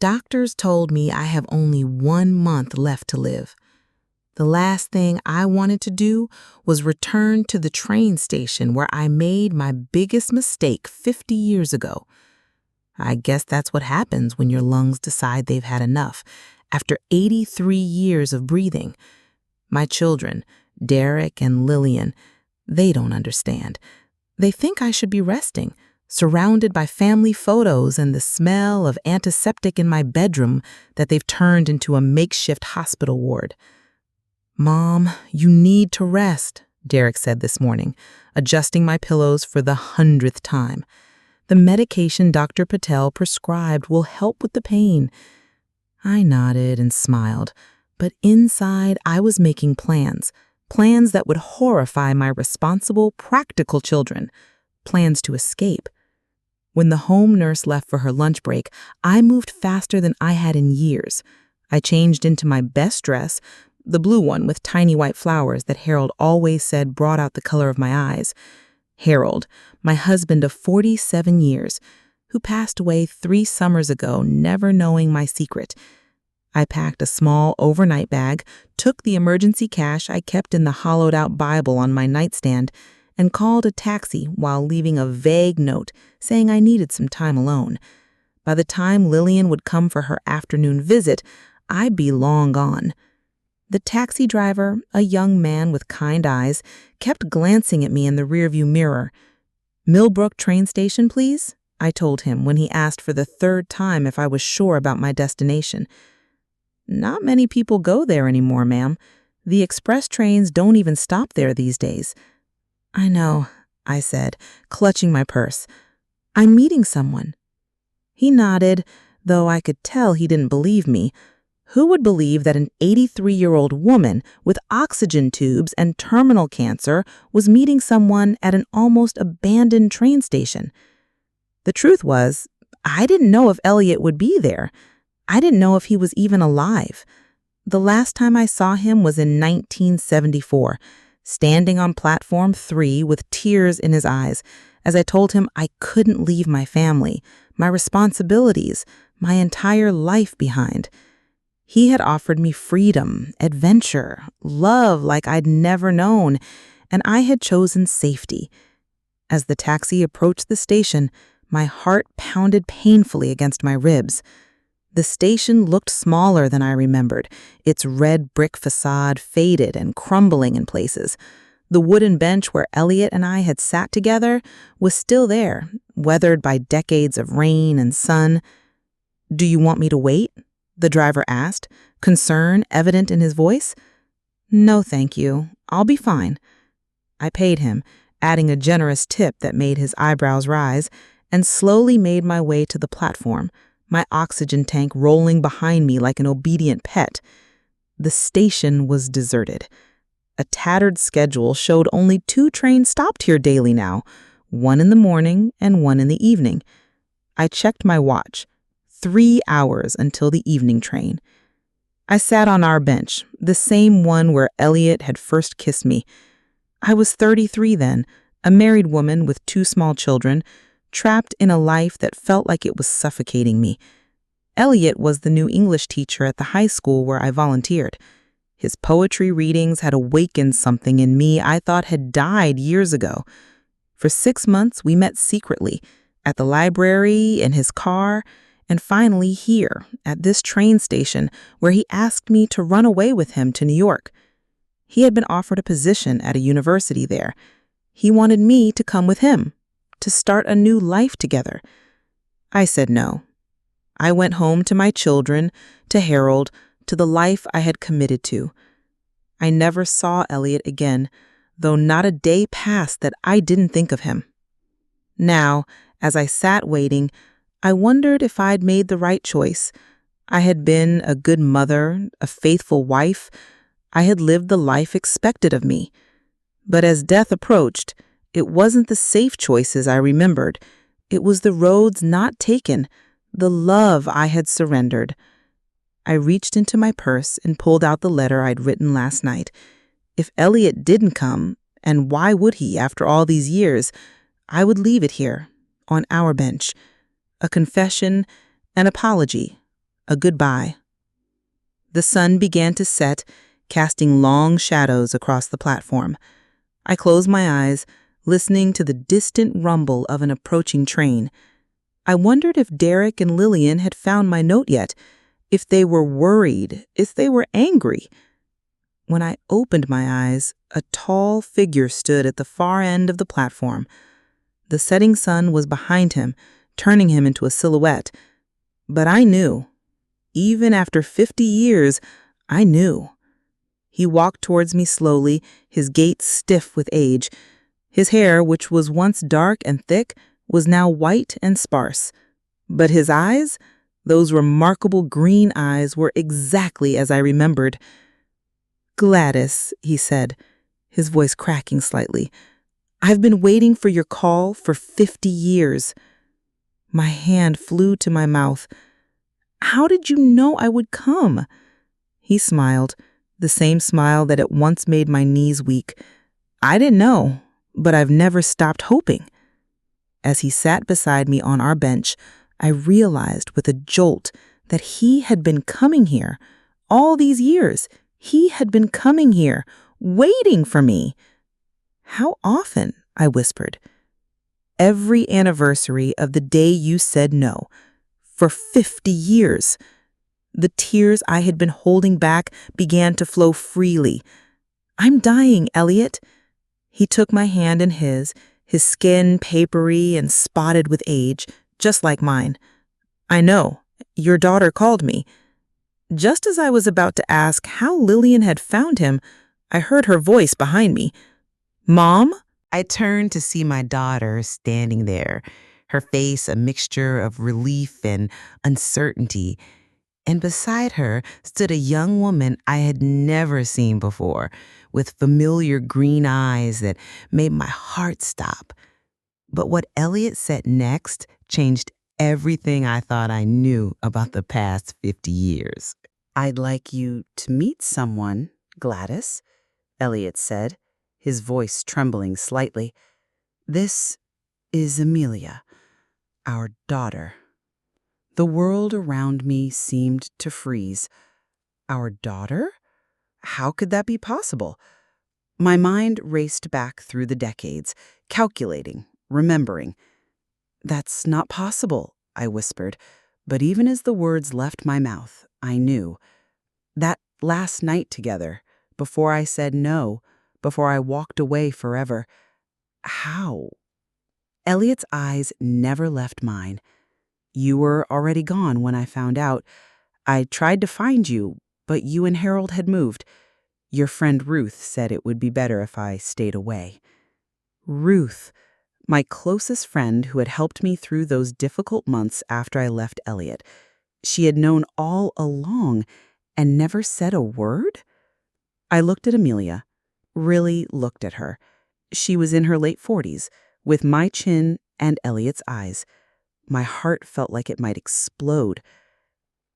doctors told me I have only 1 month left to live. The last thing I wanted to do was return to the train station where I made my biggest mistake 50 years ago. I guess that's what happens when your lungs decide they've had enough after 83 years of breathing. My children, Derek and Lillian, they don't understand. They think I should be resting, surrounded by family photos and the smell of antiseptic in my bedroom that they've turned into a makeshift hospital ward. "Mom, you need to rest," Derek said this morning, adjusting my pillows for the 100th time. "The medication Dr. Patel prescribed will help with the pain." I nodded and smiled, but inside I was making plans that would horrify my responsible, practical children, plans to escape. When the home nurse left for her lunch break, I moved faster than I had in years. I changed into my best dress, the blue one with tiny white flowers that Harold always said brought out the color of my eyes. Harold, my husband of 47 years, who passed away 3 summers ago, never knowing my secret. I packed a small overnight bag, took the emergency cash I kept in the hollowed-out Bible on my nightstand, and called a taxi while leaving a vague note saying I needed some time alone. By the time Lillian would come for her afternoon visit, I'd be long gone. The taxi driver, a young man with kind eyes, kept glancing at me in the rearview mirror. "Millbrook train station, please?" I told him when he asked for the 3rd time if I was sure about my destination. "Not many people go there anymore, ma'am. The express trains don't even stop there these days." "I know," I said, clutching my purse. "I'm meeting someone." He nodded, though I could tell he didn't believe me. Who would believe that an 83-year-old woman with oxygen tubes and terminal cancer was meeting someone at an almost abandoned train station? The truth was, I didn't know if Elliot would be there. I didn't know if he was even alive. The last time I saw him was in 1974, standing on platform 3 with tears in his eyes, as I told him I couldn't leave my family, my responsibilities, my entire life behind. He had offered me freedom, adventure, love like I'd never known, and I had chosen safety. As the taxi approached the station, my heart pounded painfully against my ribs. The station looked smaller than I remembered, its red brick facade faded and crumbling in places. The wooden bench where Elliot and I had sat together was still there, weathered by decades of rain and sun. "Do you want me to wait?" the driver asked, concern evident in his voice. "No, thank you. I'll be fine." I paid him, adding a generous tip that made his eyebrows rise, and slowly made my way to the platform, my oxygen tank rolling behind me like an obedient pet. The station was deserted. A tattered schedule showed only 2 trains stopped here daily now, one in the morning and one in the evening. I checked my watch. 3 hours until the evening train. I sat on our bench, the same one where Elliot had first kissed me. I was 33 then, a married woman with 2 small children, trapped in a life that felt like it was suffocating me. Elliot was the new English teacher at the high school where I volunteered. His poetry readings had awakened something in me I thought had died years ago. For 6 months, we met secretly, at the library, in his car, and finally here, at this train station, where he asked me to run away with him to New York. He had been offered a position at a university there. He wanted me to come with him, to start a new life together. I said no. I went home to my children, to Harold, to the life I had committed to. I never saw Elliot again, though not a day passed that I didn't think of him. Now, as I sat waiting, I wondered if I'd made the right choice. I had been a good mother, a faithful wife. I had lived the life expected of me. But as death approached, it wasn't the safe choices I remembered. It was the roads not taken, the love I had surrendered. I reached into my purse and pulled out the letter I'd written last night. If Elliot didn't come, and why would he after all these years, I would leave it here, on our bench. A confession, an apology, a goodbye. The sun began to set, casting long shadows across the platform. I closed my eyes, listening to the distant rumble of an approaching train. I wondered if Derek and Lillian had found my note yet, if they were worried, if they were angry. When I opened my eyes, a tall figure stood at the far end of the platform. The setting sun was behind him, turning him into a silhouette. But I knew. Even after 50 years, I knew. He walked towards me slowly, his gait stiff with age. His hair, which was once dark and thick, was now white and sparse. But his eyes, those remarkable green eyes, were exactly as I remembered. "Gladys," he said, his voice cracking slightly, "I've been waiting for your call for 50 years. My hand flew to my mouth. "How did you know I would come?" He smiled, the same smile that at once made my knees weak. "I didn't know, but I've never stopped hoping." As he sat beside me on our bench, I realized with a jolt that he had been coming here. All these years, he had been coming here, waiting for me. "How often?" I whispered. "Every anniversary of the day you said no. For 50 years. The tears I had been holding back began to flow freely. "I'm dying, Elliot." He took my hand in his skin papery and spotted with age, just like mine. "I know. Your daughter called me." Just as I was about to ask how Lillian had found him, I heard her voice behind me. "Mom?" I turned to see my daughter standing there, her face a mixture of relief and uncertainty. And beside her stood a young woman I had never seen before, with familiar green eyes that made my heart stop. But what Elliot said next changed everything I thought I knew about the past 50 years. "I'd like you to meet someone, Gladys," Elliot said, his voice trembling slightly. "This is Amelia, our daughter." The world around me seemed to freeze. Our daughter? How could that be possible? My mind raced back through the decades, calculating, remembering. "That's not possible," I whispered, but even as the words left my mouth, I knew. That last night together, before I said no, before I walked away forever. How? Elliot's eyes never left mine. "You were already gone when I found out. I tried to find you, but you and Harold had moved. Your friend Ruth said it would be better if I stayed away." Ruth, my closest friend who had helped me through those difficult months after I left Elliot. She had known all along and never said a word? I looked at Amelia, really looked at her. She was in her late 40s, with my chin and Elliot's eyes. My heart felt like it might explode.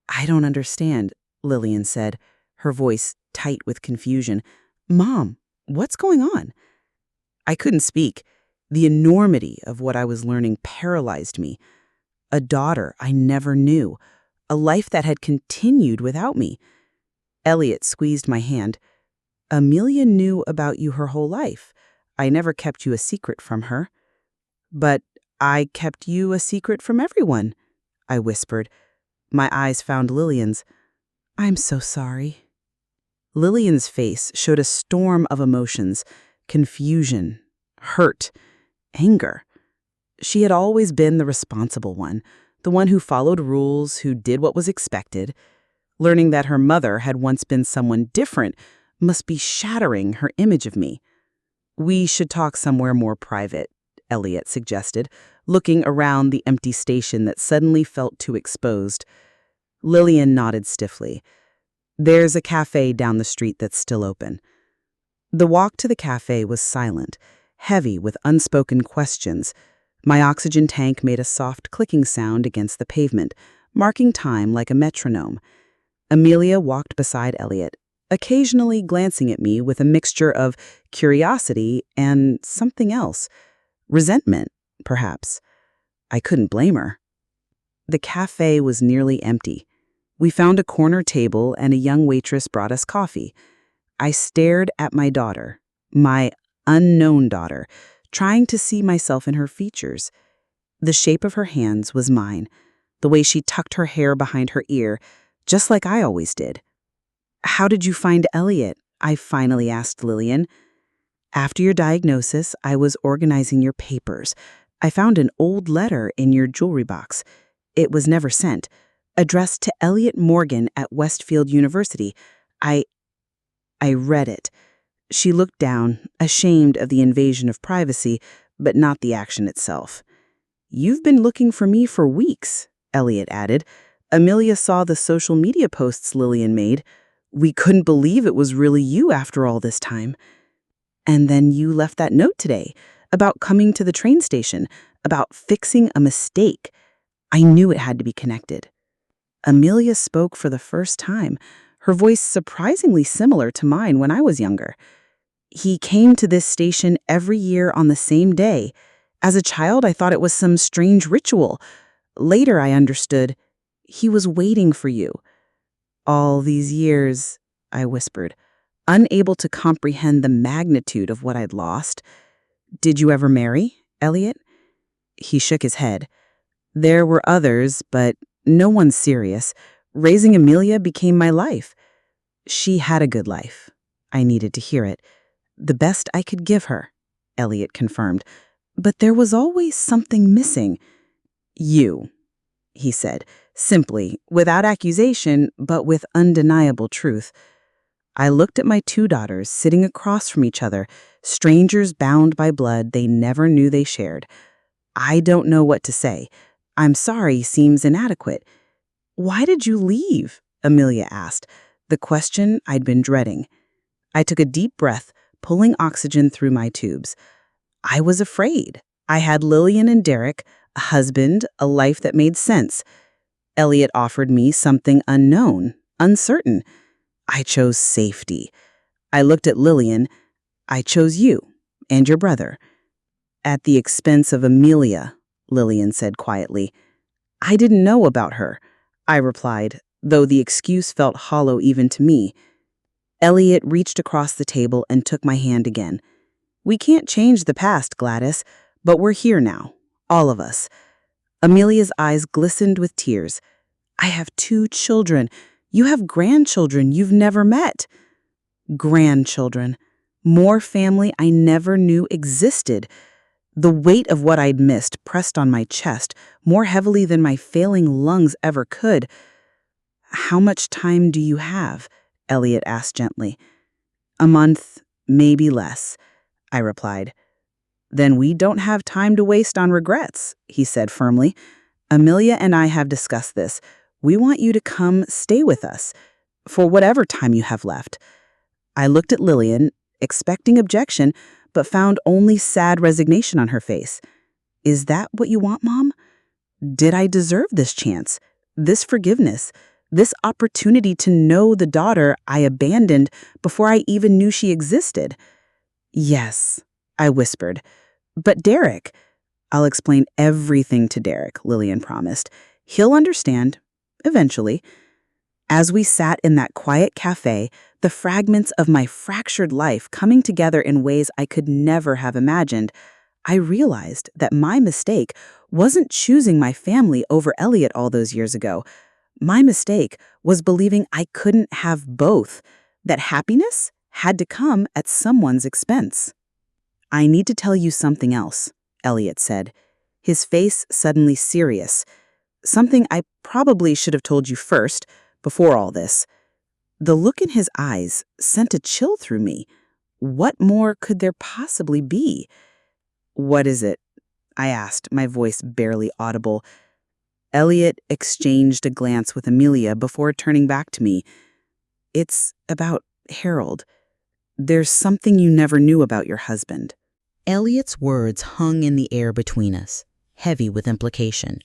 "I don't understand," Lillian said, her voice tight with confusion. "Mom, what's going on?" I couldn't speak. The enormity of what I was learning paralyzed me. A daughter I never knew, a life that had continued without me. Elliot squeezed my hand. "Amelia knew about you her whole life. I never kept you a secret from her." "But I kept you a secret from everyone," I whispered. My eyes found Lillian's. "I'm so sorry." Lillian's face showed a storm of emotions, confusion, hurt, anger. She had always been the responsible one, the one who followed rules, who did what was expected. Learning that her mother had once been someone different must be shattering her image of me. "We should talk somewhere more private," Elliot suggested, looking around the empty station that suddenly felt too exposed. Lillian nodded stiffly. "There's a cafe down the street that's still open." The walk to the cafe was silent, heavy with unspoken questions. My oxygen tank made a soft clicking sound against the pavement, marking time like a metronome. Amelia walked beside Elliot, occasionally glancing at me with a mixture of curiosity and something else. Resentment, perhaps. I couldn't blame her. The cafe was nearly empty. We found a corner table and a young waitress brought us coffee. I stared at my daughter, my unknown daughter, trying to see myself in her features. The shape of her hands was mine, the way she tucked her hair behind her ear, just like I always did. "How did you find Elliot?" I finally asked Lillian. "After your diagnosis, I was organizing your papers. I found an old letter in your jewelry box. It was never sent, addressed to Elliot Morgan at Westfield University. I read it." She looked down, ashamed of the invasion of privacy, but not the action itself. "You've been looking for me for weeks," Elliot added. "Amelia saw the social media posts Lillian made. We couldn't believe it was really you after all this time. And then you left that note today about coming to the train station, about fixing a mistake. I knew it had to be connected." Amelia spoke for the first time, her voice surprisingly similar to mine when I was younger. "He came to this station every year on the same day. As a child, I thought it was some strange ritual. Later, I understood. He was waiting for you." "All these years," I whispered, unable to comprehend the magnitude of what I'd lost. "Did you ever marry, Elliot?" He shook his head. "There were others, but no one serious. Raising Amelia became my life." "She had a good life." I needed to hear it. "The best I could give her," Elliot confirmed. "But there was always something missing." "You," he said, simply, without accusation, but with undeniable truth. I looked at my two daughters sitting across from each other, strangers bound by blood they never knew they shared. I don't know what to say. "I'm sorry" seems inadequate. "Why did you leave?" Amelia asked, the question I'd been dreading. I took a deep breath, pulling oxygen through my tubes. "I was afraid. I had Lillian and Derek, a husband, a life that made sense. Elliot offered me something unknown, uncertain. I chose safety. I looked at Lillian. I chose you and your brother." "At the expense of Amelia," Lillian said quietly. "I didn't know about her," I replied, though the excuse felt hollow even to me. Elliot reached across the table and took my hand again. "We can't change the past, Gladys, but we're here now, all of us." Amelia's eyes glistened with tears. "I have 2 children. You have grandchildren you've never met." Grandchildren. More family I never knew existed. The weight of what I'd missed pressed on my chest, more heavily than my failing lungs ever could. "How much time do you have?" Elliot asked gently. "A month, maybe less," I replied. "Then we don't have time to waste on regrets," he said firmly. "Amelia and I have discussed this. We want you to come stay with us, for whatever time you have left." I looked at Lillian, expecting objection, but found only sad resignation on her face. "Is that what you want, Mom? Did I deserve this chance, this forgiveness, this opportunity to know the daughter I abandoned before I even knew she existed?" "Yes," I whispered. "But Derek—" "I'll explain everything to Derek," Lillian promised. "He'll understand, eventually." As we sat in that quiet cafe, the fragments of my fractured life coming together in ways I could never have imagined, I realized that my mistake wasn't choosing my family over Elliot all those years ago. My mistake was believing I couldn't have both, that happiness had to come at someone's expense. "I need to tell you something else," Elliot said, his face suddenly serious. "Something I probably should have told you first, before all this." The look in his eyes sent a chill through me. What more could there possibly be? "What is it?" I asked, my voice barely audible. Elliot exchanged a glance with Amelia before turning back to me. "It's about Harold. There's something you never knew about your husband." Elliot's words hung in the air between us, heavy with implication.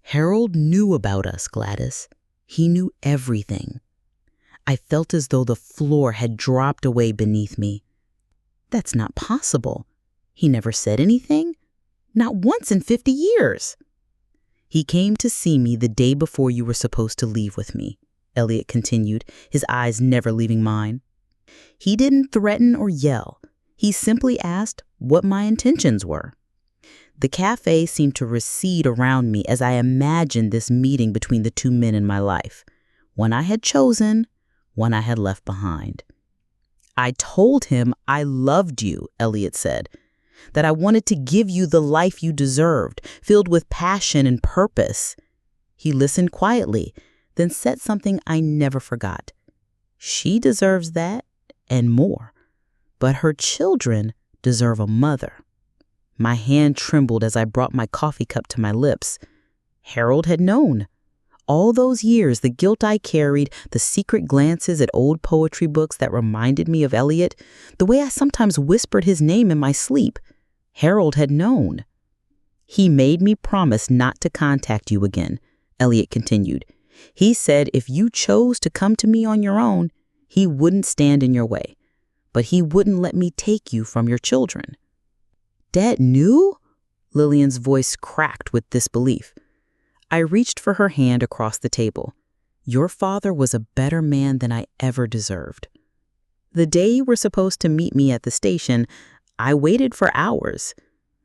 Harold knew about us, Gladys. He knew everything. I felt as though the floor had dropped away beneath me. That's not possible. He never said anything. Not once in 50 years. He came to see me the day before you were supposed to leave with me, Elliot continued, his eyes never leaving mine. He didn't threaten or yell. He simply asked what my intentions were. The cafe seemed to recede around me as I imagined this meeting between the two men in my life. One I had chosen, one I had left behind. I told him I loved you, Elliot said, that I wanted to give you the life you deserved, filled with passion and purpose. He listened quietly, then said something I never forgot. She deserves that and more, but her children deserve a mother. My hand trembled as I brought my coffee cup to my lips. Harold had known. All those years, the guilt I carried, the secret glances at old poetry books that reminded me of Elliot, the way I sometimes whispered his name in my sleep, Harold had known. He made me promise not to contact you again, Elliot continued. He said if you chose to come to me on your own, he wouldn't stand in your way, but he wouldn't let me take you from your children. Dad knew? Lillian's voice cracked with disbelief. I reached for her hand across the table. Your father was a better man than I ever deserved. The day you were supposed to meet me at the station, I waited for hours.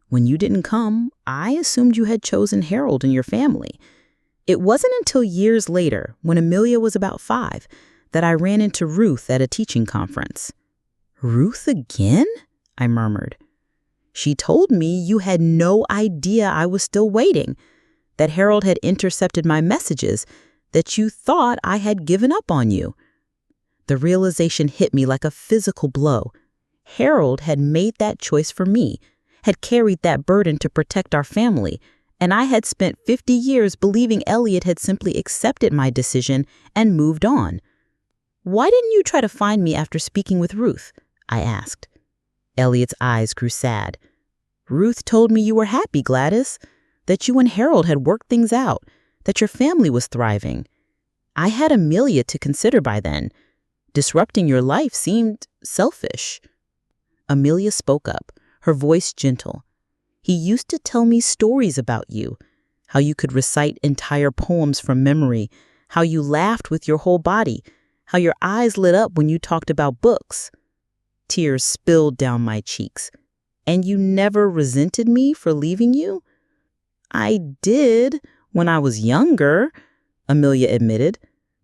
When you didn't come, I assumed you had chosen Harold and your family. It wasn't until years later, when Amelia was about 5, that I ran into Ruth at a teaching conference. Ruth again? I murmured. She told me you had no idea I was still waiting, that Harold had intercepted my messages, that you thought I had given up on you. The realization hit me like a physical blow. Harold had made that choice for me, had carried that burden to protect our family, and I had spent 50 years believing Elliot had simply accepted my decision and moved on. Why didn't you try to find me after speaking with Ruth? I asked. Elliot's eyes grew sad. Ruth told me you were happy, Gladys, that you and Harold had worked things out, that your family was thriving. I had Amelia to consider by then. Disrupting your life seemed selfish. Amelia spoke up, her voice gentle. He used to tell me stories about you, how you could recite entire poems from memory, how you laughed with your whole body, how your eyes lit up when you talked about books. Tears spilled down my cheeks. And you never resented me for leaving you? I did when I was younger, Amelia admitted,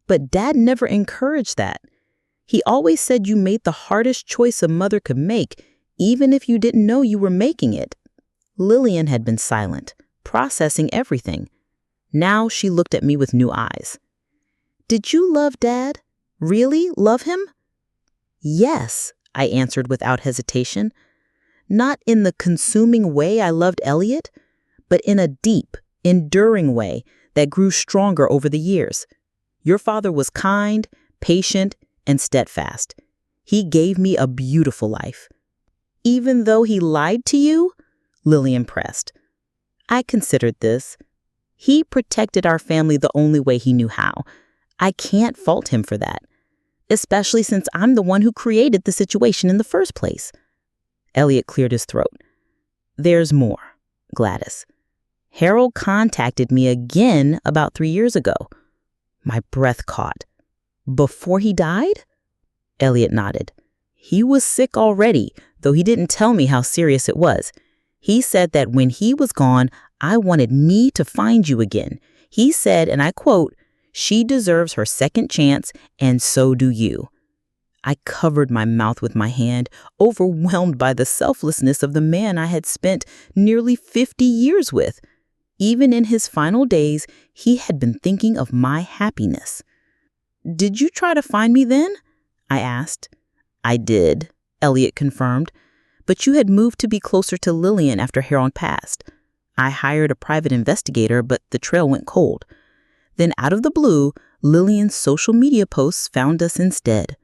but Dad never encouraged that. He always said you made the hardest choice a mother could make, even if you didn't know you were making it. Lillian had been silent, processing everything. Now she looked at me with new eyes. Did you love Dad? Really love him? Yes, I answered without hesitation. Not in the consuming way I loved Elliot, but in a deep, enduring way that grew stronger over the years. Your father was kind, patient, and steadfast. He gave me a beautiful life. Even though he lied to you? Lillian pressed. I considered this. He protected our family the only way he knew how. I can't fault him for that, especially since I'm the one who created the situation in the first place. Elliot cleared his throat. There's more, Gladys. Harold contacted me again about 3 years ago. My breath caught. Before he died? Elliot nodded. He was sick already, though he didn't tell me how serious it was. He said that when he was gone, I wanted me to find you again. He said, and I quote, "She deserves her second chance, and so do you." I covered my mouth with my hand, overwhelmed by the selflessness of the man I had spent nearly 50 years with. Even in his final days, he had been thinking of my happiness. Did you try to find me then? I asked. I did, Elliot confirmed. But you had moved to be closer to Lillian after Harold passed. I hired a private investigator, but the trail went cold. Then out of the blue, Lillian's social media posts found us instead.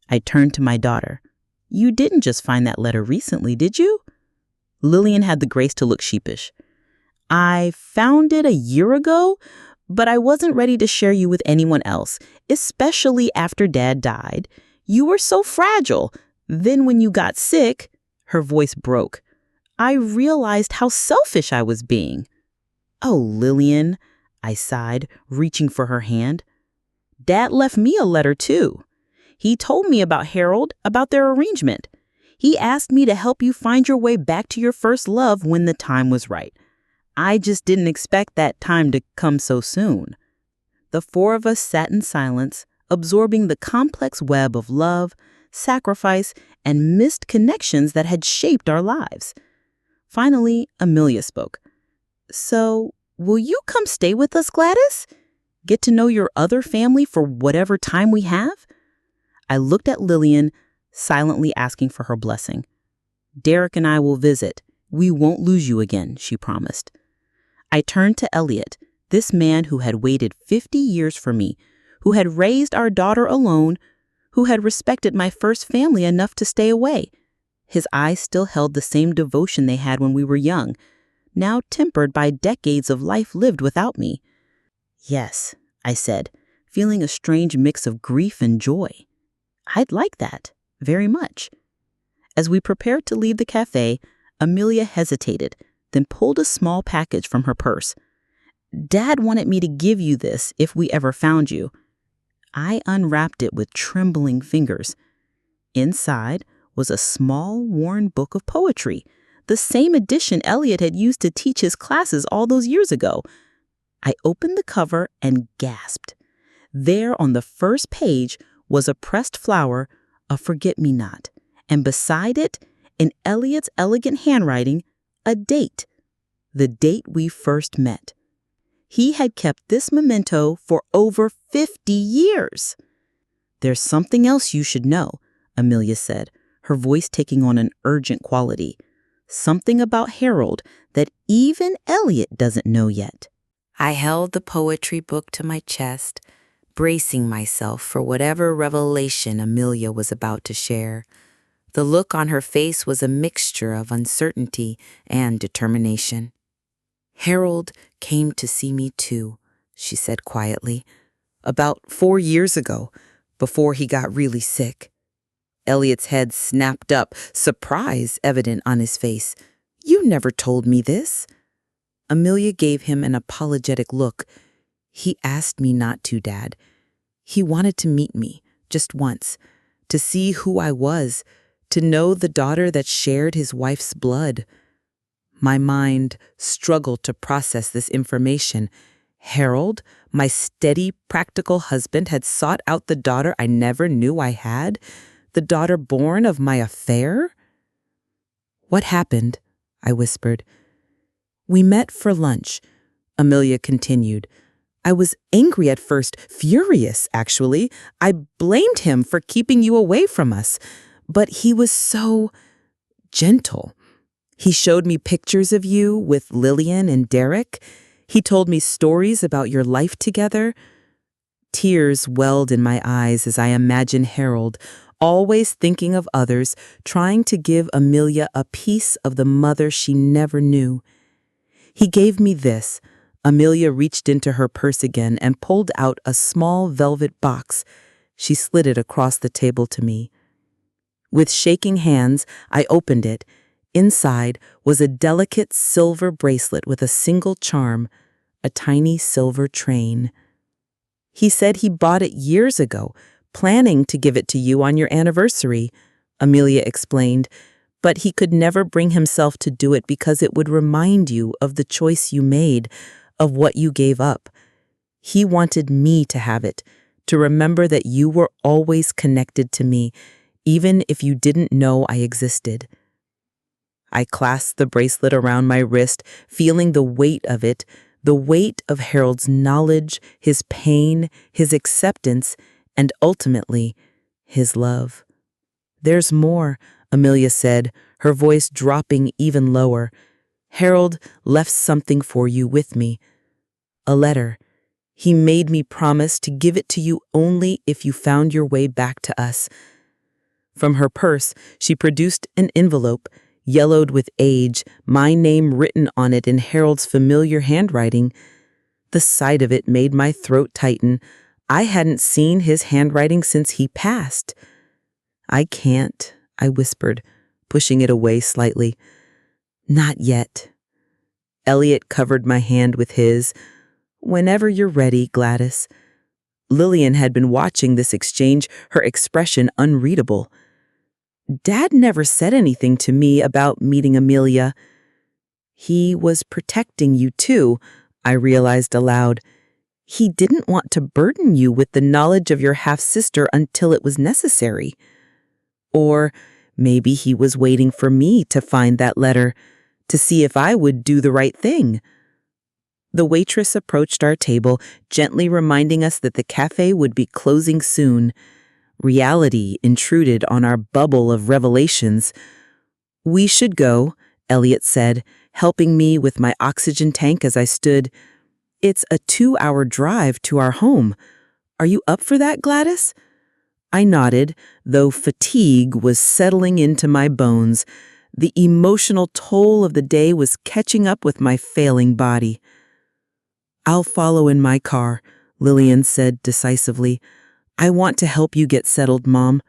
I turned to my daughter. You didn't just find that letter recently, did you? Lillian had the grace to look sheepish. I found it a year ago, but I wasn't ready to share you with anyone else, especially after Dad died. You were so fragile. Then when you got sick, her voice broke. I realized how selfish I was being. Oh, Lillian, I sighed, reaching for her hand. Dad left me a letter, too. He told me about Harold, about their arrangement. He asked me to help you find your way back to your first love when the time was right. I just didn't expect that time to come so soon. The four of us sat in silence, absorbing the complex web of love, sacrifice, and missed connections that had shaped our lives. Finally, Amelia spoke. So, will you come stay with us, Gladys? Get to know your other family for whatever time we have? I looked at Lillian, silently asking for her blessing. Derek and I will visit. We won't lose you again, she promised. I turned to Elliot, this man who had waited 50 years for me, who had raised our daughter alone, who had respected my first family enough to stay away. His eyes still held the same devotion they had when we were young, now tempered by decades of life lived without me. Yes, I said, feeling a strange mix of grief and joy. I'd like that, very much. As we prepared to leave the cafe, Amelia hesitated, then pulled a small package from her purse. Dad wanted me to give you this if we ever found you. I unwrapped it with trembling fingers. Inside was a small, worn book of poetry, the same edition Elliot had used to teach his classes all those years ago. I opened the cover and gasped. There on the first page was a pressed flower, a forget-me-not, and beside it, in Elliot's elegant handwriting, a date. The date we first met. He had kept this memento for over 50 years. There's something else you should know, Amelia said, her voice taking on an urgent quality. Something about Harold that even Elliot doesn't know yet. I held the poetry book to my chest, bracing myself for whatever revelation Amelia was about to share. The look on her face was a mixture of uncertainty and determination. Harold came to see me too, she said quietly, about 4 years ago, before he got really sick. Elliot's head snapped up, surprise evident on his face. You never told me this. Amelia gave him an apologetic look. He asked me not to, Dad. He wanted to meet me, just once, to see who I was, to know the daughter that shared his wife's blood. My mind struggled to process this information. Harold, my steady, practical husband, had sought out the daughter I never knew I had, the daughter born of my affair? What happened? I whispered. We met for lunch, Amelia continued. I was angry at first, furious, actually. I blamed him for keeping you away from us, but he was so gentle. He showed me pictures of you with Lillian and Derek. He told me stories about your life together. Tears welled in my eyes as I imagined Harold, always thinking of others, trying to give Amelia a piece of the mother she never knew. He gave me this. Amelia reached into her purse again and pulled out a small velvet box. She slid it across the table to me. With shaking hands, I opened it. Inside was a delicate silver bracelet with a single charm, a tiny silver train. He said he bought it years ago, planning to give it to you on your anniversary, Amelia explained, but he could never bring himself to do it because it would remind you of the choice you made, of what you gave up. He wanted me to have it, to remember that you were always connected to me, even if you didn't know I existed. I clasped the bracelet around my wrist, feeling the weight of it, the weight of Harold's knowledge, his pain, his acceptance, and ultimately, his love. There's more, Amelia said, her voice dropping even lower. Harold left something for you with me. A letter. He made me promise to give it to you only if you found your way back to us. From her purse, she produced an envelope, yellowed with age, my name written on it in Harold's familiar handwriting. The sight of it made my throat tighten. I hadn't seen his handwriting since he passed. I can't, I whispered, pushing it away slightly. Not yet. Elliot covered my hand with his. "Whenever you're ready, Gladys." Lillian had been watching this exchange, her expression unreadable. "Dad never said anything to me about meeting Amelia." "He was protecting you too," I realized aloud. "He didn't want to burden you with the knowledge of your half-sister until it was necessary." Or maybe he was waiting for me to find that letter, to see if I would do the right thing. The waitress approached our table, gently reminding us that the cafe would be closing soon. Reality intruded on our bubble of revelations. "We should go," Elliot said, helping me with my oxygen tank as I stood. "It's a 2-hour drive to our home. Are you up for that, Gladys?" I nodded, though fatigue was settling into my bones. The emotional toll of the day was catching up with my failing body. "I'll follow in my car," Lillian said decisively. "I want to help you get settled, Mom."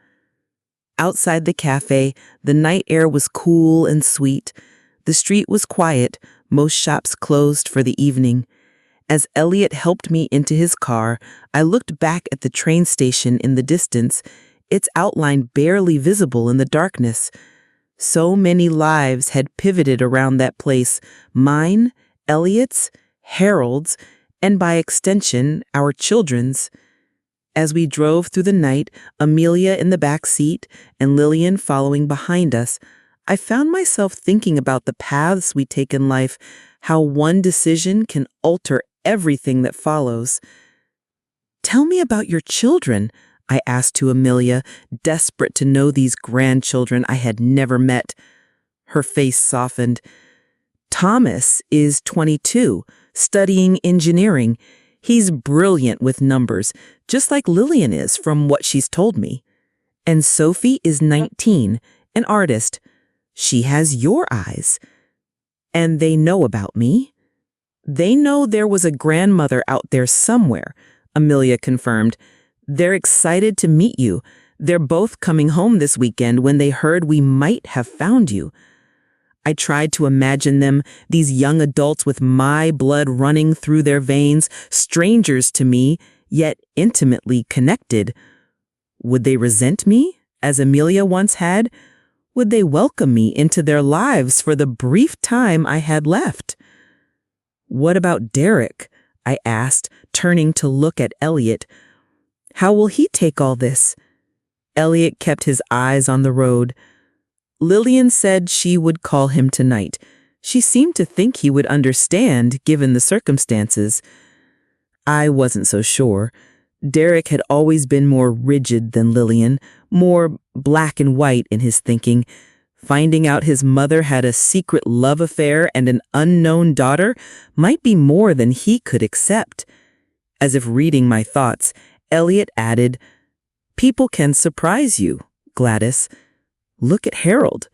Outside the cafe, the night air was cool and sweet. The street was quiet, most shops closed for the evening. As Elliot helped me into his car, I looked back at the train station in the distance, its outline barely visible in the darkness. So many lives had pivoted around that place, mine, Elliot's, Harold's, and by extension, our children's. As we drove through the night, Amelia in the back seat and Lillian following behind us, I found myself thinking about the paths we take in life, how one decision can alter everything that follows. "Tell me about your children," I asked to Amelia, desperate to know these grandchildren I had never met. Her face softened. "Thomas is 22, studying engineering. He's brilliant with numbers, just like Lillian is from what she's told me. And Sophie is 19, an artist. She has your eyes. And they know about me." "They know there was a grandmother out there somewhere," Amelia confirmed. "They're excited to meet you. They're both coming home this weekend when they heard we might have found you." I tried to imagine them, these young adults with my blood running through their veins, strangers to me, yet intimately connected. Would they resent me, as Amelia once had? Would they welcome me into their lives for the brief time I had left? "What about Derek?" I asked, turning to look at Elliot. "How will he take all this?" Elliot kept his eyes on the road. "Lillian said she would call him tonight. She seemed to think he would understand, given the circumstances." I wasn't so sure. Derek had always been more rigid than Lillian, more black and white in his thinking. Finding out his mother had a secret love affair and an unknown daughter might be more than he could accept. As if reading my thoughts, Elliot added, "People can surprise you, Gladys. Look at Harold."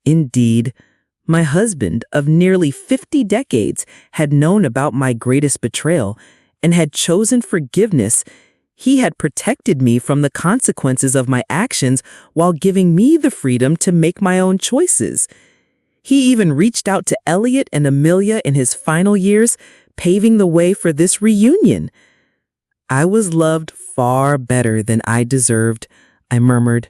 Indeed, my husband of nearly 50 decades had known about my greatest betrayal and had chosen forgiveness. He had protected me from the consequences of my actions while giving me the freedom to make my own choices. He even reached out to Elliot and Amelia in his final years, paving the way for this reunion. "I was loved far better than I deserved," I murmured.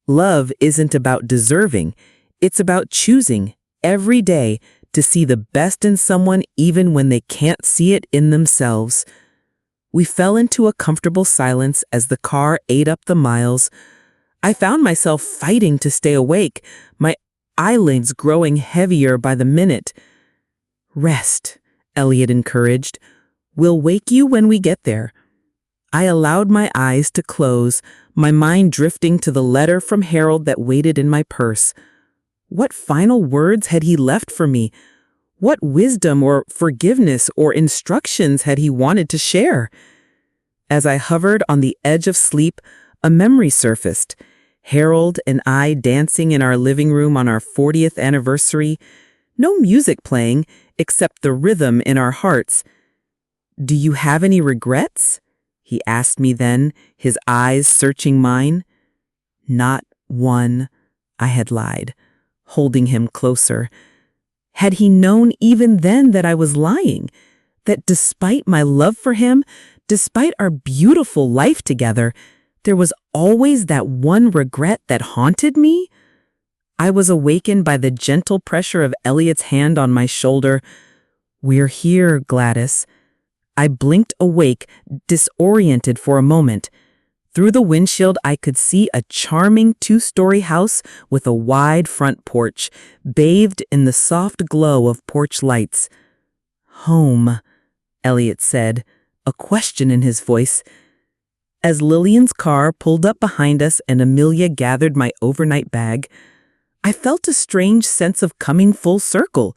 "Love isn't about deserving. It's about choosing every day to see the best in someone even when they can't see it in themselves." We fell into a comfortable silence as the car ate up the miles. I found myself fighting to stay awake, my eyelids growing heavier by the minute. "Rest," Elliot encouraged. "We'll wake you when we get there." I allowed my eyes to close, my mind drifting to the letter from Harold that waited in my purse. What final words had he left for me? What wisdom or forgiveness or instructions had he wanted to share? As I hovered on the edge of sleep, a memory surfaced. Harold and I dancing in our living room on our 40th anniversary. No music playing, except the rhythm in our hearts. "Do you have any regrets?" he asked me then, his eyes searching mine. "Not one," I had lied, holding him closer. Had he known even then that I was lying? That despite my love for him, despite our beautiful life together, there was always that one regret that haunted me? I was awakened by the gentle pressure of Elliot's hand on my shoulder. "We're here, Gladys." I blinked awake, disoriented for a moment. Through the windshield, I could see a charming two-story house with a wide front porch, bathed in the soft glow of porch lights. "Home," Elliot said, a question in his voice. As Lillian's car pulled up behind us and Amelia gathered my overnight bag, I felt a strange sense of coming full circle.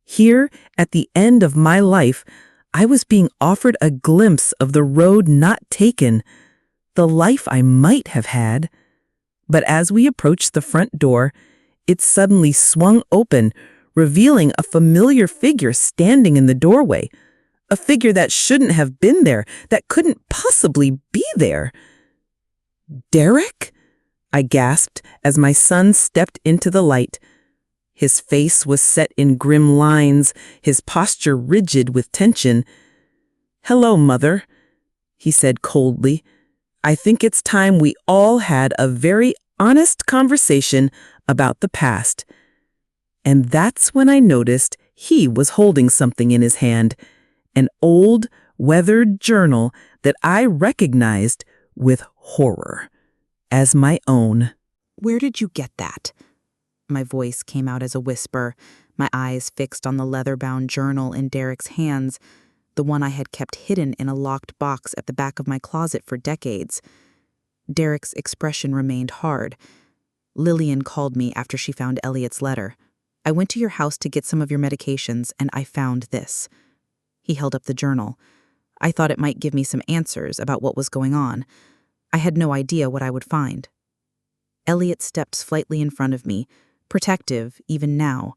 Here, at the end of my life, I was being offered a glimpse of the road not taken, the life I might have had. But as we approached the front door, it suddenly swung open, revealing a familiar figure standing in the doorway. A figure that shouldn't have been there, that couldn't possibly be there. "Derek?" I gasped as my son stepped into the light. His face was set in grim lines, his posture rigid with tension. "Hello, Mother," he said coldly. "I think it's time we all had a very honest conversation about the past." And that's when I noticed he was holding something in his hand, an old, weathered journal that I recognized with horror as my own. "Where did you get that?" My voice came out as a whisper, my eyes fixed on the leather-bound journal in Derek's hands, the one I had kept hidden in a locked box at the back of my closet for decades. Derek's expression remained hard. "Lillian called me after she found Elliot's letter. I went to your house to get some of your medications, and I found this." He held up the journal. I thought it might give me some answers about what was going on. I had no idea what I would find. Elliot stepped slightly in front of me, protective even now.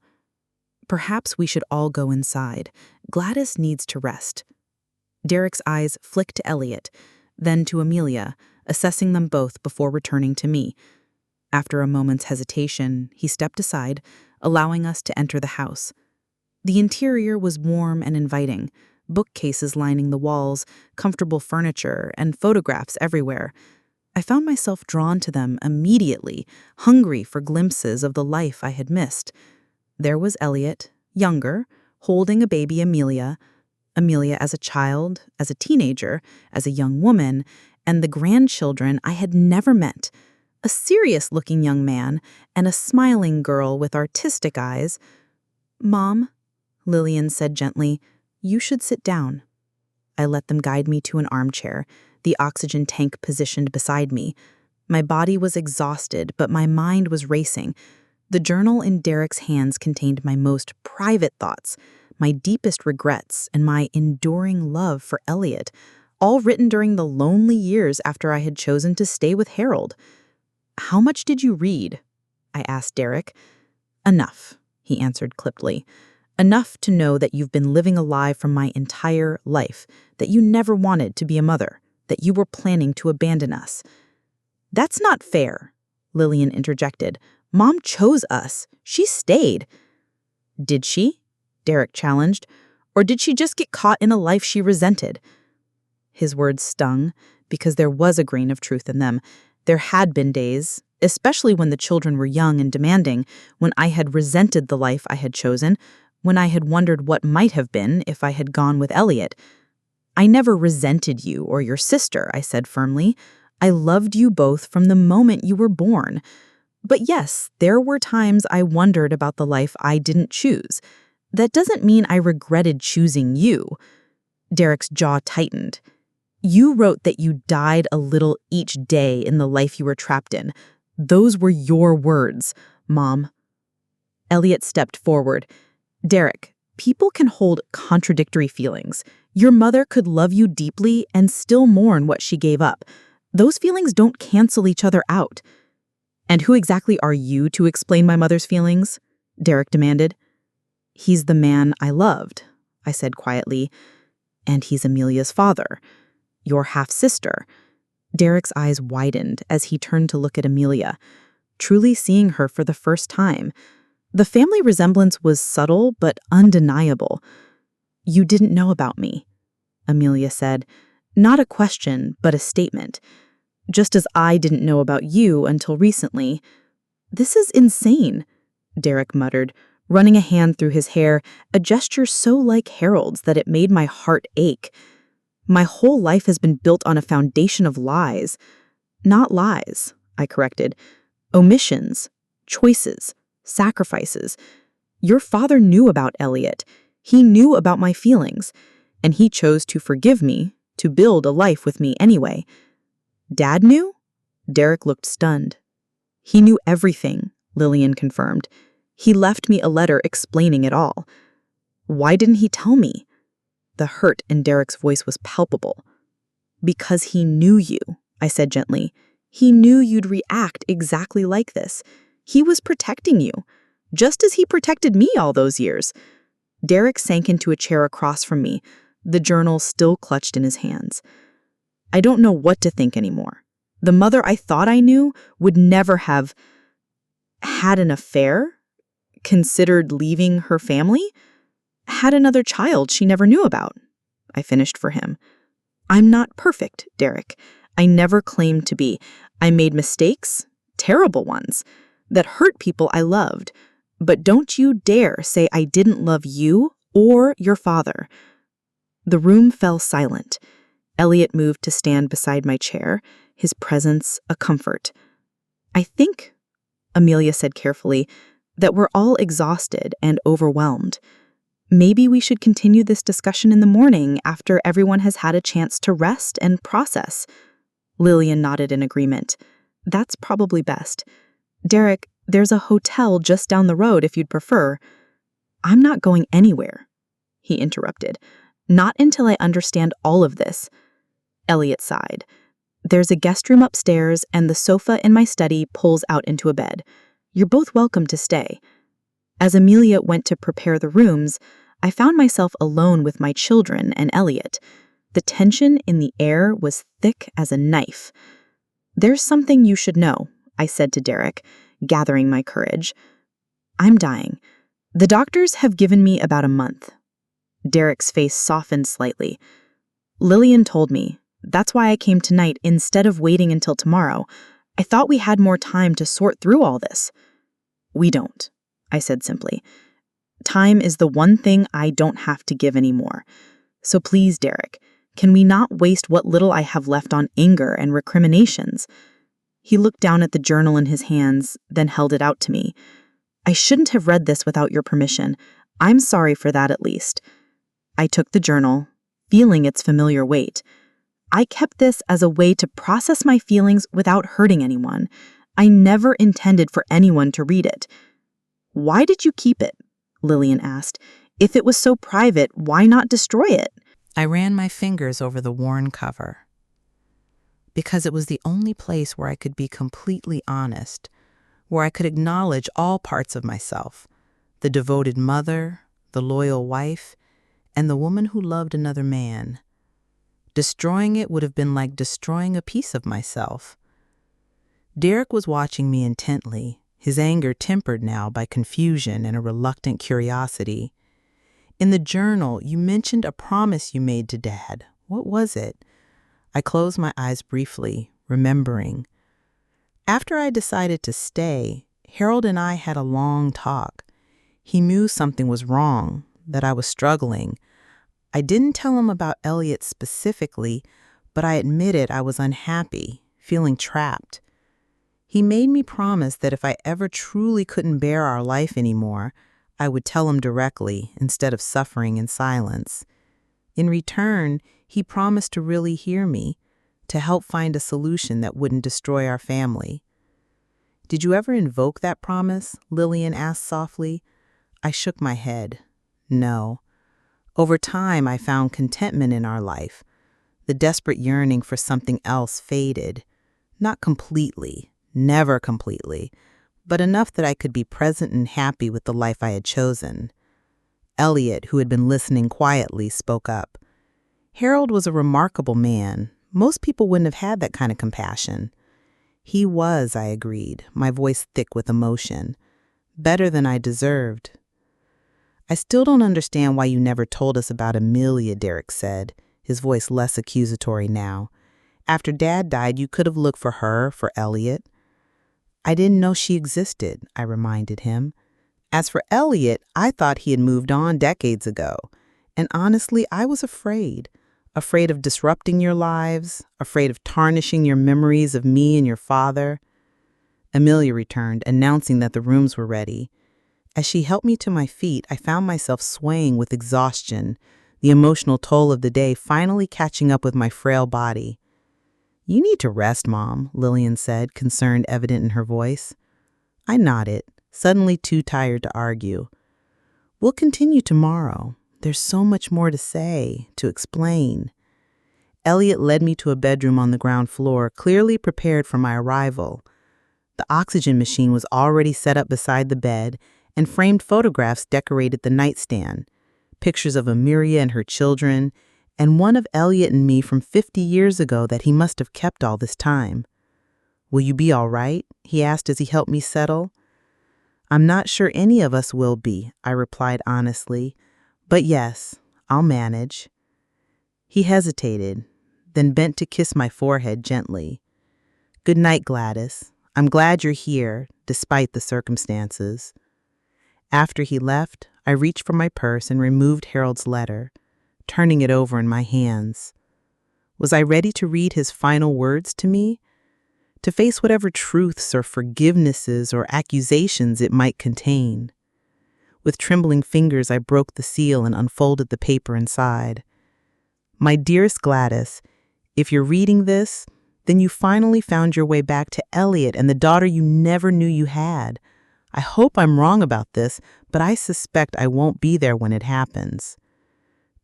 "Perhaps we should all go inside. Gladys needs to rest." Derek's eyes flicked to Elliot, then to Amelia, assessing them both before returning to me. After a moment's hesitation, he stepped aside, allowing us to enter the house. The interior was warm and inviting, bookcases lining the walls, comfortable furniture, and photographs everywhere. I found myself drawn to them immediately, hungry for glimpses of the life I had missed. There was Elliot, younger, holding a baby Amelia as a child, as a teenager, as a young woman, and the grandchildren I had never met, a serious-looking young man and a smiling girl with artistic eyes. "Mom," Lillian said gently, "you should sit down." I let them guide me to an armchair, the oxygen tank positioned beside me. My body was exhausted, but my mind was racing. The journal in Derek's hands contained my most private thoughts, my deepest regrets, and my enduring love for Elliot, all written during the lonely years after I had chosen to stay with Harold. "How much did you read?" I asked Derek. "Enough," he answered clippedly. "Enough to know that you've been living a lie from my entire life, that you never wanted to be a mother, that you were planning to abandon us." "That's not fair," Lillian interjected. "Mom chose us. She stayed." "Did she?" Derek challenged. "Or did she just get caught in a life she resented?" His words stung, because there was a grain of truth in them. There had been days, especially when the children were young and demanding, when I had resented the life I had chosen, when I had wondered what might have been if I had gone with Elliot. "I never resented you or your sister," I said firmly. "I loved you both from the moment you were born. But yes, there were times I wondered about the life I didn't choose. That doesn't mean I regretted choosing you." Derek's jaw tightened. "You wrote that you died a little each day in the life you were trapped in. Those were your words, Mom." Elliot stepped forward. "Derek, people can hold contradictory feelings. Your mother could love you deeply and still mourn what she gave up. Those feelings don't cancel each other out." "And who exactly are you to explain my mother's feelings?" Derek demanded. "He's the man I loved," I said quietly. "And he's Amelia's father, your half-sister." Derek's eyes widened as he turned to look at Amelia, truly seeing her for the first time. The family resemblance was subtle but undeniable. "You didn't know about me," Amelia said. Not a question, but a statement. "Just as I didn't know about you until recently." "This is insane," Derek muttered, running a hand through his hair, a gesture so like Harold's that it made my heart ache. "My whole life has been built on a foundation of lies." "Not lies," I corrected. "Omissions, choices, sacrifices. Your father knew about Elliot. He knew about my feelings, and he chose to forgive me, to build a life with me anyway." "Dad knew?" Derek looked stunned. "He knew everything," Lillian confirmed. "He left me a letter explaining it all." "Why didn't he tell me?" The hurt in Derek's voice was palpable. "Because he knew you," I said gently. "He knew you'd react exactly like this. He was protecting you, just as he protected me all those years." Derek sank into a chair across from me, the journal still clutched in his hands. "I don't know what to think anymore. The mother I thought I knew would never have had an affair, considered leaving her family, had another child she never knew about." I finished for him. "I'm not perfect, Derek. I never claimed to be. I made mistakes, terrible ones, that hurt people I loved. But don't you dare say I didn't love you or your father." The room fell silent. Elliot moved to stand beside my chair, his presence a comfort. "I think," Amelia said carefully, "that we're all exhausted and overwhelmed. Maybe we should continue this discussion in the morning after everyone has had a chance to rest and process." Lillian nodded in agreement. "That's probably best. Derek, there's a hotel just down the road if you'd prefer." "I'm not going anywhere," he interrupted. "Not until I understand all of this." Elliot sighed. "There's a guest room upstairs, and the sofa in my study pulls out into a bed. You're both welcome to stay." As Amelia went to prepare the rooms, I found myself alone with my children and Elliot. The tension in the air was thick as a knife. "There's something you should know," I said to Derek, gathering my courage. "I'm dying. The doctors have given me about a month." Derek's face softened slightly. "Lillian told me. That's why I came tonight instead of waiting until tomorrow. I thought we had more time to sort through all this." "We don't," I said simply. "Time is the one thing I don't have to give anymore. So please, Derek, can we not waste what little I have left on anger and recriminations?" He looked down at the journal in his hands, then held it out to me. "I shouldn't have read this without your permission. I'm sorry for that at least." I took the journal, feeling its familiar weight. I kept this as a way to process my feelings without hurting anyone. I never intended for anyone to read it. "Why did you keep it?" Lillian asked. "If it was so private, why not destroy it?" I ran my fingers over the worn cover. Because it was the only place where I could be completely honest, where I could acknowledge all parts of myself, the devoted mother, the loyal wife, and the woman who loved another man. Destroying it would have been like destroying a piece of myself. Derek was watching me intently, his anger tempered now by confusion and a reluctant curiosity. "In the journal, you mentioned a promise you made to Dad. What was it?" I closed my eyes briefly, remembering. After I decided to stay, Harold and I had a long talk. He knew something was wrong, that I was struggling. I didn't tell him about Elliot specifically, but I admitted I was unhappy, feeling trapped. He made me promise that if I ever truly couldn't bear our life anymore, I would tell him directly instead of suffering in silence. In return, he promised to really hear me, to help find a solution that wouldn't destroy our family. "Did you ever invoke that promise?" Lillian asked softly. I shook my head. No. Over time, I found contentment in our life. The desperate yearning for something else faded. Not completely, never completely, but enough that I could be present and happy with the life I had chosen. Elliot, who had been listening quietly, spoke up. "Harold was a remarkable man. Most people wouldn't have had that kind of compassion." "He was," I agreed, my voice thick with emotion. Better than I deserved. I still don't understand why you never told us about Amelia, Derek said, his voice less accusatory now. After Dad died, you could have looked for her, for Elliot. I didn't know she existed, I reminded him. As for Elliot, I thought he had moved on decades ago. And honestly, I was afraid. Afraid of disrupting your lives, afraid of tarnishing your memories of me and your father. Amelia returned, announcing that the rooms were ready. As she helped me to my feet, I found myself swaying with exhaustion, the emotional toll of the day finally catching up with my frail body. You need to rest, Mom, Lillian said, concern evident in her voice. I nodded, suddenly too tired to argue. We'll continue tomorrow. There's so much more to say, to explain. Elliot led me to a bedroom on the ground floor, clearly prepared for my arrival. The oxygen machine was already set up beside the bed, and framed photographs decorated the nightstand. Pictures of Amelia and her children, and one of Elliot and me from 50 years ago that he must have kept all this time. Will you be all right? He asked as he helped me settle. I'm not sure any of us will be, I replied honestly. But yes, I'll manage. He hesitated, then bent to kiss my forehead gently. Good night, Gladys. I'm glad you're here, despite the circumstances. After he left, I reached for my purse and removed Harold's letter, turning it over in my hands. Was I ready to read his final words to me? To face whatever truths or forgivenesses or accusations it might contain? With trembling fingers, I broke the seal and unfolded the paper inside. My dearest Gladys, if you're reading this, then you finally found your way back to Elliot and the daughter you never knew you had. I hope I'm wrong about this, but I suspect I won't be there when it happens.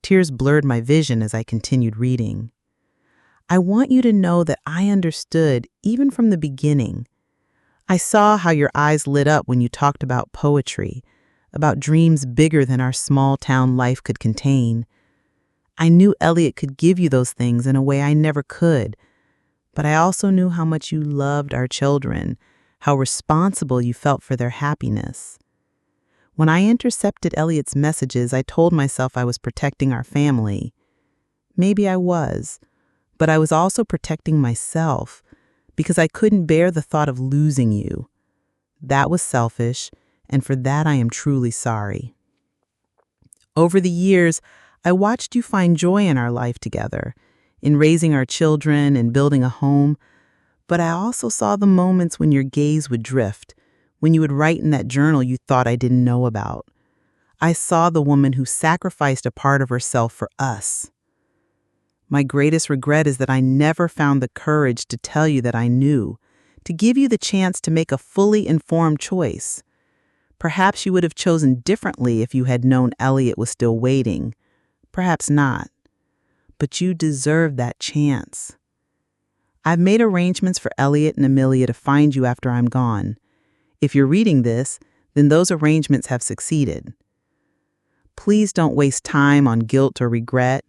Tears blurred my vision as I continued reading. I want you to know that I understood even from the beginning. I saw how your eyes lit up when you talked about poetry, about dreams bigger than our small-town life could contain. I knew Elliot could give you those things in a way I never could, but I also knew how much you loved our children, how responsible you felt for their happiness. When I intercepted Elliot's messages, I told myself I was protecting our family. Maybe I was, but I was also protecting myself because I couldn't bear the thought of losing you. That was selfish, and for that I am truly sorry. Over the years, I watched you find joy in our life together, in raising our children and building a home, but I also saw the moments when your gaze would drift, when you would write in that journal you thought I didn't know about. I saw the woman who sacrificed a part of herself for us. My greatest regret is that I never found the courage to tell you that I knew, to give you the chance to make a fully informed choice. Perhaps you would have chosen differently if you had known Elliot was still waiting. Perhaps not. But you deserve that chance. I've made arrangements for Elliot and Amelia to find you after I'm gone. If you're reading this, then those arrangements have succeeded. Please don't waste time on guilt or regret.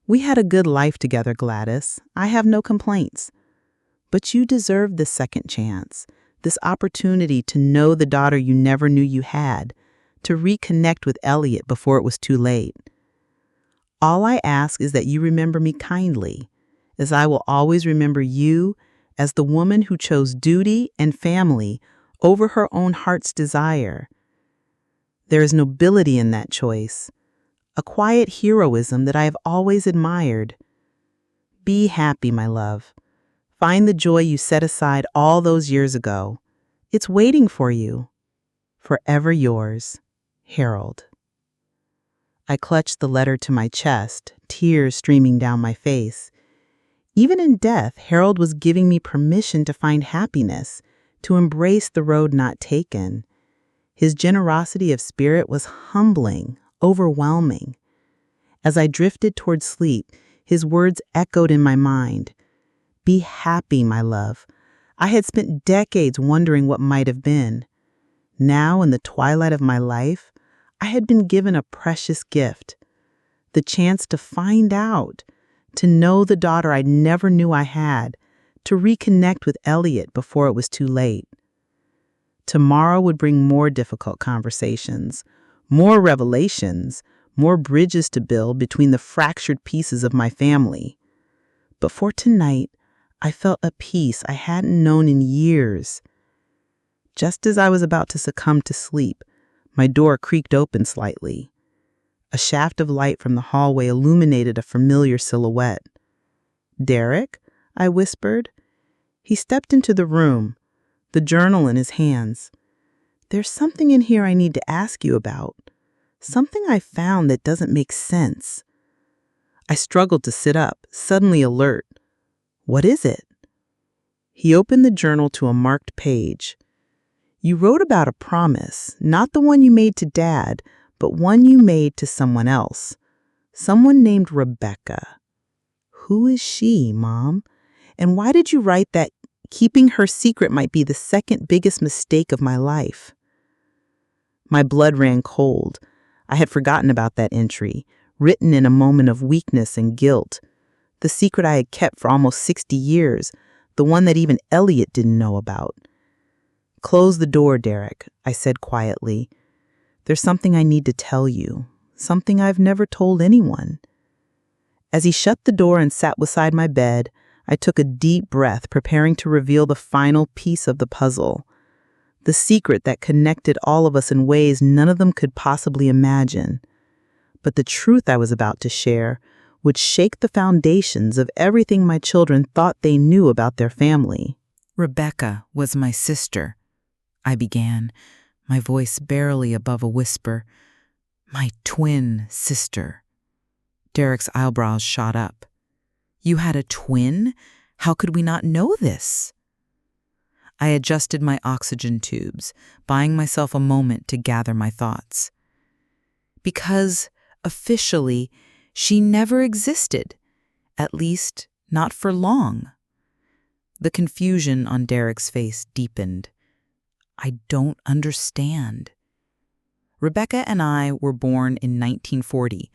We had a good life together, Gladys. I have no complaints. But you deserve this second chance, this opportunity to know the daughter you never knew you had, to reconnect with Elliot before it was too late. All I ask is that you remember me kindly, as I will always remember you as the woman who chose duty and family over her own heart's desire. There is nobility in that choice, a quiet heroism that I have always admired. Be happy, my love. Find the joy you set aside all those years ago. It's waiting for you. Forever yours, Harold. I clutched the letter to my chest, tears streaming down my face. Even in death, Harold was giving me permission to find happiness, to embrace the road not taken. His generosity of spirit was humbling, overwhelming. As I drifted toward sleep, his words echoed in my mind. Be happy, my love. I had spent decades wondering what might have been. Now, in the twilight of my life, I had been given a precious gift, the chance to find out, to know the daughter I never knew I had, to reconnect with Elliot before it was too late. Tomorrow would bring more difficult conversations, more revelations, more bridges to build between the fractured pieces of my family. But for tonight, I felt a peace I hadn't known in years. Just as I was about to succumb to sleep, my door creaked open slightly. A shaft of light from the hallway illuminated a familiar silhouette. "Derek?" I whispered. He stepped into the room, the journal in his hands. "There's something in here I need to ask you about. Something I found that doesn't make sense." I struggled to sit up, suddenly alert. "What is it?" He opened the journal to a marked page. "You wrote about a promise, not the one you made to Dad, but one you made to someone else. Someone named Rebecca. Who is she, Mom? And why did you write that keeping her secret might be the second biggest mistake of my life?" My blood ran cold. I had forgotten about that entry, written in a moment of weakness and guilt. The secret I had kept for almost 60 years, the one that even Elliot didn't know about. "Close the door, Derek," I said quietly. "There's something I need to tell you, something I've never told anyone." As he shut the door and sat beside my bed, I took a deep breath, preparing to reveal the final piece of the puzzle. The secret that connected all of us in ways none of them could possibly imagine. But the truth I was about to share would shake the foundations of everything my children thought they knew about their family. "Rebecca was my sister," I began, my voice barely above a whisper. "My twin sister." Derek's eyebrows shot up. "You had a twin? How could we not know this?" I adjusted my oxygen tubes, buying myself a moment to gather my thoughts. "Because, officially, she never existed. At least, not for long." The confusion on Derek's face deepened. "I don't understand." Rebecca and I were born in 1940,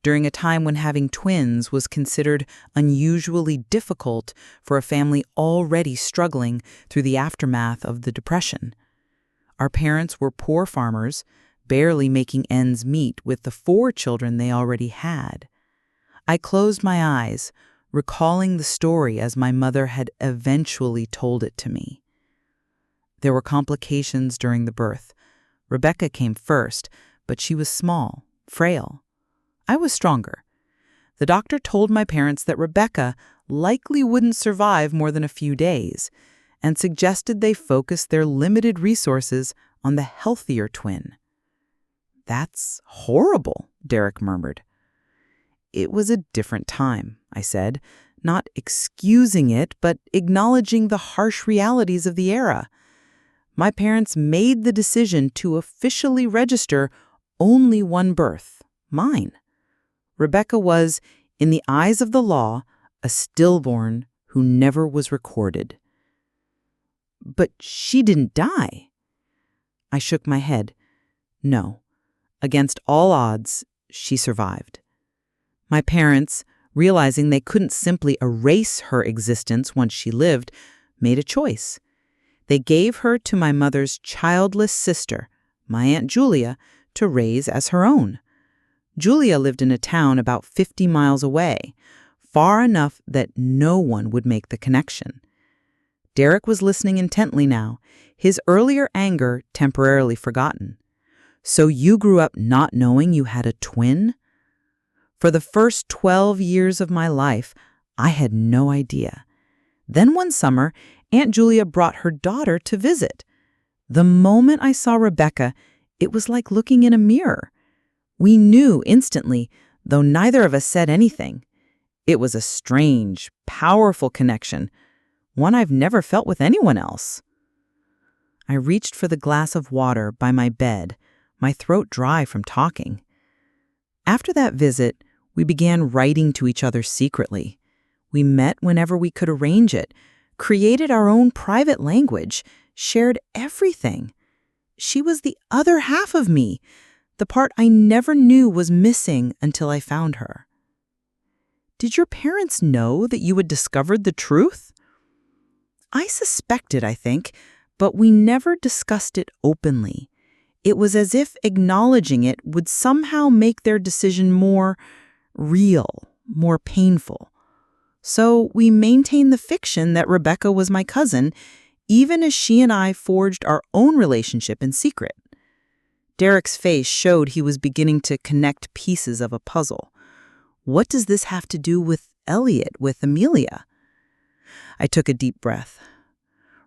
during a time when having twins was considered unusually difficult for a family already struggling through the aftermath of the Depression. Our parents were poor farmers, barely making ends meet with the 4 children they already had. I closed my eyes, recalling the story as my mother had eventually told it to me. There were complications during the birth. Rebecca came first, but she was small, frail. I was stronger. The doctor told my parents that Rebecca likely wouldn't survive more than a few days, and suggested they focus their limited resources on the healthier twin. "That's horrible," Derek murmured. "It was a different time," I said, not excusing it, but acknowledging the harsh realities of the era. My parents made the decision to officially register only one birth, mine. Rebecca was, in the eyes of the law, a stillborn who never was recorded. "But she didn't die." I shook my head. No. Against all odds, she survived. My parents, realizing they couldn't simply erase her existence once she lived, made a choice. They gave her to my mother's childless sister, my Aunt Julia, to raise as her own. Julia lived in a town about 50 miles away, far enough that no one would make the connection. Derek was listening intently now, his earlier anger temporarily forgotten. "So you grew up not knowing you had a twin?" For the first 12 years of my life, I had no idea. Then one summer, Aunt Julia brought her daughter to visit. The moment I saw Rebecca, it was like looking in a mirror. We knew instantly, though neither of us said anything. It was a strange, powerful connection, one I've never felt with anyone else. I reached for the glass of water by my bed, my throat dry from talking. After that visit, we began writing to each other secretly. We met whenever we could arrange it, created our own private language, shared everything. She was the other half of me, the part I never knew was missing until I found her. "Did your parents know that you had discovered the truth?" "I suspected, I think, but we never discussed it openly. It was as if acknowledging it would somehow make their decision more real, more painful. So we maintained the fiction that Rebecca was my cousin, even as she and I forged our own relationship in secret. Derek's face showed he was beginning to connect pieces of a puzzle. What does this have to do with Elliot, with Amelia? I took a deep breath.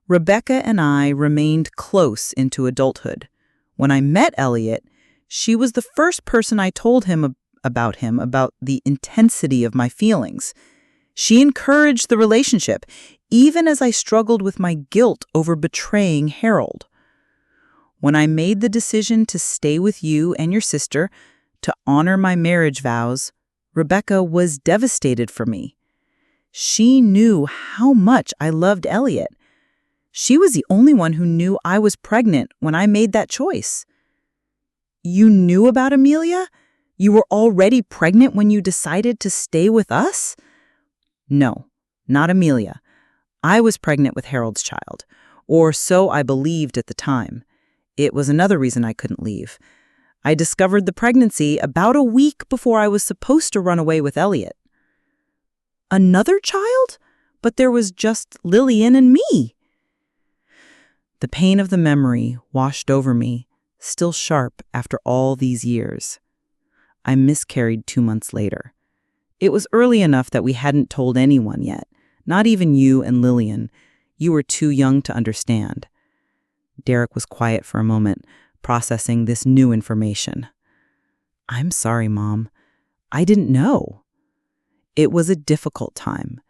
Rebecca and I remained close into adulthood. When I met Elliot, she was the first person I told him about the intensity of my feelings. She encouraged the relationship, even as I struggled with my guilt over betraying Harold. When I made the decision to stay with you and your sister, to honor my marriage vows, Rebecca was devastated for me. She knew how much I loved Elliot. She was the only one who knew I was pregnant when I made that choice. You knew about Amelia? You were already pregnant when you decided to stay with us? No, not Amelia. I was pregnant with Harold's child, or so I believed at the time. It was another reason I couldn't leave. I discovered the pregnancy about a week before I was supposed to run away with Elliot. Another child? But there was just Lillian and me. The pain of the memory washed over me, still sharp after all these years. I miscarried 2 months later. It was early enough that we hadn't told anyone yet, not even you and Lillian. You were too young to understand. Derek was quiet for a moment, processing this new information. I'm sorry, Mom. I didn't know. It was a difficult time.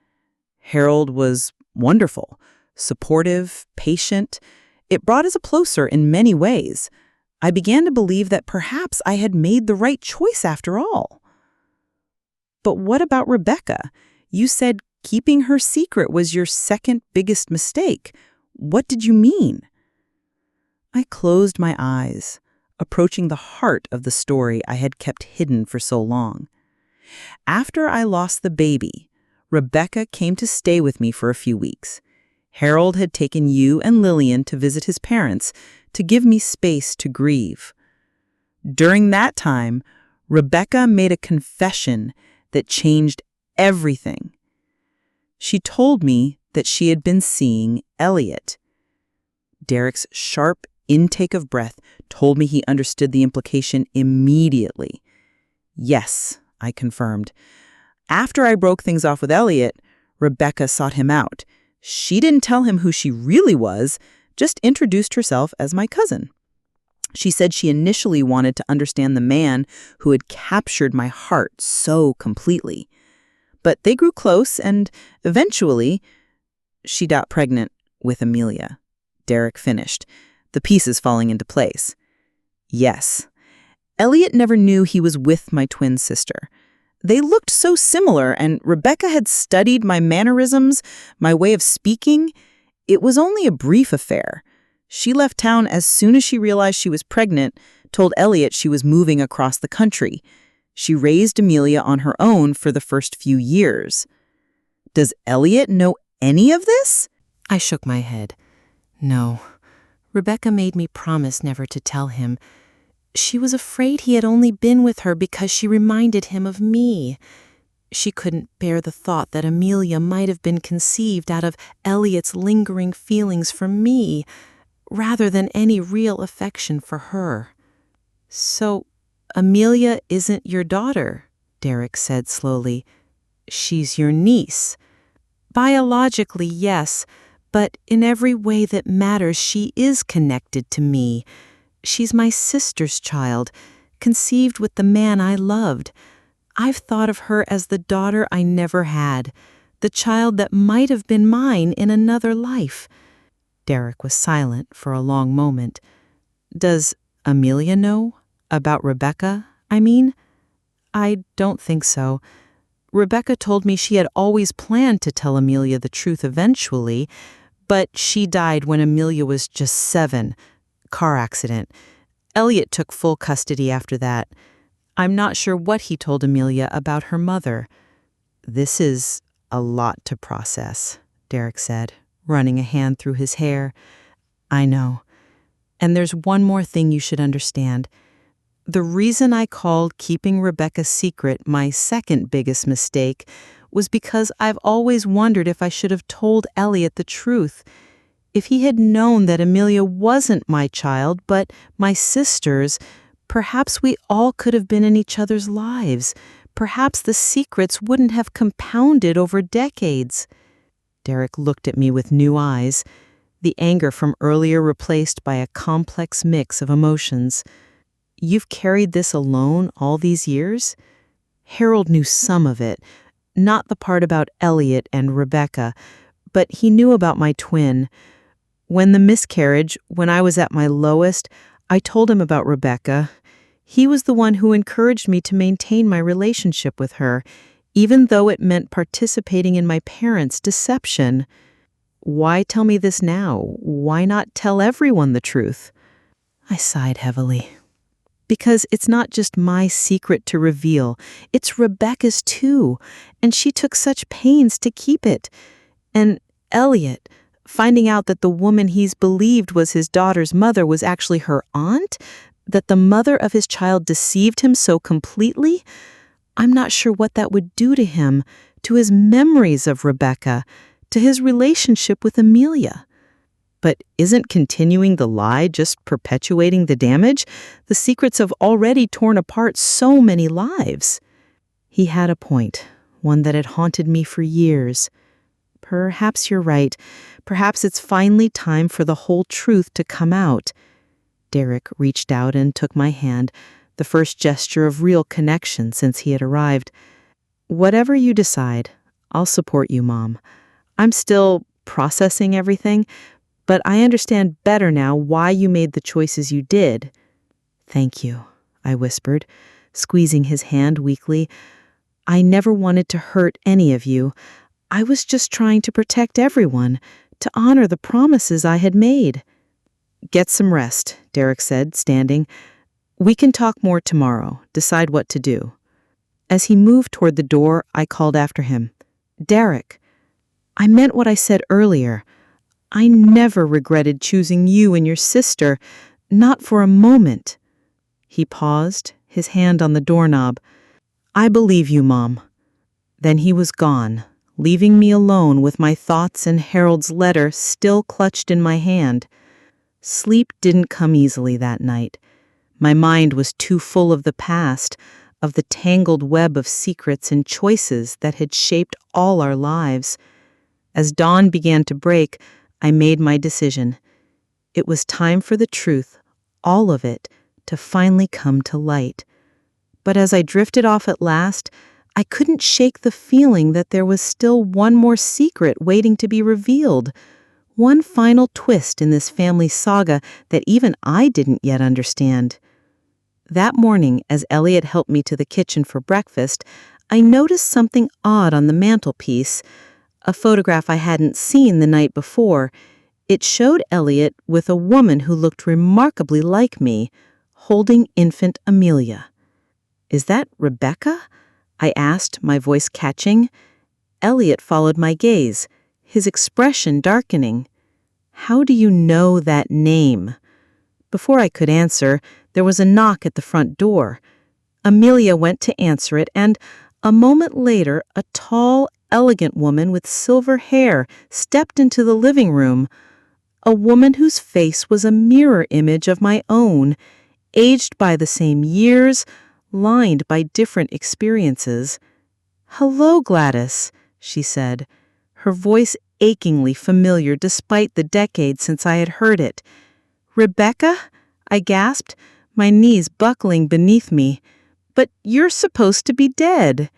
Harold was wonderful, supportive, patient. It brought us closer in many ways. I began to believe that perhaps I had made the right choice after all. But what about Rebecca? You said keeping her secret was your second biggest mistake. What did you mean? I closed my eyes, approaching the heart of the story I had kept hidden for so long. After I lost the baby, Rebecca came to stay with me for a few weeks. Harold had taken you and Lillian to visit his parents to give me space to grieve. During that time, Rebecca made a confession that changed everything. She told me that she had been seeing Elliot. Derek's sharp intake of breath told me he understood the implication immediately. Yes, I confirmed. After I broke things off with Elliot, Rebecca sought him out. She didn't tell him who she really was, just introduced herself as my cousin. She said she initially wanted to understand the man who had captured my heart so completely. But they grew close, and eventually, she got pregnant with Amelia. Derek finished, the pieces falling into place. Yes, Elliot never knew he was with my twin sister. They looked so similar, and Rebecca had studied my mannerisms, my way of speaking. It was only a brief affair. She left town as soon as she realized she was pregnant, told Elliot she was moving across the country. She raised Amelia on her own for the first few years. Does Elliot know any of this? I shook my head. No. Rebecca made me promise never to tell him. She was afraid he had only been with her because she reminded him of me. She couldn't bear the thought that Amelia might have been conceived out of Elliot's lingering feelings for me, rather than any real affection for her. So, Amelia isn't your daughter, Derek said slowly. She's your niece. Biologically, yes, but in every way that matters, she is connected to me. She's my sister's child, conceived with the man I loved. I've thought of her as the daughter I never had, the child that might have been mine in another life. Derek was silent for a long moment. Does Amelia know? About Rebecca, I mean? I don't think so. Rebecca told me she had always planned to tell Amelia the truth eventually, but she died when Amelia was just 7. Car accident. Elliot took full custody after that. I'm not sure what he told Amelia about her mother. This is a lot to process, Derek said, running a hand through his hair. I know. And there's one more thing you should understand. The reason I called keeping Rebecca secret my second biggest mistake was because I've always wondered if I should have told Elliot the truth. If he had known that Amelia wasn't my child, but my sister's, perhaps we all could have been in each other's lives. Perhaps the secrets wouldn't have compounded over decades. Derek looked at me with new eyes, the anger from earlier replaced by a complex mix of emotions. You've carried this alone all these years? Harold knew some of it, not the part about Elliot and Rebecca, but he knew about my twin. When the miscarriage, when I was at my lowest, I told him about Rebecca. He was the one who encouraged me to maintain my relationship with her, even though it meant participating in my parents' deception. Why tell me this now? Why not tell everyone the truth? I sighed heavily. Because it's not just my secret to reveal, it's Rebecca's too, and she took such pains to keep it. And Elliot, finding out that the woman he's believed was his daughter's mother was actually her aunt, that the mother of his child deceived him so completely, I'm not sure what that would do to him, to his memories of Rebecca, to his relationship with Amelia. But isn't continuing the lie just perpetuating the damage? The secrets have already torn apart so many lives. He had a point, one that had haunted me for years. Perhaps you're right. Perhaps it's finally time for the whole truth to come out. Derek reached out and took my hand, the first gesture of real connection since he had arrived. Whatever you decide, I'll support you, Mom. I'm still processing everything, but I understand better now why you made the choices you did. Thank you, I whispered, squeezing his hand weakly. I never wanted to hurt any of you. I was just trying to protect everyone, to honor the promises I had made. Get some rest, Derek said, standing. We can talk more tomorrow, decide what to do. As he moved toward the door, I called after him. Derek, I meant what I said earlier. I never regretted choosing you and your sister, not for a moment. He paused, his hand on the doorknob. I believe you, Mom. Then he was gone, leaving me alone with my thoughts and Harold's letter still clutched in my hand. Sleep didn't come easily that night. My mind was too full of the past, of the tangled web of secrets and choices that had shaped all our lives. As dawn began to break, I made my decision. It was time for the truth, all of it, to finally come to light. But as I drifted off at last, I couldn't shake the feeling that there was still one more secret waiting to be revealed, one final twist in this family saga that even I didn't yet understand. That morning, as Elliot helped me to the kitchen for breakfast, I noticed something odd on the mantelpiece, a photograph I hadn't seen the night before. It showed Elliot with a woman who looked remarkably like me, holding infant Amelia. Is that Rebecca? I asked, my voice catching. Elliot followed my gaze, his expression darkening. How do you know that name? Before I could answer, there was a knock at the front door. Amelia went to answer it, and a moment later, a tall, elegant woman with silver hair stepped into the living room. A woman whose face was a mirror image of my own, aged by the same years, lined by different experiences. Hello, Gladys, she said, her voice achingly familiar despite the decades since I had heard it. Rebecca? I gasped, my knees buckling beneath me. But you're supposed to be dead.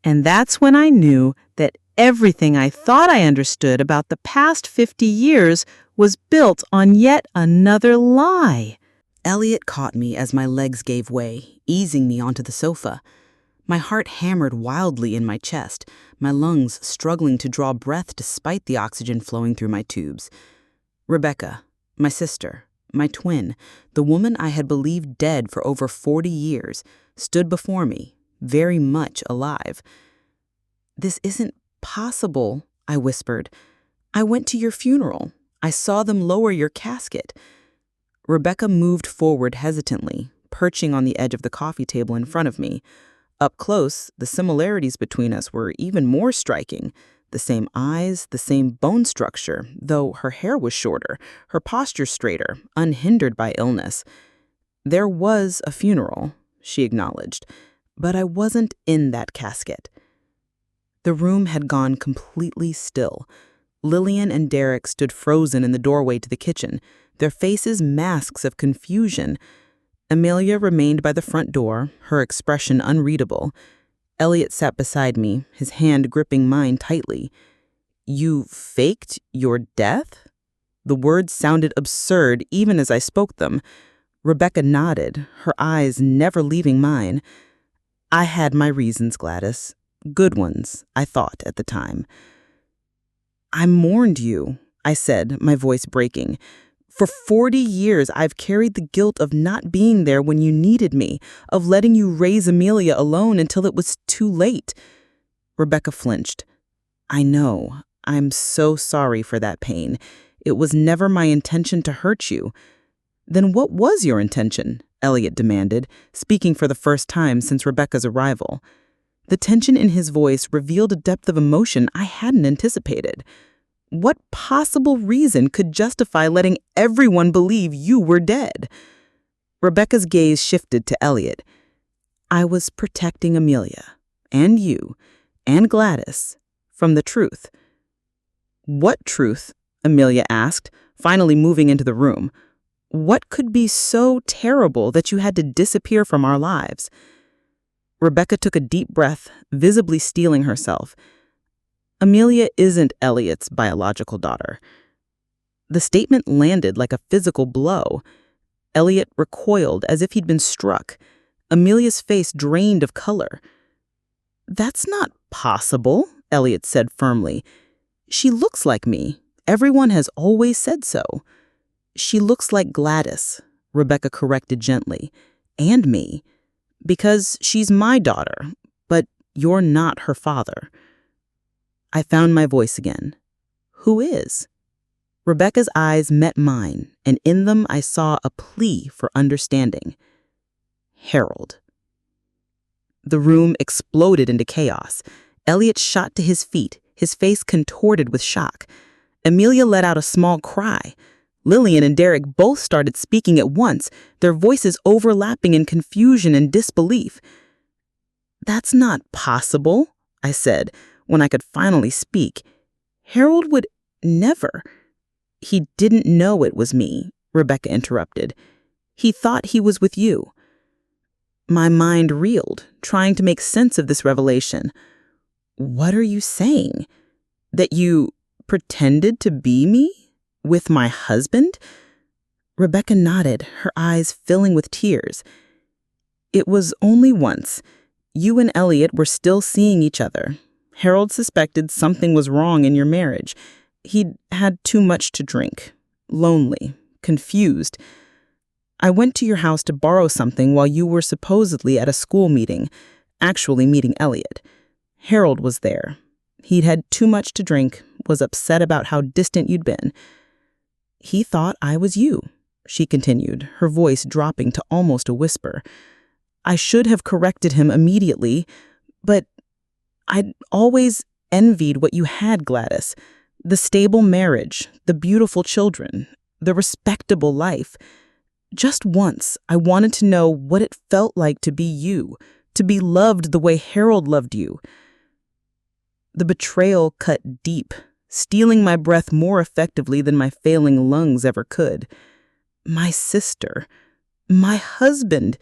And that's when I knew that everything I thought I understood about the past 50 years was built on yet another lie. Elliot caught me as my legs gave way, easing me onto the sofa. My heart hammered wildly in my chest, my lungs struggling to draw breath despite the oxygen flowing through my tubes. Rebecca, my sister, my twin, the woman I had believed dead for over 40 years, stood before me, very much alive. This isn't possible, I whispered. I went to your funeral. I saw them lower your casket." Rebecca moved forward hesitantly, perching on the edge of the coffee table in front of me. Up close, the similarities between us were even more striking. The same eyes, the same bone structure, though her hair was shorter, her posture straighter, unhindered by illness. "There was a funeral," she acknowledged, "but I wasn't in that casket." The room had gone completely still. Lillian and Derek stood frozen in the doorway to the kitchen, their faces masks of confusion. Amelia remained by the front door, her expression unreadable. Elliot sat beside me, his hand gripping mine tightly. "You faked your death?" The words sounded absurd even as I spoke them. Rebecca nodded, her eyes never leaving mine. "I had my reasons, Gladys. Good ones, I thought at the time." "I mourned you," I said, my voice breaking. "For 40 years, I've carried the guilt of not being there when you needed me, of letting you raise Amelia alone until it was too late." Rebecca flinched. "I know. I'm so sorry for that pain. It was never my intention to hurt you." "Then what was your intention?" Elliot demanded, speaking for the first time since Rebecca's arrival. The tension in his voice revealed a depth of emotion I hadn't anticipated. "What possible reason could justify letting everyone believe you were dead?" Rebecca's gaze shifted to Elliot. "I was protecting Amelia, and you, and Gladys, from the truth." "What truth?" Amelia asked, finally moving into the room. "What could be so terrible that you had to disappear from our lives?" Rebecca took a deep breath, visibly steeling herself. "Amelia isn't Elliot's biological daughter." The statement landed like a physical blow. Elliot recoiled as if he'd been struck. Amelia's face drained of color. "That's not possible," Elliot said firmly. "She looks like me. Everyone has always said so." "She looks like Gladys," Rebecca corrected gently, "and me. Because she's my daughter, but you're not her father." I found my voice again. "Who is?" Rebecca's eyes met mine, and in them I saw a plea for understanding. "Harold." The room exploded into chaos. Elliot shot to his feet, his face contorted with shock. Amelia let out a small cry. Lillian and Derek both started speaking at once, their voices overlapping in confusion and disbelief. "That's not possible," I said, when I could finally speak. "Harold would never." "He didn't know it was me," Rebecca interrupted. "He thought he was with you." My mind reeled, trying to make sense of this revelation. "What are you saying? That you pretended to be me? With my husband?" Rebecca nodded, her eyes filling with tears. "It was only once. You and Elliot were still seeing each other. Harold suspected something was wrong in your marriage. He'd had too much to drink, lonely, confused. I went to your house to borrow something while you were supposedly at a school meeting, actually meeting Elliot. Harold was there. He'd had too much to drink, was upset about how distant you'd been. He thought I was you," she continued, her voice dropping to almost a whisper. "I should have corrected him immediately, but I'd always envied what you had, Gladys. The stable marriage, the beautiful children, the respectable life. Just once, I wanted to know what it felt like to be you, to be loved the way Harold loved you." The betrayal cut deep, stealing my breath more effectively than my failing lungs ever could. My sister, my husband,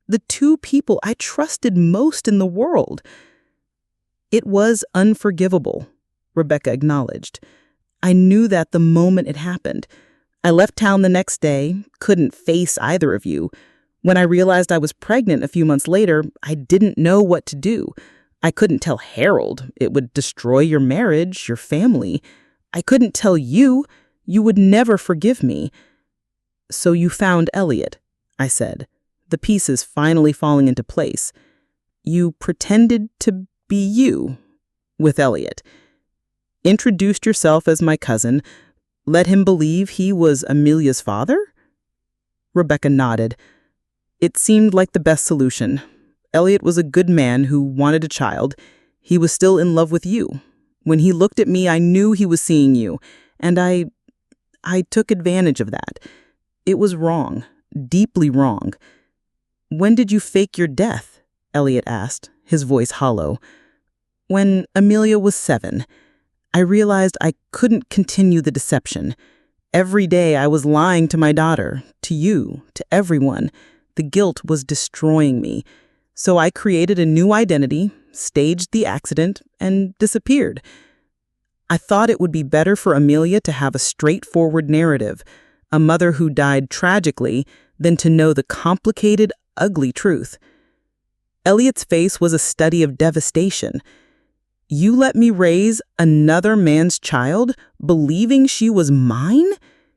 the two people I trusted most in the world. "It was unforgivable," Rebecca acknowledged. "I knew that the moment it happened. I left town the next day, couldn't face either of you. When I realized I was pregnant a few months later, I didn't know what to do. I couldn't tell Harold. It would destroy your marriage, your family. I couldn't tell you. You would never forgive me." "So you found Elliot," I said, the pieces finally falling into place. "You pretended to be you with Elliot. Introduced yourself as my cousin, Let him believe he was Amelia's father? Rebecca nodded. It seemed like the best solution. Elliot was a good man who wanted a child. He was still in love with you. When he looked at me, I knew he was seeing you, and I took advantage of that. It was wrong, deeply wrong. When did you fake your death? Elliot asked, his voice hollow. When Amelia was 7. I realized I couldn't continue the deception. Every day I was lying to my daughter, to you, to everyone. The guilt was destroying me. So I created a new identity, staged the accident, and disappeared. I thought it would be better for Amelia to have a straightforward narrative, a mother who died tragically, than to know the complicated, ugly truth. Elliot's face was a study of devastation. You let me raise another man's child, believing she was mine?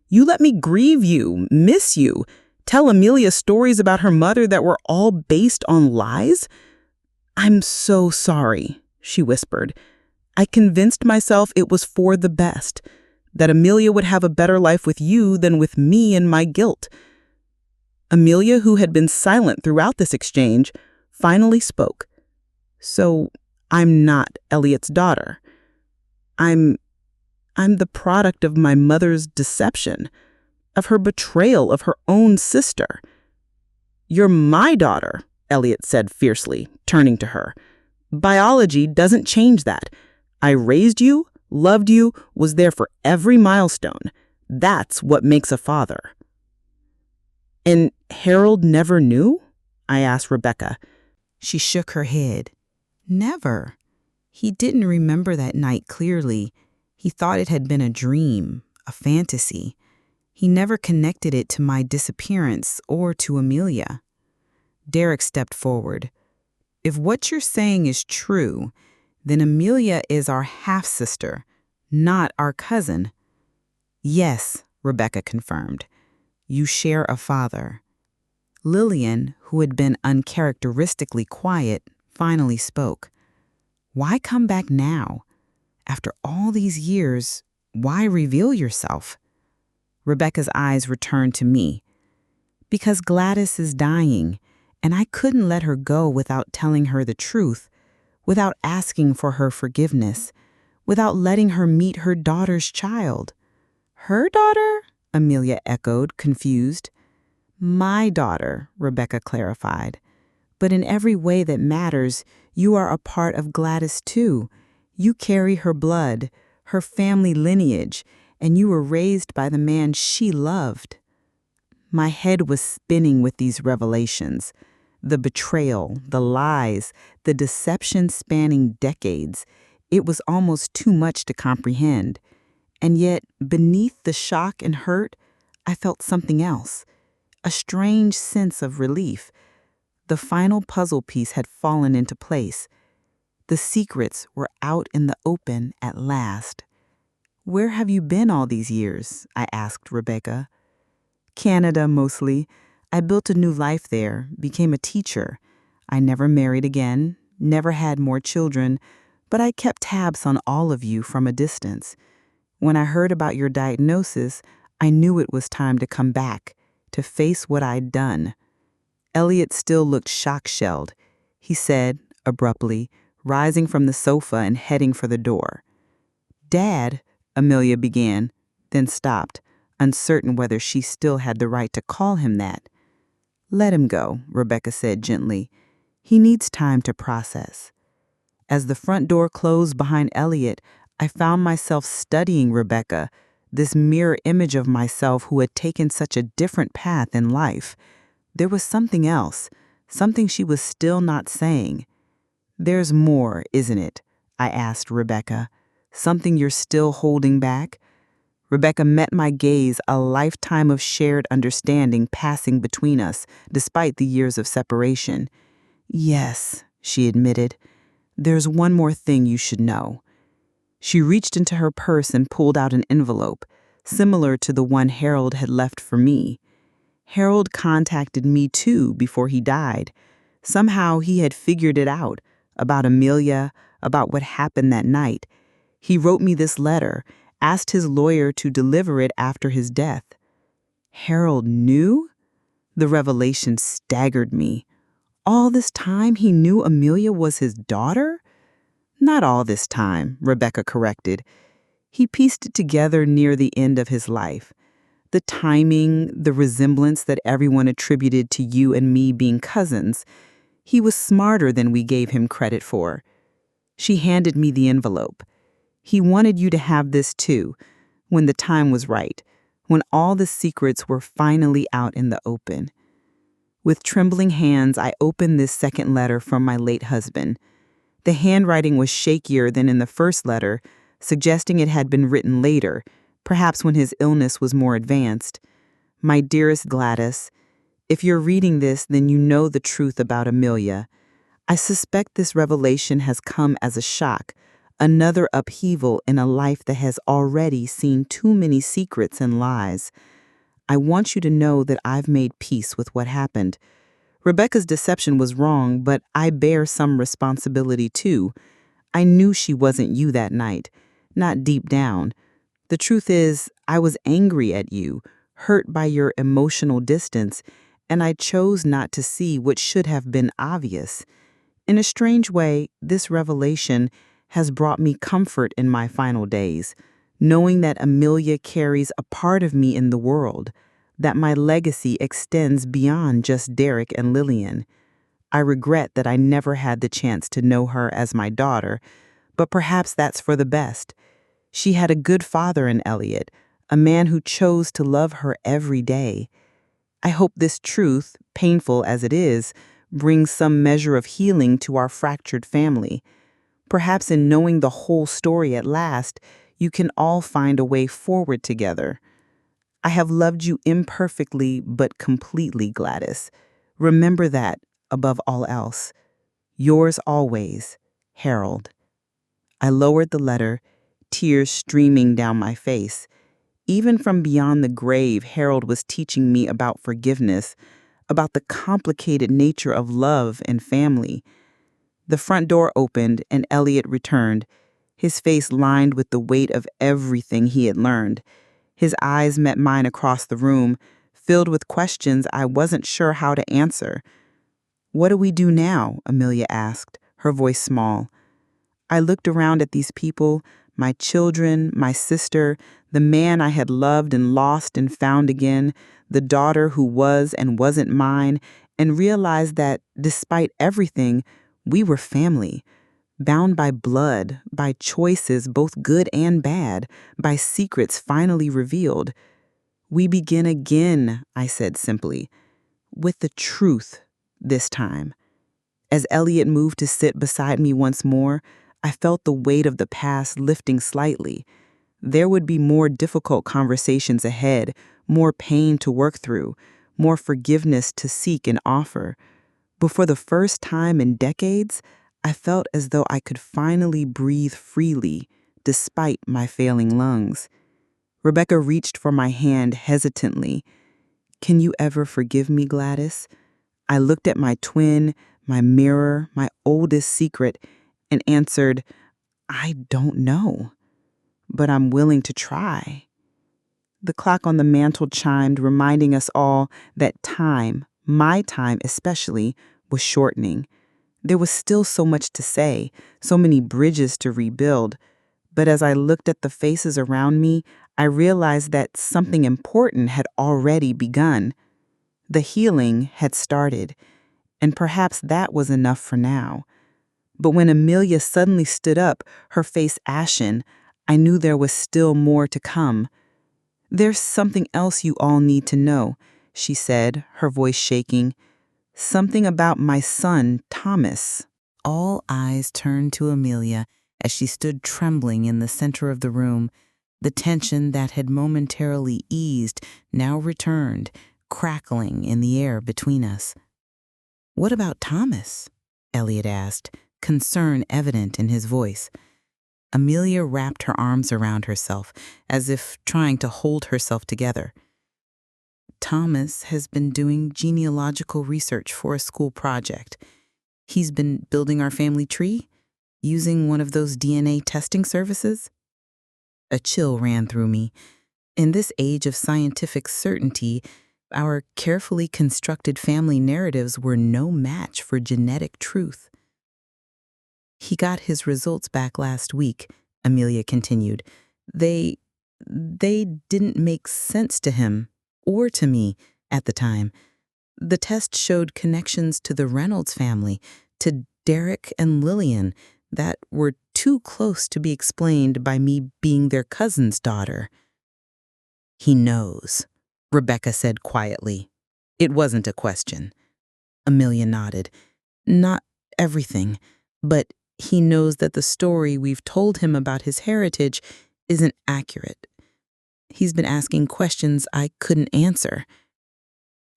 You let me grieve you, miss you, tell Amelia stories about her mother that were all based on lies? I'm so sorry, she whispered. I convinced myself it was for the best, that Amelia would have a better life with you than with me and my guilt. Amelia, who had been silent throughout this exchange, finally spoke. So I'm not Elliot's daughter. I'm the product of my mother's deception, of her betrayal of her own sister. You're my daughter, Elliot said fiercely, turning to her. Biology doesn't change that. I raised you, loved you, was there for every milestone. That's what makes a father. And Harold never knew? I asked Rebecca. She shook her head. Never. He didn't remember that night clearly. He thought it had been a dream, a fantasy. He never connected it to my disappearance or to Amelia. Derek stepped forward. If what you're saying is true, then Amelia is our half-sister, not our cousin. Yes, Rebecca confirmed. You share a father. Lillian, who had been uncharacteristically quiet, finally spoke. Why come back now? After all these years, why reveal yourself? Rebecca's eyes returned to me. Because Gladys is dying, and I couldn't let her go without telling her the truth, without asking for her forgiveness, without letting her meet her daughter's child. Her daughter? Amelia echoed, confused. My daughter, Rebecca clarified. But in every way that matters, you are a part of Gladys too. You carry her blood, her family lineage, and you were raised by the man she loved. My head was spinning with these revelations. The betrayal, the lies, the deception spanning decades. It was almost too much to comprehend. And yet, beneath the shock and hurt, I felt something else. A strange sense of relief. The final puzzle piece had fallen into place. The secrets were out in the open at last. Where have you been all these years? I asked Rebecca. Canada, mostly. I built a new life there, became a teacher. I never married again, never had more children, but I kept tabs on all of you from a distance. When I heard about your diagnosis, I knew it was time to come back, to face what I'd done. Elliot still looked shock-shelled. He said, abruptly, rising from the sofa and heading for the door. Dad, Amelia began, then stopped, uncertain whether she still had the right to call him that. Let him go, Rebecca said gently. He needs time to process. As the front door closed behind Elliot, I found myself studying Rebecca, this mirror image of myself who had taken such a different path in life. There was something else, something she was still not saying. There's more, isn't it? I asked Rebecca. Something you're still holding back? Rebecca met my gaze, a lifetime of shared understanding passing between us, despite the years of separation. Yes, she admitted. There's one more thing you should know. She reached into her purse and pulled out an envelope, similar to the one Harold had left for me. Harold contacted me too before he died. Somehow he had figured it out, about Amelia, about what happened that night. He wrote me this letter, asked his lawyer to deliver it after his death. Harold knew? The revelation staggered me. All this time he knew Amelia was his daughter? Not all this time, Rebecca corrected. He pieced it together near the end of his life. The timing, the resemblance that everyone attributed to you and me being cousins. He was smarter than we gave him credit for. She handed me the envelope. He wanted you to have this too, when the time was right, when all the secrets were finally out in the open. With trembling hands, I opened this second letter from my late husband. The handwriting was shakier than in the first letter, suggesting it had been written later, perhaps when his illness was more advanced. My dearest Gladys, if you're reading this, then you know the truth about Amelia. I suspect this revelation has come as a shock, another upheaval in a life that has already seen too many secrets and lies. I want you to know that I've made peace with what happened. Rebecca's deception was wrong, but I bear some responsibility too. I knew she wasn't you that night, not deep down. The truth is, I was angry at you, hurt by your emotional distance, and I chose not to see what should have been obvious. In a strange way, this revelation has brought me comfort in my final days, knowing that Amelia carries a part of me in the world, that my legacy extends beyond just Derek and Lillian. I regret that I never had the chance to know her as my daughter, but perhaps that's for the best. She had a good father in Elliot, a man who chose to love her every day. I hope this truth, painful as it is, brings some measure of healing to our fractured family. Perhaps in knowing the whole story at last, you can all find a way forward together. I have loved you imperfectly but completely, Gladys. Remember that, above all else. Yours always, Harold. I lowered the letter, tears streaming down my face. Even from beyond the grave, Harold was teaching me about forgiveness, about the complicated nature of love and family. The front door opened and Elliot returned, his face lined with the weight of everything he had learned. His eyes met mine across the room, filled with questions I wasn't sure how to answer. "What do we do now?" Amelia asked, her voice small. I looked around at these people, my children, my sister, the man I had loved and lost and found again, the daughter who was and wasn't mine, and realized that, despite everything, we were family, bound by blood, by choices both good and bad, by secrets finally revealed. "We begin again," I said simply, "with the truth this time." As Elliot moved to sit beside me once more, I felt the weight of the past lifting slightly. There would be more difficult conversations ahead, more pain to work through, more forgiveness to seek and offer. But for the first time in decades, I felt as though I could finally breathe freely, despite my failing lungs. Rebecca reached for my hand hesitantly. "Can you ever forgive me, Gladys?" I looked at my twin, my mirror, my oldest secret, and answered, "I don't know, but I'm willing to try." The clock on the mantel chimed, reminding us all that time, my time especially, was shortening. There was still so much to say, so many bridges to rebuild. But as I looked at the faces around me, I realized that something important had already begun. The healing had started, and perhaps that was enough for now. But when Amelia suddenly stood up, her face ashen, I knew there was still more to come. "There's something else you all need to know," she said, her voice shaking. "Something about my son, Thomas." All eyes turned to Amelia as she stood trembling in the center of the room. The tension that had momentarily eased now returned, crackling in the air between us. "What about Thomas?" Elliot asked, concern evident in his voice. Amelia wrapped her arms around herself, as if trying to hold herself together. "Thomas has been doing genealogical research for a school project. He's been building our family tree, using one of those DNA testing services." A chill ran through me. In this age of scientific certainty, our carefully constructed family narratives were no match for genetic truth. He got his results back last week, Amelia continued. They didn't make sense to him or to me at the time. The test showed connections to the Reynolds family, to Derek and Lillian, that were too close to be explained by me being their cousin's daughter. He knows, Rebecca said quietly. It wasn't a question. Amelia nodded. Not everything, but he knows that the story we've told him about his heritage isn't accurate. He's been asking questions I couldn't answer.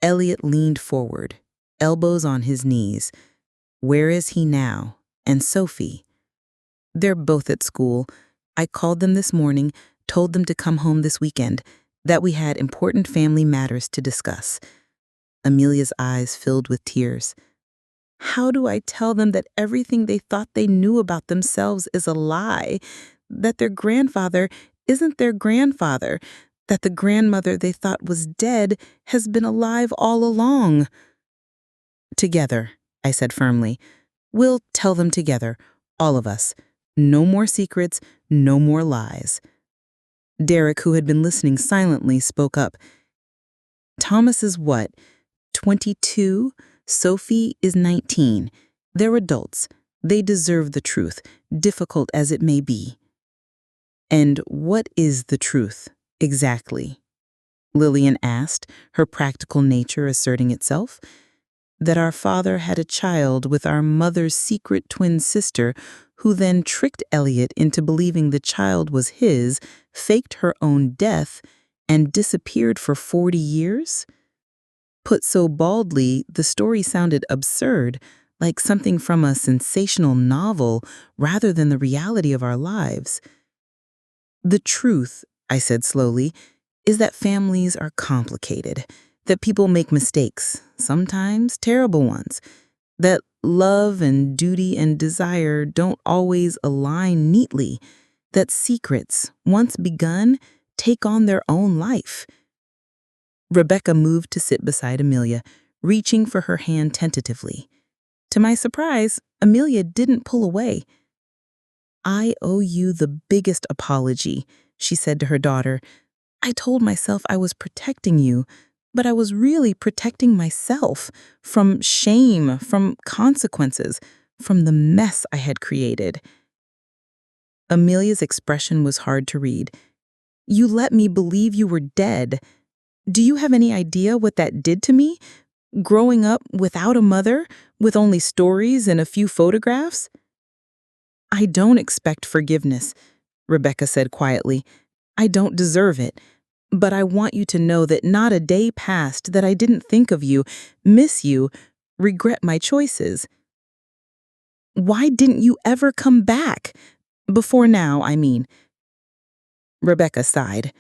Elliot leaned forward, elbows on his knees. Where is he now? And Sophie? They're both at school. I called them this morning, told them to come home this weekend, that we had important family matters to discuss. Amelia's eyes filled with tears. How do I tell them that everything they thought they knew about themselves is a lie? That their grandfather isn't their grandfather? That the grandmother they thought was dead has been alive all along? Together, I said firmly. We'll tell them together, all of us. No more secrets, no more lies. Derek, who had been listening silently, spoke up. Thomas is what? 22? Sophie is 19. They're adults. They deserve the truth, difficult as it may be. And what is the truth, exactly? Lillian asked, her practical nature asserting itself. That our father had a child with our mother's secret twin sister, who then tricked Elliot into believing the child was his, faked her own death, and disappeared for 40 years? Put so baldly, the story sounded absurd, like something from a sensational novel rather than the reality of our lives. The truth, I said slowly, is that families are complicated, that people make mistakes, sometimes terrible ones, that love and duty and desire don't always align neatly, that secrets, once begun, take on their own life. Rebecca moved to sit beside Amelia, reaching for her hand tentatively. To my surprise, Amelia didn't pull away. I owe you the biggest apology, she said to her daughter. I told myself I was protecting you, but I was really protecting myself from shame, from consequences, from the mess I had created. Amelia's expression was hard to read. You let me believe you were dead. Do you have any idea what that did to me? Growing up without a mother, with only stories and a few photographs? I don't expect forgiveness, Rebecca said quietly. I don't deserve it. But I want you to know that not a day passed that I didn't think of you, miss you, regret my choices. Why didn't you ever come back? Before now, I mean. Rebecca sighed.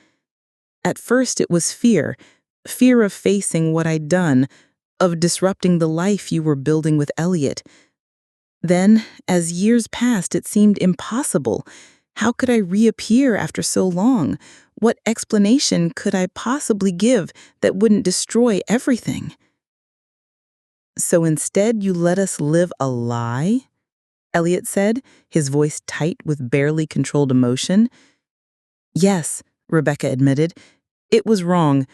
At first it was fear of facing what I'd done, of disrupting the life you were building with Elliot. Then, as years passed, it seemed impossible. How could I reappear after so long? What explanation could I possibly give that wouldn't destroy everything? So instead you let us live a lie? Elliot said, his voice tight with barely controlled emotion. Yes, Rebecca admitted. It was wrong,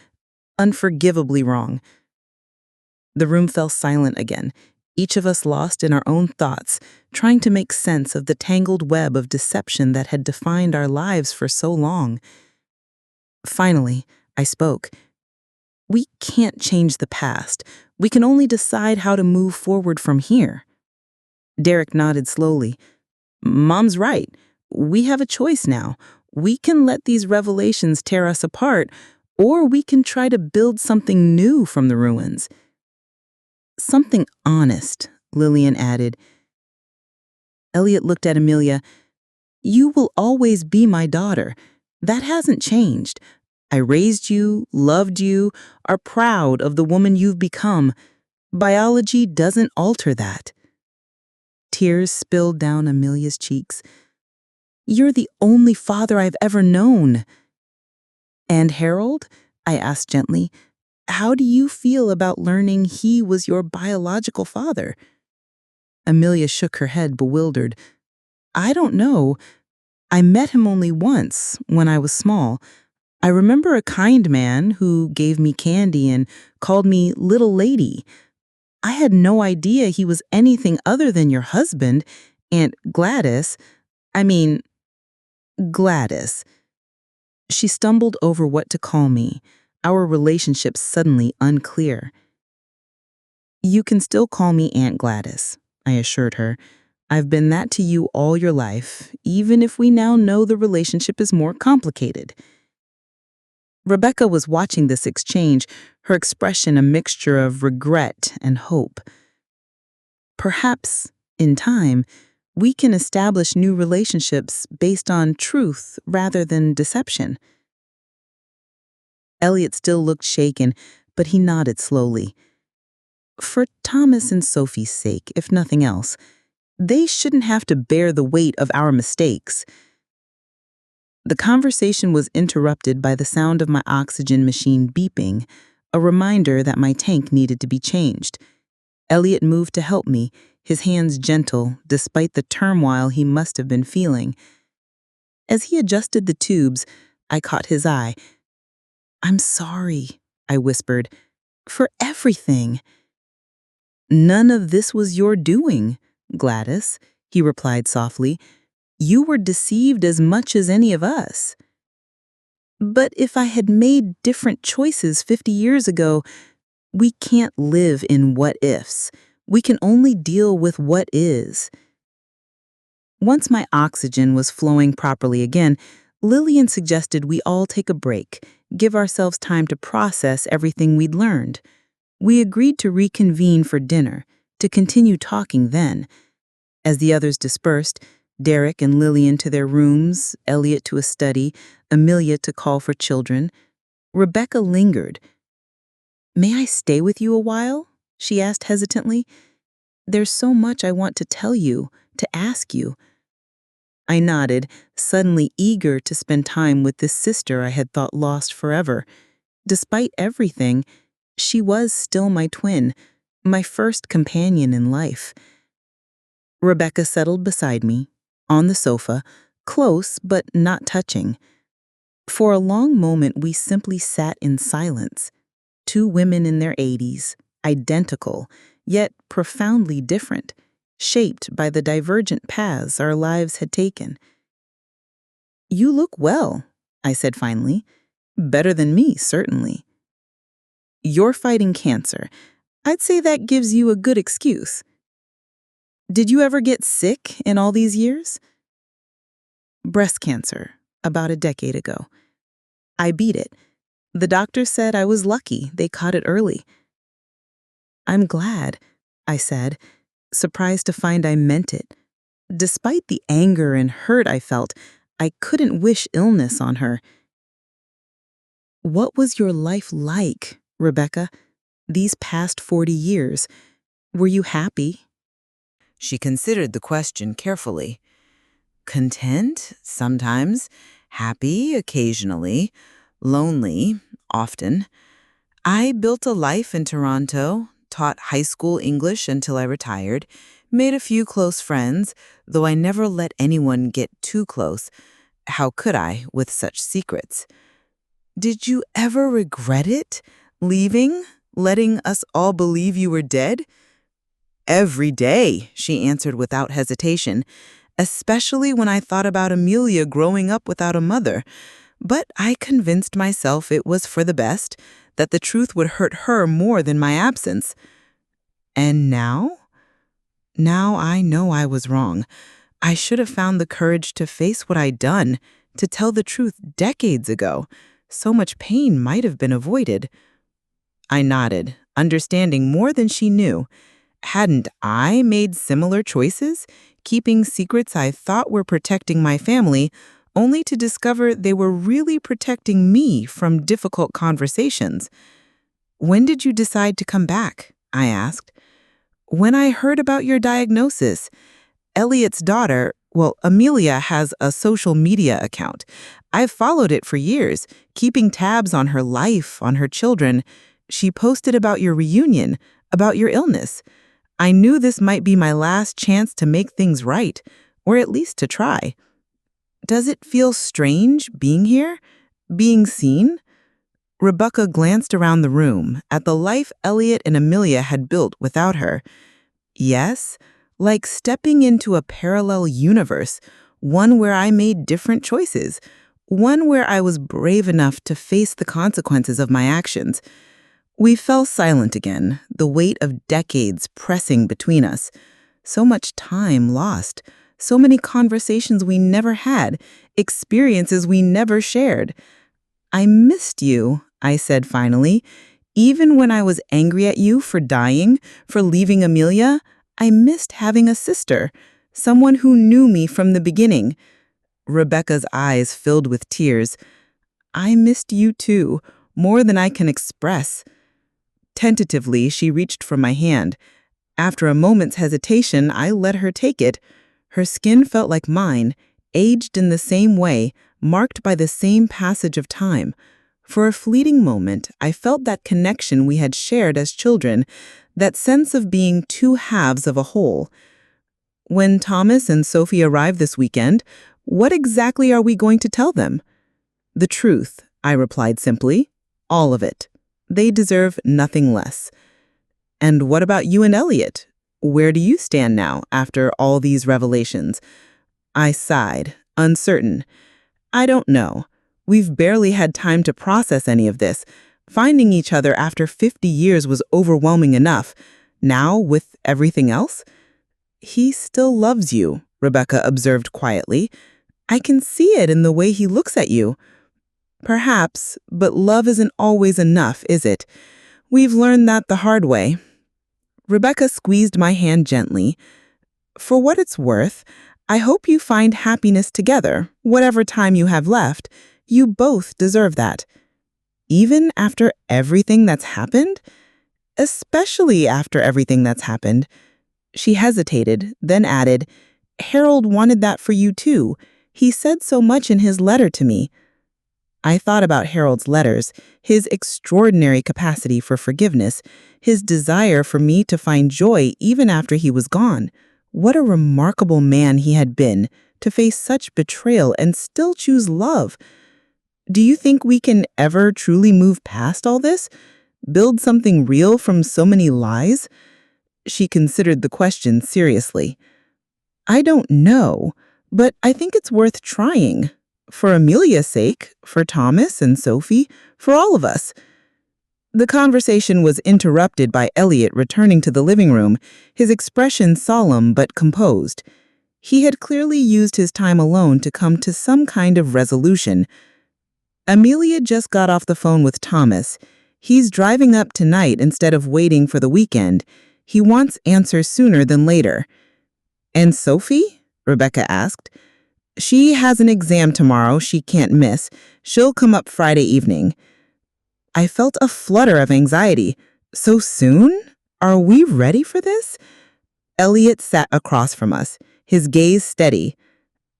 unforgivably wrong. The room fell silent again, each of us lost in our own thoughts, trying to make sense of the tangled web of deception that had defined our lives for so long. Finally, I spoke. We can't change the past. We can only decide how to move forward from here. Derek nodded slowly. Mom's right. We have a choice now. We can let these revelations tear us apart, or we can try to build something new from the ruins. Something honest, Lillian added. Elliot looked at Amelia. You will always be my daughter. That hasn't changed. I raised you, loved you, are proud of the woman you've become. Biology doesn't alter that. Tears spilled down Amelia's cheeks. You're the only father I've ever known." "And Harold?" I asked gently. "How do you feel about learning he was your biological father?" Amelia shook her head, bewildered. "I don't know. I met him only once, when I was small. I remember a kind man who gave me candy and called me little lady. I had no idea he was anything other than your husband, Aunt Gladys. I mean, Gladys." She stumbled over what to call me, our relationship suddenly unclear. "You can still call me Aunt Gladys," I assured her. "I've been that to you all your life, even if we now know the relationship is more complicated." Rebecca was watching this exchange, her expression a mixture of regret and hope. "Perhaps, in time, we can establish new relationships based on truth rather than deception." Elliot still looked shaken, but he nodded slowly. "For Thomas and Sophie's sake, if nothing else, they shouldn't have to bear the weight of our mistakes." The conversation was interrupted by the sound of my oxygen machine beeping, a reminder that my tank needed to be changed. Elliot moved to help me, his hands gentle despite the turmoil he must have been feeling. As he adjusted the tubes, I caught his eye. "I'm sorry," I whispered, "for everything." "None of this was your doing, Gladys," he replied softly. "You were deceived as much as any of us." "But if I had made different choices 50 years ago, we can't live in what-ifs. We can only deal with what is." Once my oxygen was flowing properly again, Lillian suggested we all take a break, give ourselves time to process everything we'd learned. We agreed to reconvene for dinner, to continue talking then. As the others dispersed, Derek and Lillian to their rooms, Elliot to a study, Amelia to call for children, Rebecca lingered. "May I stay with you a while?" she asked hesitantly. "There's so much I want to tell you, to ask you." I nodded, suddenly eager to spend time with this sister I had thought lost forever. Despite everything, she was still my twin, my first companion in life. Rebecca settled beside me, on the sofa, close but not touching. For a long moment we simply sat in silence, two women in their 80s, identical, yet profoundly different, shaped by the divergent paths our lives had taken. "You look well," I said finally. "Better than me, certainly." "You're fighting cancer. I'd say that gives you a good excuse." "Did you ever get sick in all these years?" "Breast cancer, about a decade ago. I beat it. The doctor said I was lucky they caught it early." "I'm glad," I said, surprised to find I meant it. Despite the anger and hurt I felt, I couldn't wish illness on her. "What was your life like, Rebecca, these past 40 years? Were you happy?" She considered the question carefully. "Content, sometimes. Happy, occasionally. Lonely, often. I built a life in Toronto, taught high school English until I retired, made a few close friends, though I never let anyone get too close. How could I, with such secrets? Did you ever regret it? Leaving? Letting us all believe you were dead?" "Every day," she answered without hesitation, "especially when I thought about Amelia growing up without a mother. But I convinced myself it was for the best, that the truth would hurt her more than my absence. And now? Now I know I was wrong. I should have found the courage to face what I'd done, to tell the truth decades ago. So much pain might have been avoided." I nodded, understanding more than she knew. Hadn't I made similar choices, keeping secrets I thought were protecting my family, only to discover they were really protecting me from difficult conversations? "When did you decide to come back?" I asked. "When I heard about your diagnosis. Elliot's daughter, Well, Amelia has a social media account. I've followed it for years, keeping tabs on her life, on her children. She posted about your reunion, about your illness. I knew this might be my last chance to make things right, or at least to try. Does it feel strange being here? Being seen? Rebecca glanced around the room at the life Elliot and Amelia had built without her. Yes, like stepping into a parallel universe, one where I made different choices, one where I was brave enough to face the consequences of my actions. We fell silent again, the weight of decades pressing between us. So much time lost, so many conversations we never had, experiences we never shared. I missed you, I said finally. Even when I was angry at you for dying, for leaving Amelia, I missed having a sister, someone who knew me from the beginning. Rebecca's eyes filled with tears. I missed you too, more than I can express. Tentatively, she reached for my hand. After a moment's hesitation, I let her take it. Her skin felt like mine, aged in the same way, marked by the same passage of time. For a fleeting moment, I felt that connection we had shared as children, that sense of being two halves of a whole. When Thomas and Sophie arrive this weekend, what exactly are we going to tell them? The truth, I replied simply. All of it. They deserve nothing less. And what about you and Elliot? Where do you stand now after all these revelations? I sighed, uncertain. I don't know. We've barely had time to process any of this. Finding each other after 50 years was overwhelming enough. Now, with everything else? He still loves you, Rebecca observed quietly. I can see it in the way he looks at you. Perhaps, but love isn't always enough, is it? We've learned that the hard way. Rebecca squeezed my hand gently. For what it's worth, I hope you find happiness together, whatever time you have left. You both deserve that. Even after everything that's happened? Especially after everything that's happened. She hesitated, then added, Harold wanted that for you too. He said so much in his letter to me. I thought about Harold's letters, his extraordinary capacity for forgiveness, his desire for me to find joy even after he was gone. What a remarkable man he had been, to face such betrayal and still choose love. Do you think we can ever truly move past all this? Build something real from so many lies? She considered the question seriously. I don't know, but I think it's worth trying. For Amelia's sake, for Thomas and Sophie, for all of us. The conversation was interrupted by Elliot returning to the living room, his expression solemn but composed. He had clearly used his time alone to come to some kind of resolution. Amelia just got off the phone with Thomas. He's driving up tonight instead of waiting for the weekend. He wants answers sooner than later. And Sophie? Rebecca asked. She has an exam tomorrow she can't miss. She'll come up Friday evening. I felt a flutter of anxiety. So soon? Are we ready for this? Elliot sat across from us, his gaze steady.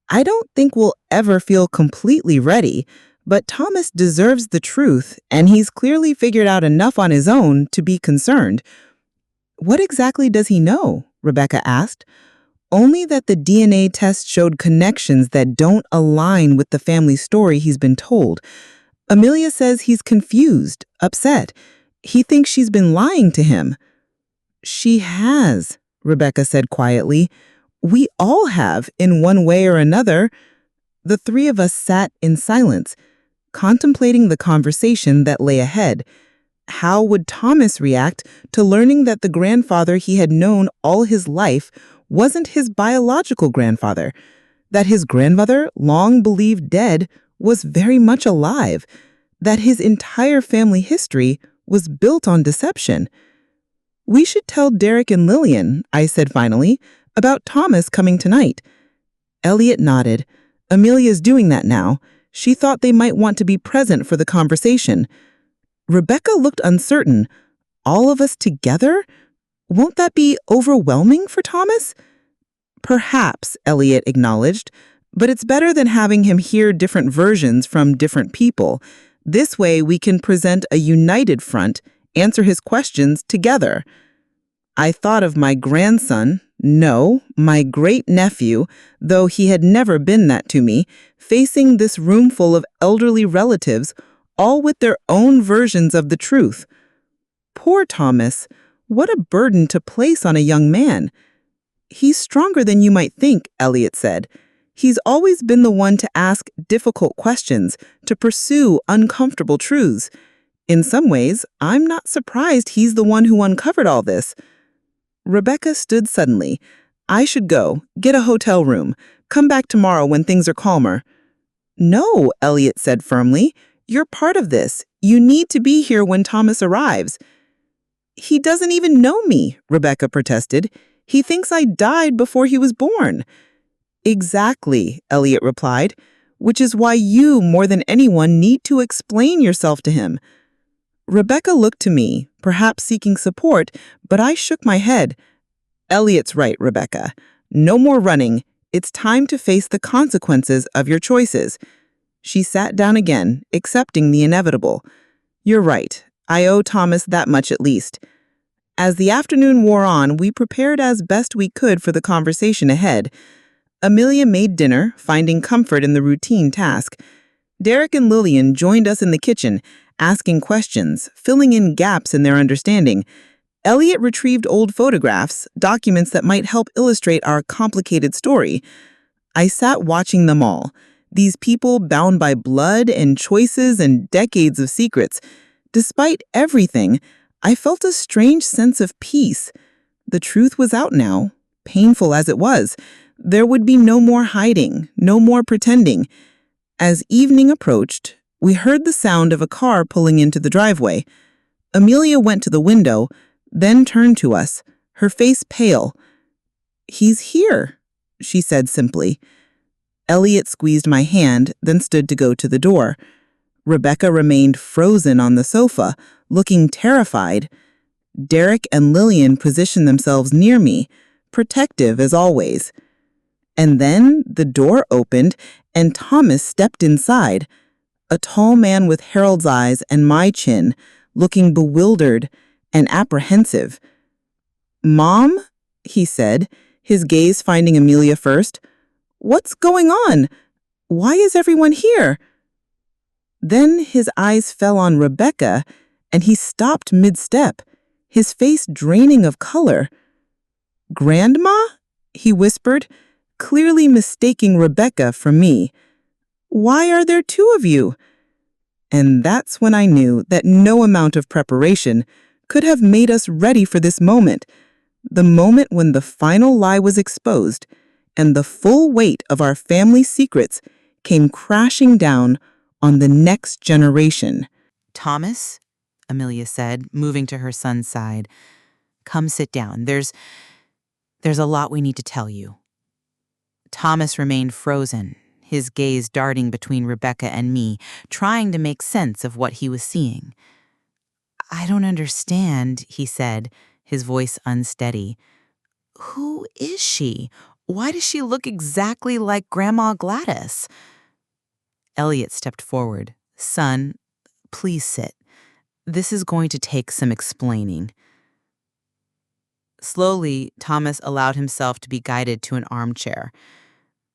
I don't think we'll ever feel completely ready, but Thomas deserves the truth, and he's clearly figured out enough on his own to be concerned. What exactly does he know? Rebecca asked. Only that the DNA test showed connections that don't align with the family story he's been told. Amelia says he's confused, upset. He thinks she's been lying to him. She has, Rebecca said quietly. We all have, in one way or another. The three of us sat in silence, contemplating the conversation that lay ahead. How would Thomas react to learning that the grandfather he had known all his life wasn't his biological grandfather, that his grandmother, long believed dead, was very much alive, that his entire family history was built on deception? We should tell Derek and Lillian, I said finally, about Thomas coming tonight. Elliot nodded. Amelia's doing that now. She thought they might want to be present for the conversation. Rebecca looked uncertain. All of us together? Won't that be overwhelming for Thomas? Perhaps, Elliot acknowledged, but it's better than having him hear different versions from different people. This way we can present a united front, answer his questions together. I thought of my grandson, no, my great-nephew, though he had never been that to me, facing this room full of elderly relatives, all with their own versions of the truth. Poor Thomas, what a burden to place on a young man. He's stronger than you might think, Elliot said. He's always been the one to ask difficult questions, to pursue uncomfortable truths. In some ways, I'm not surprised he's the one who uncovered all this. Rebecca stood suddenly. I should go, get a hotel room, come back tomorrow when things are calmer. No, Elliot said firmly. You're part of this. You need to be here when Thomas arrives. He doesn't even know me, Rebecca protested. He thinks I died before he was born. Exactly, Elliot replied, which is why you, more than anyone, need to explain yourself to him. Rebecca looked to me, perhaps seeking support, but I shook my head. Elliot's right, Rebecca. No more running. It's time to face the consequences of your choices. She sat down again, accepting the inevitable. You're right. I owe Thomas that much at least. As the afternoon wore on, we prepared as best we could for the conversation ahead. Amelia made dinner, finding comfort in the routine task. Derek and Lillian joined us in the kitchen, asking questions, filling in gaps in their understanding. Elliot retrieved old photographs, documents that might help illustrate our complicated story. I sat watching them all, these people bound by blood and choices and decades of secrets. Despite everything, I felt a strange sense of peace. The truth was out now, painful as it was. There would be no more hiding, no more pretending. As evening approached, we heard the sound of a car pulling into the driveway. Amelia went to the window, then turned to us, her face pale. He's here, she said simply. Elliot squeezed my hand, then stood to go to the door. Rebecca remained frozen on the sofa, looking terrified. Derek and Lillian positioned themselves near me, protective as always. And then the door opened, and Thomas stepped inside, a tall man with Harold's eyes and my chin, looking bewildered and apprehensive. Mom, he said, his gaze finding Amelia first. What's going on? Why is everyone here? Then his eyes fell on Rebecca, and he stopped mid-step, his face draining of color. Grandma? He whispered, clearly mistaking Rebecca for me. Why are there two of you? And that's when I knew that no amount of preparation could have made us ready for this moment, the moment when the final lie was exposed and the full weight of our family secrets came crashing down on the next generation. Thomas, Amelia said, moving to her son's side. Come sit down. There's a lot we need to tell you. Thomas remained frozen, his gaze darting between Rebecca and me, trying to make sense of what he was seeing. I don't understand, he said, his voice unsteady. Who is she? Why does she look exactly like Grandma Gladys? Elliot stepped forward. Son, please sit. This is going to take some explaining. Slowly, Thomas allowed himself to be guided to an armchair.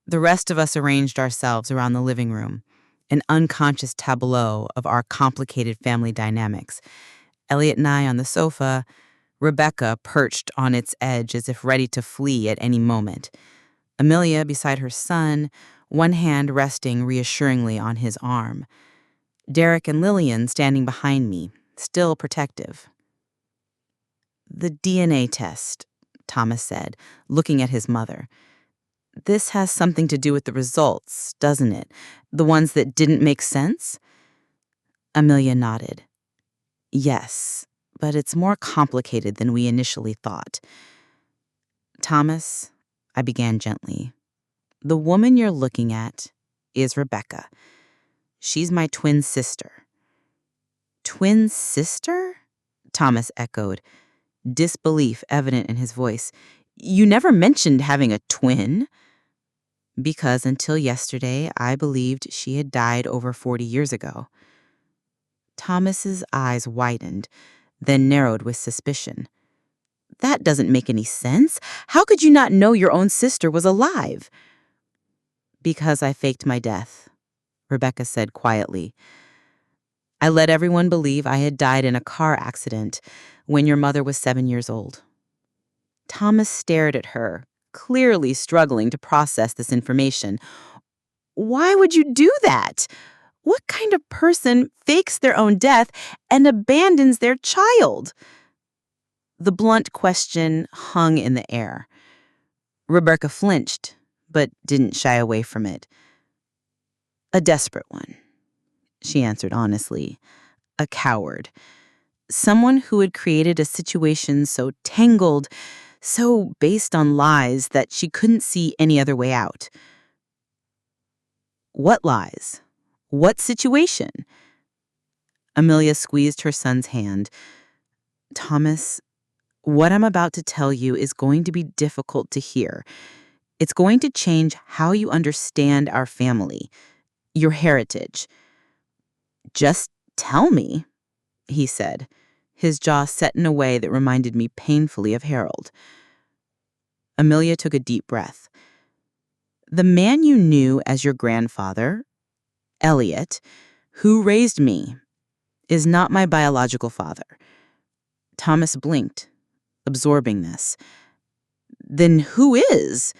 The rest of us arranged ourselves around the living room, an unconscious tableau of our complicated family dynamics. Elliot and I on the sofa, Rebecca perched on its edge as if ready to flee at any moment. Amelia beside her son, one hand resting reassuringly on his arm. Derek and Lillian standing behind me, still protective. The DNA test, Thomas said, looking at his mother. This has something to do with the results, doesn't it? The ones that didn't make sense? Amelia nodded. Yes, but it's more complicated than we initially thought. Thomas, I began gently, the woman you're looking at is Rebecca. She's my twin sister. Twin sister? Thomas echoed, disbelief evident in his voice. You never mentioned having a twin. Because until yesterday, I believed she had died over 40 years ago. Thomas's eyes widened, then narrowed with suspicion. That doesn't make any sense. How could you not know your own sister was alive? Because I faked my death, Rebecca said quietly. I let everyone believe I had died in a car accident when your mother was 7 years old. Thomas stared at her, clearly struggling to process this information. Why would you do that? What kind of person fakes their own death and abandons their child? The blunt question hung in the air. Rebecca flinched, but didn't shy away from it. A desperate one, she answered honestly. A coward. Someone who had created a situation so tangled, so based on lies that she couldn't see any other way out. What lies? What situation? Amelia squeezed her son's hand. Thomas, what I'm about to tell you is going to be difficult to hear. It's going to change how you understand our family, your heritage. Just tell me, he said, his jaw set in a way that reminded me painfully of Harold. Amelia took a deep breath. The man you knew as your grandfather, Elliot, who raised me, is not my biological father. Thomas blinked, absorbing this. Then who is?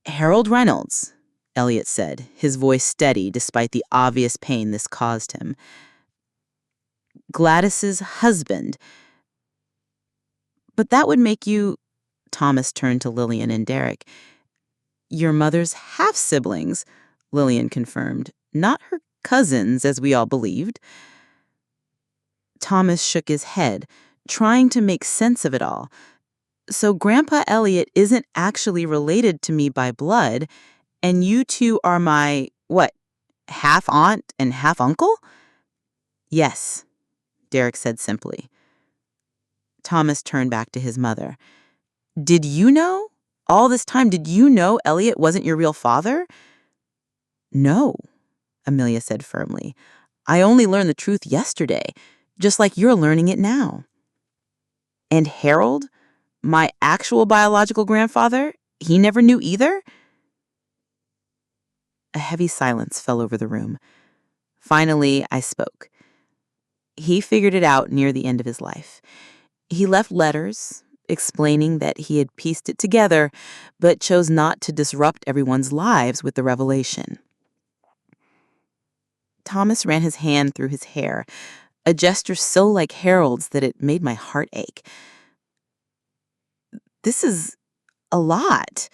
Harold Reynolds, Elliot said, his voice steady despite the obvious pain this caused him. Gladys's husband. But that would make you, Thomas turned to Lillian and Derek. Your mother's half-siblings, Lillian confirmed, not her cousins, as we all believed. Thomas shook his head, trying to make sense of it all. So Grandpa Elliot isn't actually related to me by blood, and you two are my, half-aunt and half-uncle? Yes, Derek said simply. Thomas turned back to his mother. Did you know? All this time, did you know Elliot wasn't your real father? No, Amelia said firmly. I only learned the truth yesterday, just like you're learning it now. And Harold, my actual biological grandfather, he never knew either? A heavy silence fell over the room. Finally, I spoke. He figured it out near the end of his life. He left letters explaining that he had pieced it together, but chose not to disrupt everyone's lives with the revelation. Thomas ran his hand through his hair, a gesture so like Harold's that it made my heart ache. This is a lot,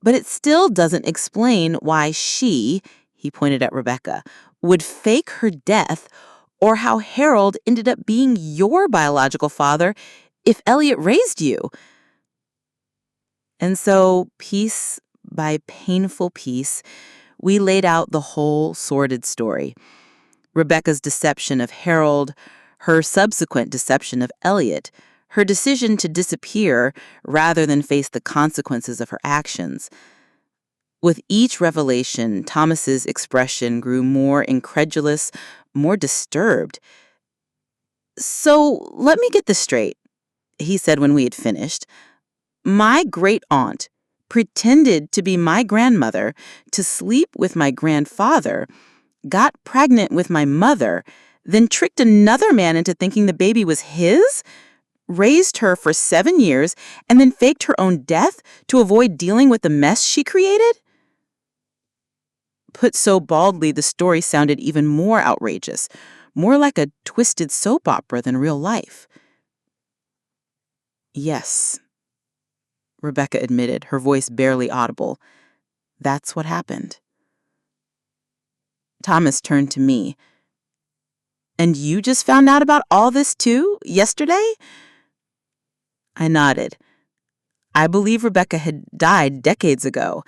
but it still doesn't explain why she, he pointed at Rebecca, would fake her death, or how Harold ended up being your biological father if Elliot raised you. And so, piece by painful piece, we laid out the whole sordid story. Rebecca's deception of Harold, her subsequent deception of Elliot, her decision to disappear rather than face the consequences of her actions. With each revelation, Thomas's expression grew more incredulous, more disturbed. So, let me get this straight, he said when we had finished. My great-aunt pretended to be my grandmother to sleep with my grandfather, got pregnant with my mother, then tricked another man into thinking the baby was his, raised her for 7 years, and then faked her own death to avoid dealing with the mess she created? Put so baldly, the story sounded even more outrageous, more like a twisted soap opera than real life. Yes, Rebecca admitted, her voice barely audible. That's what happened. Thomas turned to me. And you just found out about all this too, yesterday? I nodded. I believe Rebecca had died decades ago.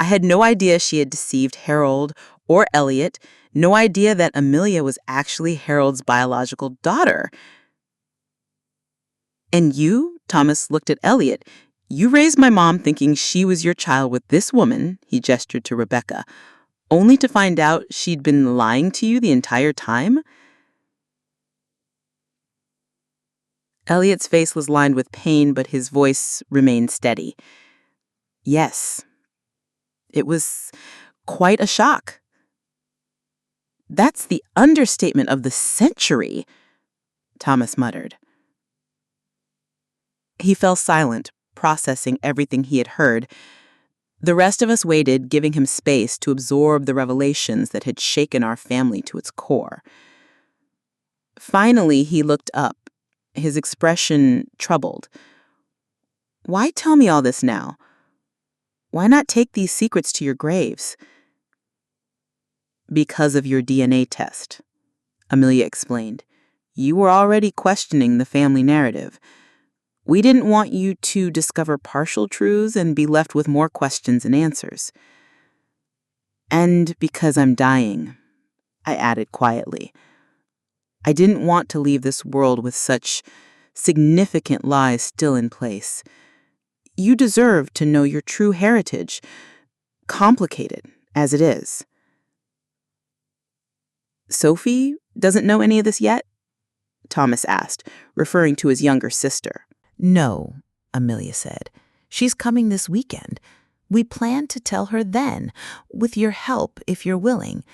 I had no idea she had deceived Harold or Elliot, no idea that Amelia was actually Harold's biological daughter. And you, Thomas looked at Elliot, you raised my mom thinking she was your child with this woman, he gestured to Rebecca, only to find out she'd been lying to you the entire time? Elliot's face was lined with pain, but his voice remained steady. Yes, it was quite a shock. That's the understatement of the century, Thomas muttered. He fell silent, processing everything he had heard. The rest of us waited, giving him space to absorb the revelations that had shaken our family to its core. Finally, he looked up, his expression troubled. Why tell me all this now? Why not take these secrets to your graves? Because of your DNA test, Amelia explained. You were already questioning the family narrative. We didn't want you to discover partial truths and be left with more questions and answers. And because I'm dying, I added quietly. I didn't want to leave this world with such significant lies still in place. You deserve to know your true heritage, complicated as it is. Sophie doesn't know any of this yet? Thomas asked, referring to his younger sister. No, Amelia said. She's coming this weekend. We plan to tell her then, with your help if you're willing.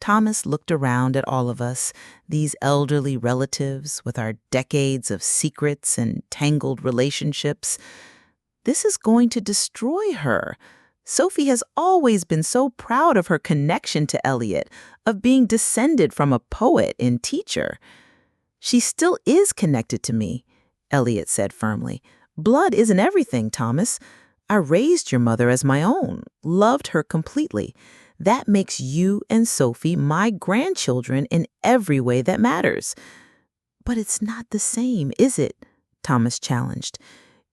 Thomas looked around at all of us, these elderly relatives with our decades of secrets and tangled relationships. This is going to destroy her. Sophie has always been so proud of her connection to Elliot, of being descended from a poet and teacher. She still is connected to me, Elliot said firmly. Blood isn't everything, Thomas. I raised your mother as my own, loved her completely. That makes you and Sophie my grandchildren in every way that matters. But it's not the same, is it? Thomas challenged.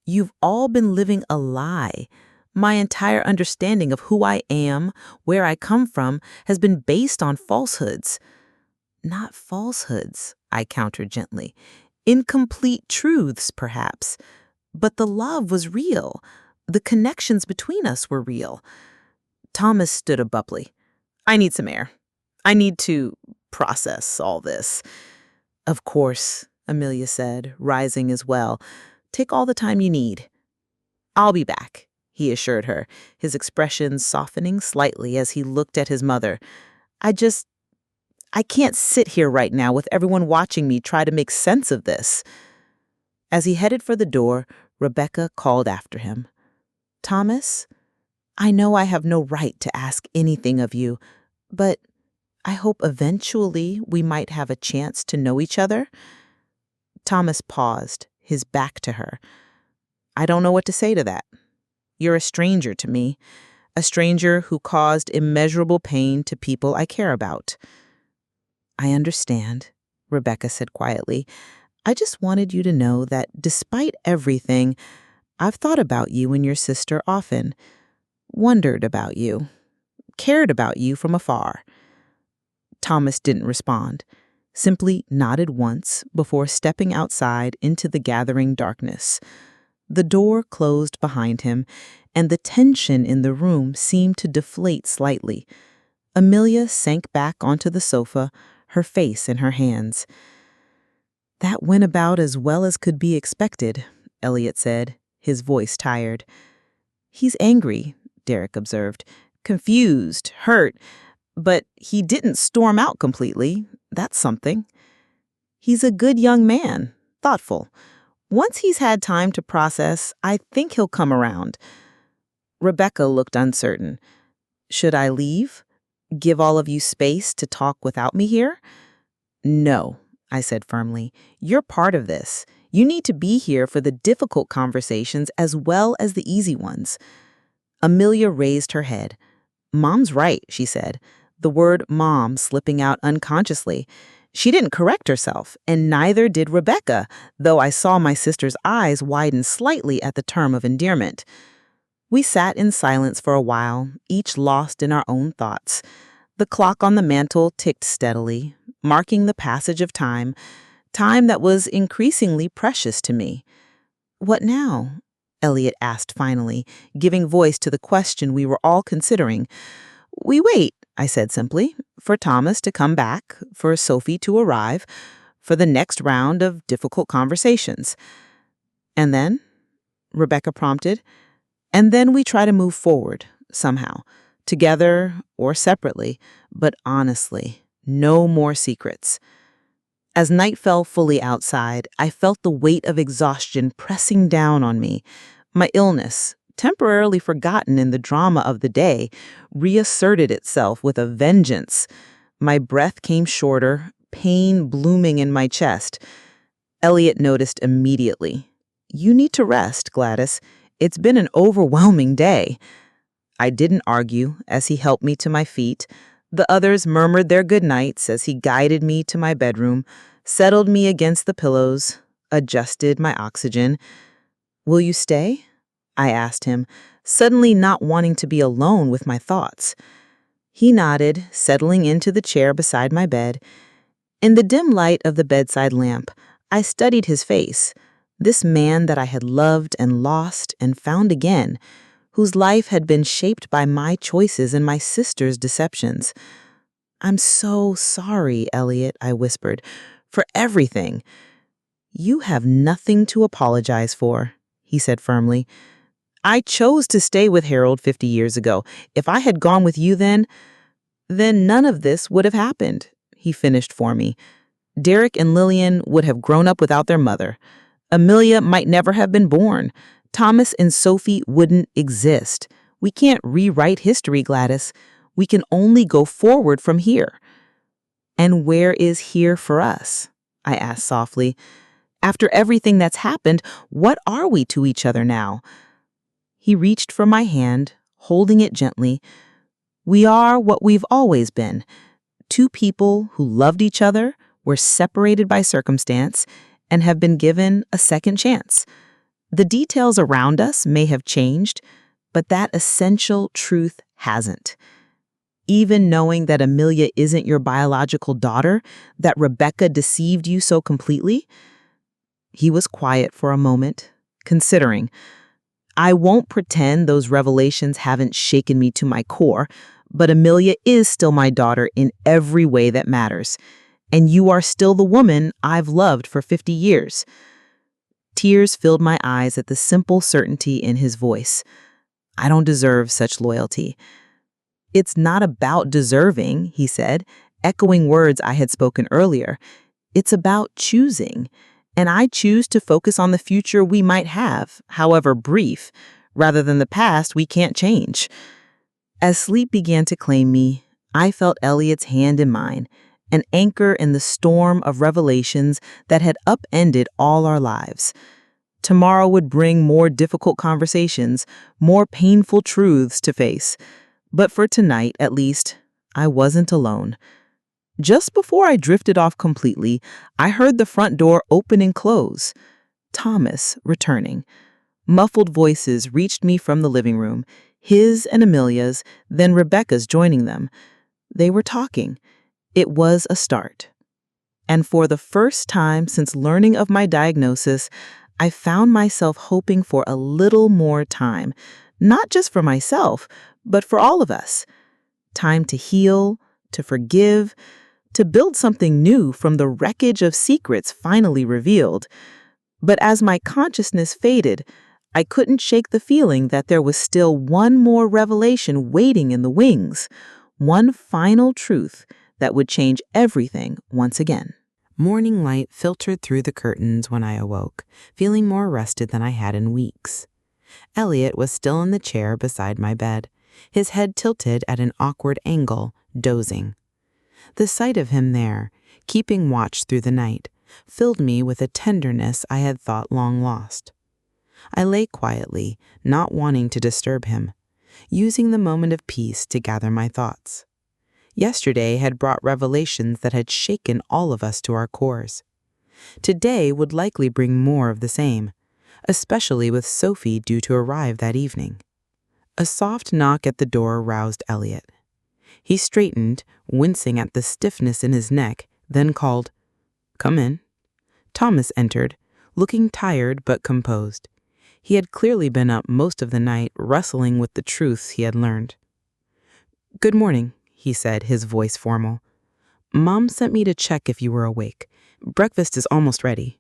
You've all been living a lie. My entire understanding of who I am, where I come from, has been based on falsehoods. Not falsehoods, I countered gently. Incomplete truths, perhaps. But the love was real. The connections between us were real. Thomas stood abruptly. I need some air. I need to process all this. Of course, Amelia said, rising as well. Take all the time you need. I'll be back, he assured her, his expression softening slightly as he looked at his mother. I can't sit here right now with everyone watching me try to make sense of this. As he headed for the door, Rebecca called after him. Thomas, I know I have no right to ask anything of you, but I hope eventually we might have a chance to know each other. Thomas paused, his back to her. I don't know what to say to that. You're a stranger to me, a stranger who caused immeasurable pain to people I care about. I understand, Rebecca said quietly. I just wanted you to know that despite everything, I've thought about you and your sister often, wondered about you, cared about you from afar. Thomas didn't respond, simply nodded once before stepping outside into the gathering darkness. The door closed behind him, and the tension in the room seemed to deflate slightly. Amelia sank back onto the sofa, her face in her hands. That went about as well as could be expected, Elliot said, his voice tired. He's angry, Derek observed, confused, hurt, but he didn't storm out completely. That's something. He's a good young man, thoughtful. Once he's had time to process, I think he'll come around. Rebecca looked uncertain. Should I leave? Give all of you space to talk without me here? No, I said firmly. You're part of this. You need to be here for the difficult conversations as well as the easy ones. Amelia raised her head. Mom's right, she said, the word mom slipping out unconsciously. She didn't correct herself, and neither did Rebecca, though I saw my sister's eyes widen slightly at the term of endearment. We sat in silence for a while, each lost in our own thoughts. The clock on the mantel ticked steadily, marking the passage of time. time that was increasingly precious to me. "What now?" Elliot asked finally, giving voice to the question we were all considering. "We wait," I said simply, "for Thomas to come back, for Sophie to arrive, for the next round of difficult conversations." "And then?" Rebecca prompted. "And then we try to move forward, somehow, together or separately, but honestly, no more secrets." As night fell fully outside, I felt the weight of exhaustion pressing down on me. My illness, temporarily forgotten in the drama of the day, reasserted itself with a vengeance. My breath came shorter, pain blooming in my chest. Elliot noticed immediately. "You need to rest, Gladys. It's been an overwhelming day." I didn't argue as he helped me to my feet. The others murmured their good nights as he guided me to my bedroom, settled me against the pillows, adjusted my oxygen. "Will you stay?" I asked him, suddenly not wanting to be alone with my thoughts. He nodded, settling into the chair beside my bed. In the dim light of the bedside lamp, I studied his face, this man that I had loved and lost and found again, whose life had been shaped by my choices and my sister's deceptions. "I'm so sorry, Elliot," I whispered, "for everything." "You have nothing to apologize for," he said firmly. "I chose to stay with Harold 50 years ago. If I had gone with you then none of this would have happened," he finished for me. "Derek and Lillian would have grown up without their mother. Amelia might never have been born. Thomas and Sophie wouldn't exist. We can't rewrite history, Gladys. We can only go forward from here." "And where is here for us?" I asked softly. "After everything that's happened, what are we to each other now?" He reached for my hand, holding it gently. "We are what we've always been. Two people who loved each other, were separated by circumstance, and have been given a second chance. The details around us may have changed, but that essential truth hasn't. Even knowing that Amelia isn't your biological daughter, that Rebecca deceived you so completely." He was quiet for a moment, considering. "I won't pretend those revelations haven't shaken me to my core, but Amelia is still my daughter in every way that matters. And you are still the woman I've loved for 50 years. Tears filled my eyes at the simple certainty in his voice. "I don't deserve such loyalty." "It's not about deserving," he said, echoing words I had spoken earlier. "It's about choosing. And I choose to focus on the future we might have, however brief, rather than the past we can't change." As sleep began to claim me, I felt Elliot's hand in mine, an anchor in the storm of revelations that had upended all our lives. Tomorrow would bring more difficult conversations, more painful truths to face. But for tonight, at least, I wasn't alone. Just before I drifted off completely, I heard the front door open and close. Thomas returning. Muffled voices reached me from the living room, his and Amelia's, then Rebecca's joining them. They were talking. It was a start. And for the first time since learning of my diagnosis, I found myself hoping for a little more time, not just for myself, but for all of us. Time to heal, to forgive, to build something new from the wreckage of secrets finally revealed. But as my consciousness faded, I couldn't shake the feeling that there was still one more revelation waiting in the wings, one final truth that would change everything once again. Morning light filtered through the curtains when I awoke, feeling more rested than I had in weeks. Elliot was still in the chair beside my bed, his head tilted at an awkward angle, dozing. The sight of him there, keeping watch through the night, filled me with a tenderness I had thought long lost. I lay quietly, not wanting to disturb him, using the moment of peace to gather my thoughts. Yesterday had brought revelations that had shaken all of us to our cores. Today would likely bring more of the same, especially with Sophie due to arrive that evening. A soft knock at the door roused Elliot. He straightened, wincing at the stiffness in his neck, then called, "Come in." Thomas entered, looking tired but composed. He had clearly been up most of the night wrestling with the truths he had learned. "Good morning," he said, his voice formal. "Mom sent me to check if you were awake. Breakfast is almost ready."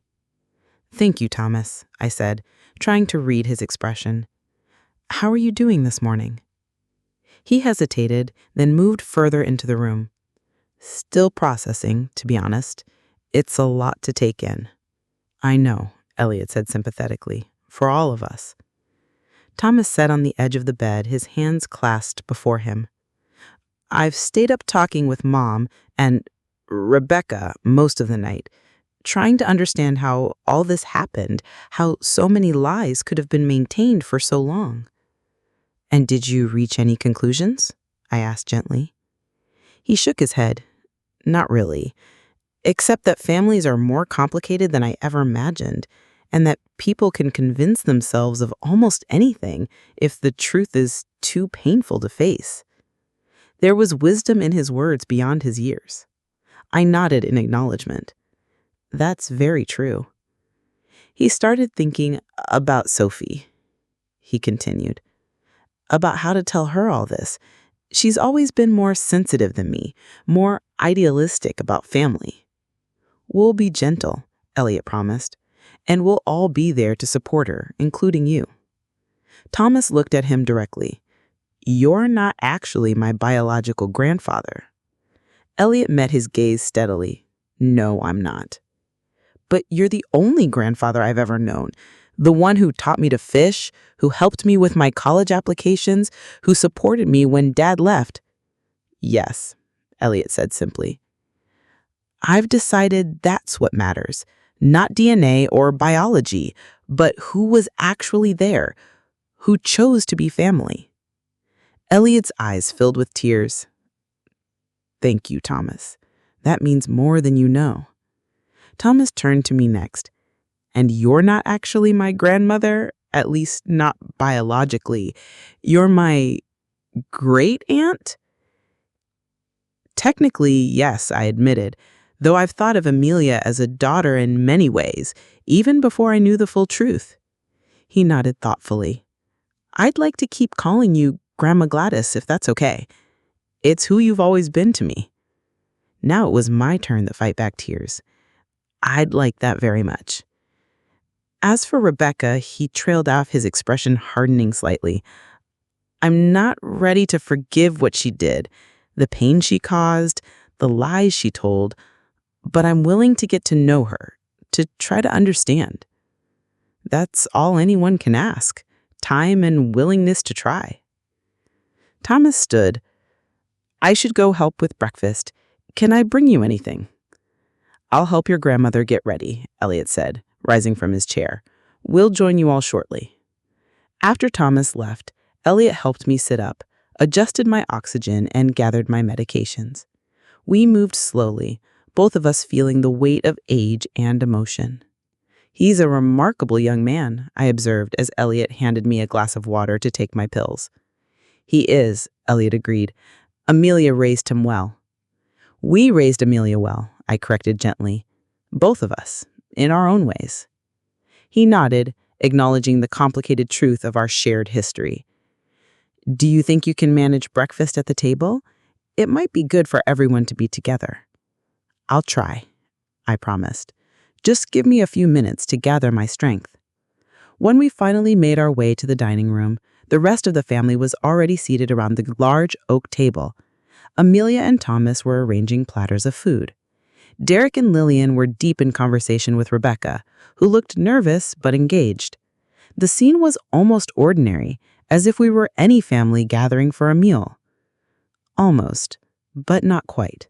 "Thank you, Thomas," I said, trying to read his expression. "How are you doing this morning?" He hesitated, then moved further into the room. "Still processing, to be honest. It's a lot to take in." "I know," Elliot said sympathetically, "for all of us." Thomas sat on the edge of the bed, his hands clasped before him. "I've stayed up talking with Mom and Rebecca most of the night, trying to understand how all this happened, how so many lies could have been maintained for so long." "And did you reach any conclusions?" I asked gently. He shook his head. "Not really, except that families are more complicated than I ever imagined, and that people can convince themselves of almost anything if the truth is too painful to face." There was wisdom in his words beyond his years. I nodded in acknowledgement. "That's very true." He started thinking about Sophie. He continued, "About how to tell her all this. She's always been more sensitive than me, more idealistic about family." "We'll be gentle," Elliot promised, "and we'll all be there to support her, including you." Thomas looked at him directly. "You're not actually my biological grandfather." Elliot met his gaze steadily. "No, I'm not." "But you're the only grandfather I've ever known. The one who taught me to fish, who helped me with my college applications, who supported me when Dad left." "Yes," Elliot said simply. "I've decided that's what matters. Not DNA or biology, but who was actually there, who chose to be family." Elliot's eyes filled with tears. "Thank you, Thomas. That means more than you know." Thomas turned to me next. "And you're not actually my grandmother, at least not biologically. You're my great-aunt?" "Technically, yes," I admitted, though I've thought of Amelia as a daughter in many ways, even before I knew the full truth. He nodded thoughtfully. "I'd like to keep calling you Grandma Gladys, if that's okay. It's who you've always been to me." Now it was my turn to fight back tears. "I'd like that very much." As for Rebecca, he trailed off, his expression hardening slightly. "I'm not ready to forgive what she did, the pain she caused, the lies she told, but I'm willing to get to know her, to try to understand." That's all anyone can ask, time and willingness to try. Thomas stood. "I should go help with breakfast. Can I bring you anything?" "I'll help your grandmother get ready," Elliot said, rising from his chair. "We'll join you all shortly." After Thomas left, Elliot helped me sit up, adjusted my oxygen, and gathered my medications. We moved slowly, both of us feeling the weight of age and emotion. "He's a remarkable young man," I observed as Elliot handed me a glass of water to take my pills. "He is," Elliot agreed. "Amelia raised him well." "We raised Amelia well," I corrected gently. "Both of us, in our own ways." He nodded, acknowledging the complicated truth of our shared history. "Do you think you can manage breakfast at the table? It might be good for everyone to be together." "I'll try," I promised. "Just give me a few minutes to gather my strength." When we finally made our way to the dining room, the rest of the family was already seated around the large oak table. Amelia and Thomas were arranging platters of food. Derek and Lillian were deep in conversation with Rebecca, who looked nervous but engaged. The scene was almost ordinary, as if we were any family gathering for a meal. Almost, but not quite.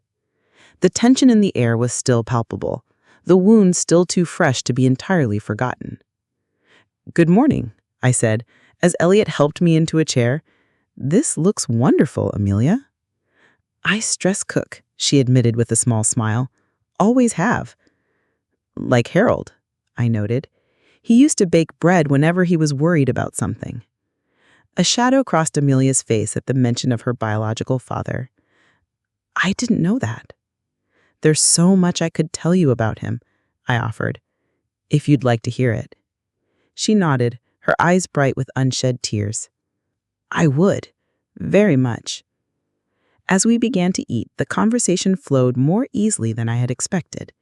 The tension in the air was still palpable, the wound still too fresh to be entirely forgotten. "Good morning," I said, as Elliot helped me into a chair. "This looks wonderful, Amelia." "I stress cook," she admitted with a small smile. "Always have." "Like Harold," I noted. "He used to bake bread whenever he was worried about something." A shadow crossed Amelia's face at the mention of her biological father. "I didn't know that." "There's so much I could tell you about him," I offered. if you'd like to hear it. She nodded, her eyes bright with unshed tears. I would, very much. As we began to eat, the conversation flowed more easily than I had expected.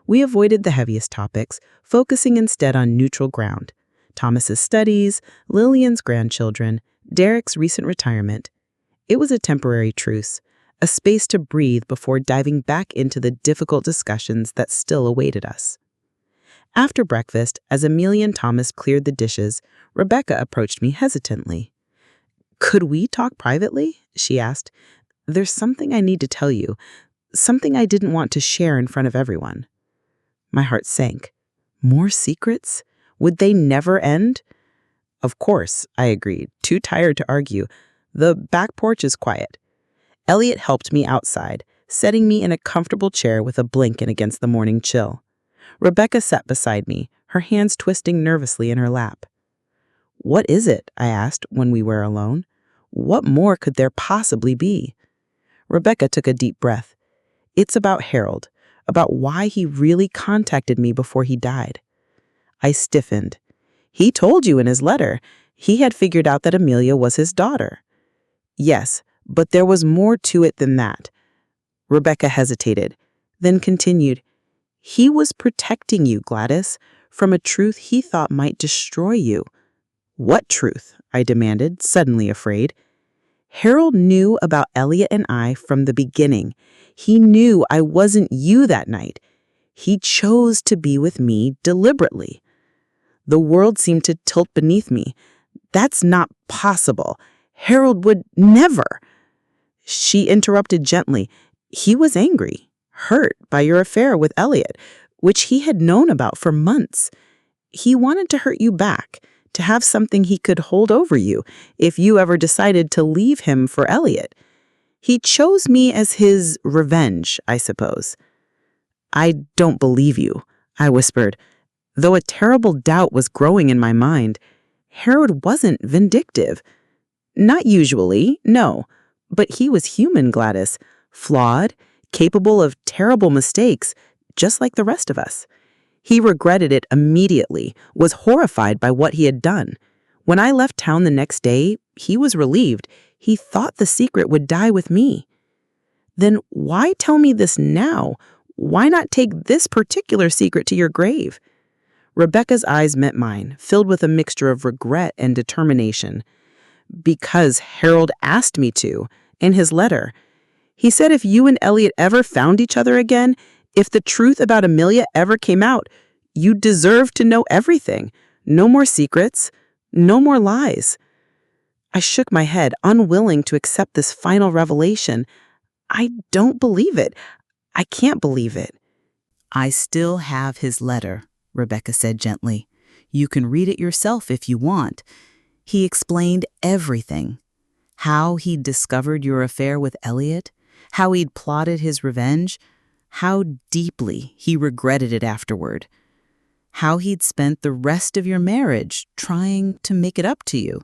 We avoided the heaviest topics, focusing instead on neutral ground. Thomas's studies, Lillian's grandchildren, Derek's recent retirement. It was a temporary truce, a space to breathe before diving back into the difficult discussions that still awaited us. After breakfast, as Amelia and Thomas cleared the dishes, Rebecca approached me hesitantly. "Could we talk privately?" she asked. "There's something I need to tell you, something I didn't want to share in front of everyone." My heart sank. More secrets? Would they never end? Of course, I agreed, too tired to argue. The back porch is quiet. Elliot helped me outside, setting me in a comfortable chair with a blanket against the morning chill. Rebecca sat beside me, her hands twisting nervously in her lap. "What is it?" I asked when we were alone. "What more could there possibly be?" Rebecca took a deep breath. "It's about Harold, about why he really contacted me before he died." I stiffened. "He told you in his letter. He had figured out that Amelia was his daughter." "Yes, but there was more to it than that." Rebecca hesitated, then continued. "He was protecting you, Gladys, from a truth he thought might destroy you." "What truth?" I demanded, suddenly afraid. "Harold knew about Elliot and I from the beginning. He knew I wasn't you that night. He chose to be with me deliberately." The world seemed to tilt beneath me. "That's not possible. Harold would never." She interrupted gently. "He was angry, hurt by your affair with Elliot, which he had known about for months. He wanted to hurt you back, to have something he could hold over you if you ever decided to leave him for Elliot. He chose me as his revenge, I suppose." "I don't believe you," I whispered, though a terrible doubt was growing in my mind. Harold wasn't vindictive. Not usually, no, but he was human, Gladys, flawed, capable of terrible mistakes, just like the rest of us. He regretted it immediately, was horrified by what he had done. When I left town the next day, he was relieved. He thought the secret would die with me. "Then why tell me this now? Why not take this particular secret to your grave?" Rebecca's eyes met mine, filled with a mixture of regret and determination. "Because Harold asked me to, in his letter. He said if you and Elliot ever found each other again, if the truth about Amelia ever came out, you deserve to know everything. No more secrets, no more lies." I shook my head, unwilling to accept this final revelation. "I don't believe it. I can't believe it." "I still have his letter," Rebecca said gently. "You can read it yourself if you want. He explained everything. How he'd discovered your affair with Elliot, how he'd plotted his revenge, how deeply he regretted it afterward, how he'd spent the rest of your marriage trying to make it up to you,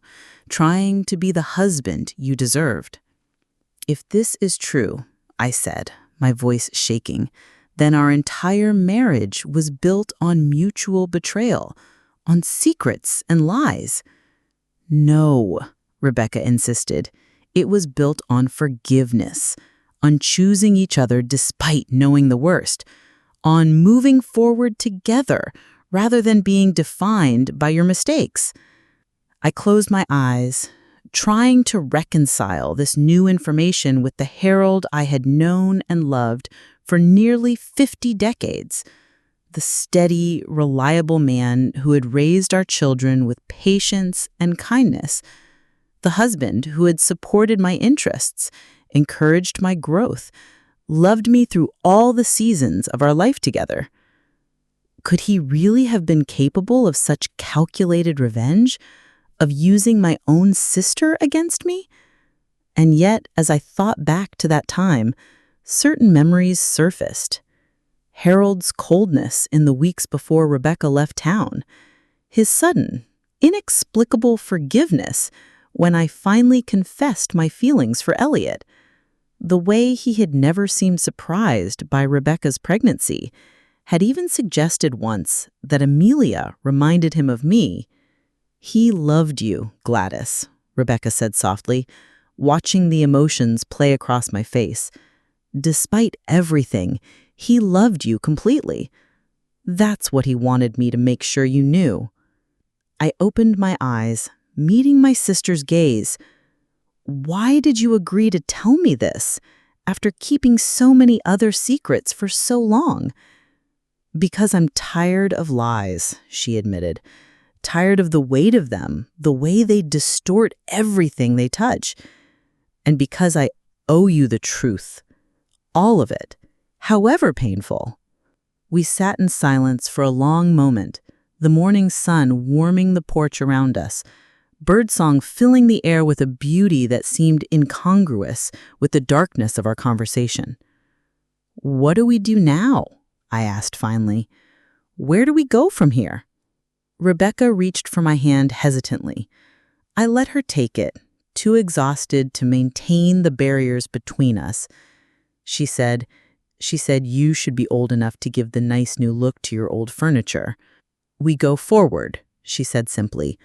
trying to be the husband you deserved." "If this is true," I said, my voice shaking, "then our entire marriage was built on mutual betrayal, on secrets and lies." "No," Rebecca insisted. "It was built on forgiveness, on choosing each other despite knowing the worst, on moving forward together rather than being defined by your mistakes." I closed my eyes, trying to reconcile this new information with the Harold I had known and loved for nearly 50 decades. The steady, reliable man who had raised our children with patience and kindness. The husband who had supported my interests, encouraged my growth, loved me through all the seasons of our life together. Could he really have been capable of such calculated revenge, of using my own sister against me? And yet, as I thought back to that time, certain memories surfaced. Harold's coldness in the weeks before Rebecca left town, his sudden, inexplicable forgiveness when I finally confessed my feelings for Elliot, the way he had never seemed surprised by Rebecca's pregnancy, had even suggested once that Amelia reminded him of me. "He loved you, Gladys," Rebecca said softly, watching the emotions play across my face. "Despite everything, he loved you completely. That's what he wanted me to make sure you knew." I opened my eyes, meeting my sister's gaze. "Why did you agree to tell me this, after keeping so many other secrets for so long?" "Because I'm tired of lies," she admitted. "Tired of the weight of them, the way they distort everything they touch. And because I owe you the truth. All of it, however painful." We sat in silence for a long moment, the morning sun warming the porch around us, birdsong filling the air with a beauty that seemed incongruous with the darkness of our conversation. "What do we do now?" I asked finally. "Where do we go from here?" Rebecca reached for my hand hesitantly. I let her take it, too exhausted to maintain the barriers between us. She said, "You should be old enough to give the nice new look to your old furniture." "We go forward," she said simply.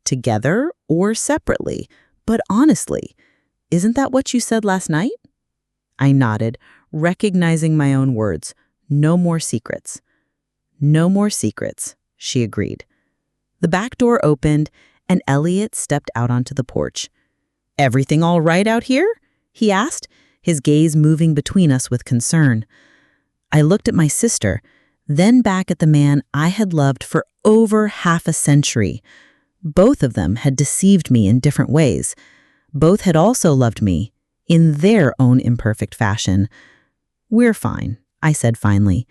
"Together or separately, but honestly, isn't that what you said last night?" I nodded, recognizing my own words. "No more secrets." "No more secrets," she agreed. The back door opened, and Elliot stepped out onto the porch. "Everything all right out here?" he asked, his gaze moving between us with concern. I looked at my sister, then back at the man I had loved for over half a century. Both of them had deceived me in different ways. Both had also loved me, in their own imperfect fashion. "We're fine," I said finally,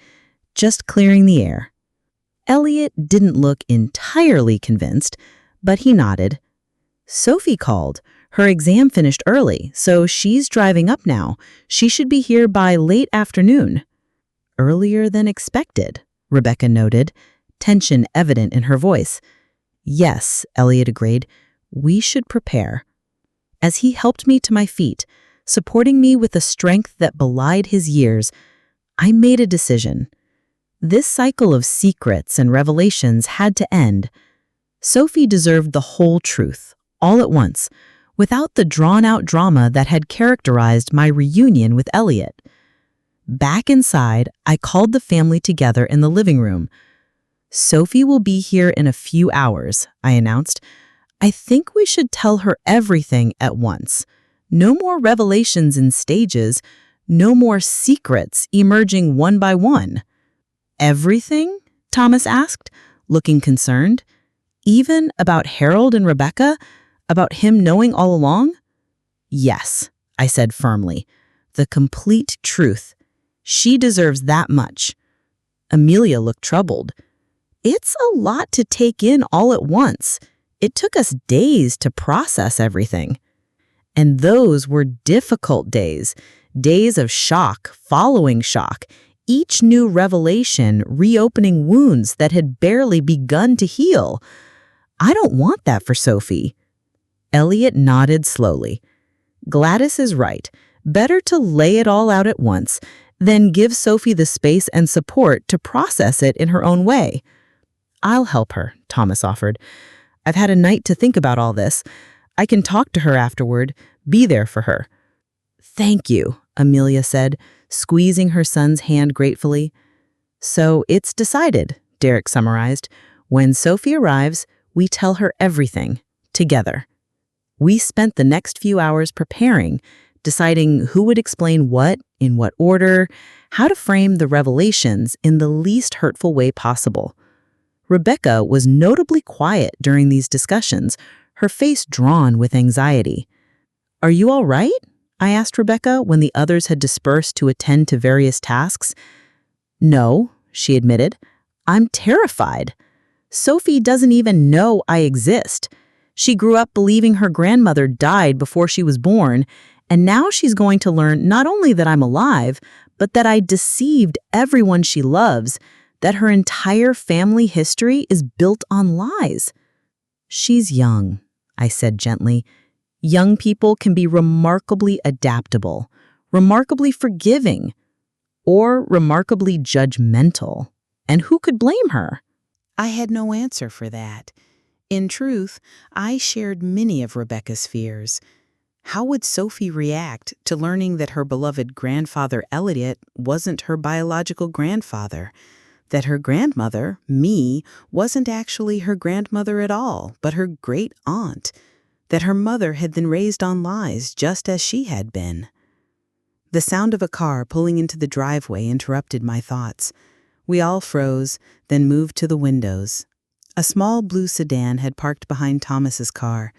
"just clearing the air." Elliot didn't look entirely convinced, but he nodded. "Sophie called. Her exam finished early, so she's driving up now. She should be here by late afternoon." "Earlier than expected," Rebecca noted, tension evident in her voice. "Yes," Elliot agreed. "We should prepare." As he helped me to my feet, supporting me with a strength that belied his years, I made a decision. This cycle of secrets and revelations had to end. Sophie deserved the whole truth, all at once, without the drawn-out drama that had characterized my reunion with Elliot. Back inside, I called the family together in the living room. "Sophie will be here in a few hours," I announced. "I think we should tell her everything at once. No more revelations in stages, no more secrets emerging one by one." "Everything?" Thomas asked, looking concerned. "Even about Harold and Rebecca? About him knowing all along?" "Yes," I said firmly. "The complete truth. She deserves that much." Amelia looked troubled. "It's a lot to take in all at once. It took us days to process everything." And those were difficult days, days of shock following shock, each new revelation reopening wounds that had barely begun to heal. I don't want that for Sophie. Elliot nodded slowly. "Gladys is right. Better to lay it all out at once, then give Sophie the space and support to process it in her own way." "I'll help her," Thomas offered. "I've had a night to think about all this. I can talk to her afterward, be there for her." "Thank you," Amelia said, squeezing her son's hand gratefully. "So it's decided," Derek summarized. "When Sophie arrives, we tell her everything, together." We spent the next few hours preparing, deciding who would explain what, in what order, how to frame the revelations in the least hurtful way possible. Rebecca was notably quiet during these discussions, her face drawn with anxiety. "Are you all right?" I asked Rebecca when the others had dispersed to attend to various tasks. "No," she admitted. "I'm terrified. Sophie doesn't even know I exist. She grew up believing her grandmother died before she was born, and now she's going to learn not only that I'm alive, but that I deceived everyone she loves, that her entire family history is built on lies." "She's young," I said gently. "Young people can be remarkably adaptable, remarkably forgiving." or remarkably judgmental. And who could blame her? I had no answer for that. In truth, I shared many of Rebecca's fears. How would Sophie react to learning that her beloved grandfather Elliot wasn't her biological grandfather? That her grandmother, me, wasn't actually her grandmother at all, but her great aunt? That her mother had been raised on lies just as she had been? The sound of a car pulling into the driveway interrupted my thoughts. We all froze, then moved to the windows. A small blue sedan had parked behind Thomas's car.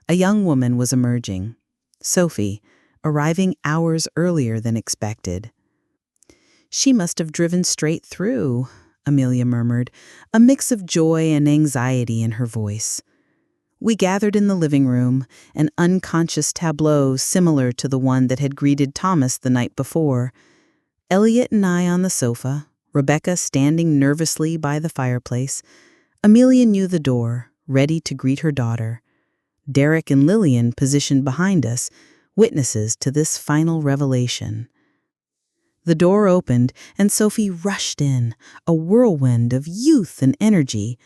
A young woman was emerging. Sophie, arriving hours earlier than expected. "She must have driven straight through," Amelia murmured, a mix of joy and anxiety in her voice. We gathered in the living room, an unconscious tableau similar to the one that had greeted Thomas the night before. Elliot and I on the sofa, Rebecca standing nervously by the fireplace. Amelia knew the door, ready to greet her daughter. Derek and Lillian positioned behind us, witnesses to this final revelation. The door opened, and Sophie rushed in, a whirlwind of youth and energy.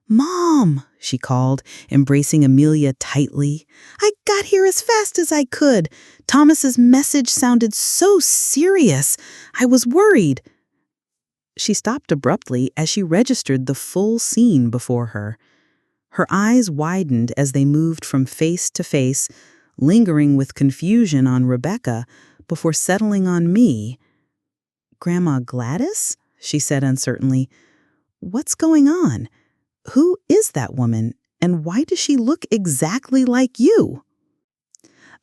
"Mom," she called, embracing Amelia tightly. "I got here as fast as I could. Thomas's message sounded so serious. I was worried." She stopped abruptly as she registered the full scene before her. Her eyes widened as they moved from face to face, lingering with confusion on Rebecca before settling on me. "Grandma Gladys?" she said uncertainly. "What's going on? Who is that woman, and why does she look exactly like you?"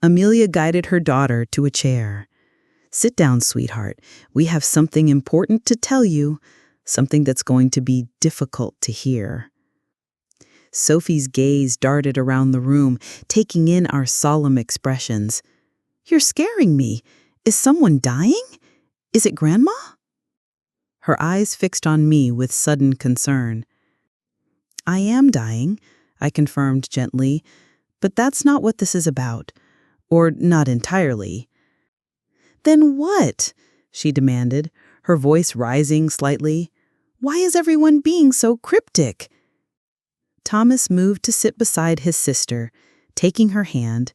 Amelia guided her daughter to a chair. "Sit down, sweetheart. We have something important to tell you, something that's going to be difficult to hear." Sophie's gaze darted around the room, taking in our solemn expressions. "You're scaring me. Is someone dying? Is it Grandma?" Her eyes fixed on me with sudden concern. "I am dying," I confirmed gently, "but that's not what this is about. Or not entirely." "Then what?" she demanded, her voice rising slightly. "Why is everyone being so cryptic?" Thomas moved to sit beside his sister, taking her hand.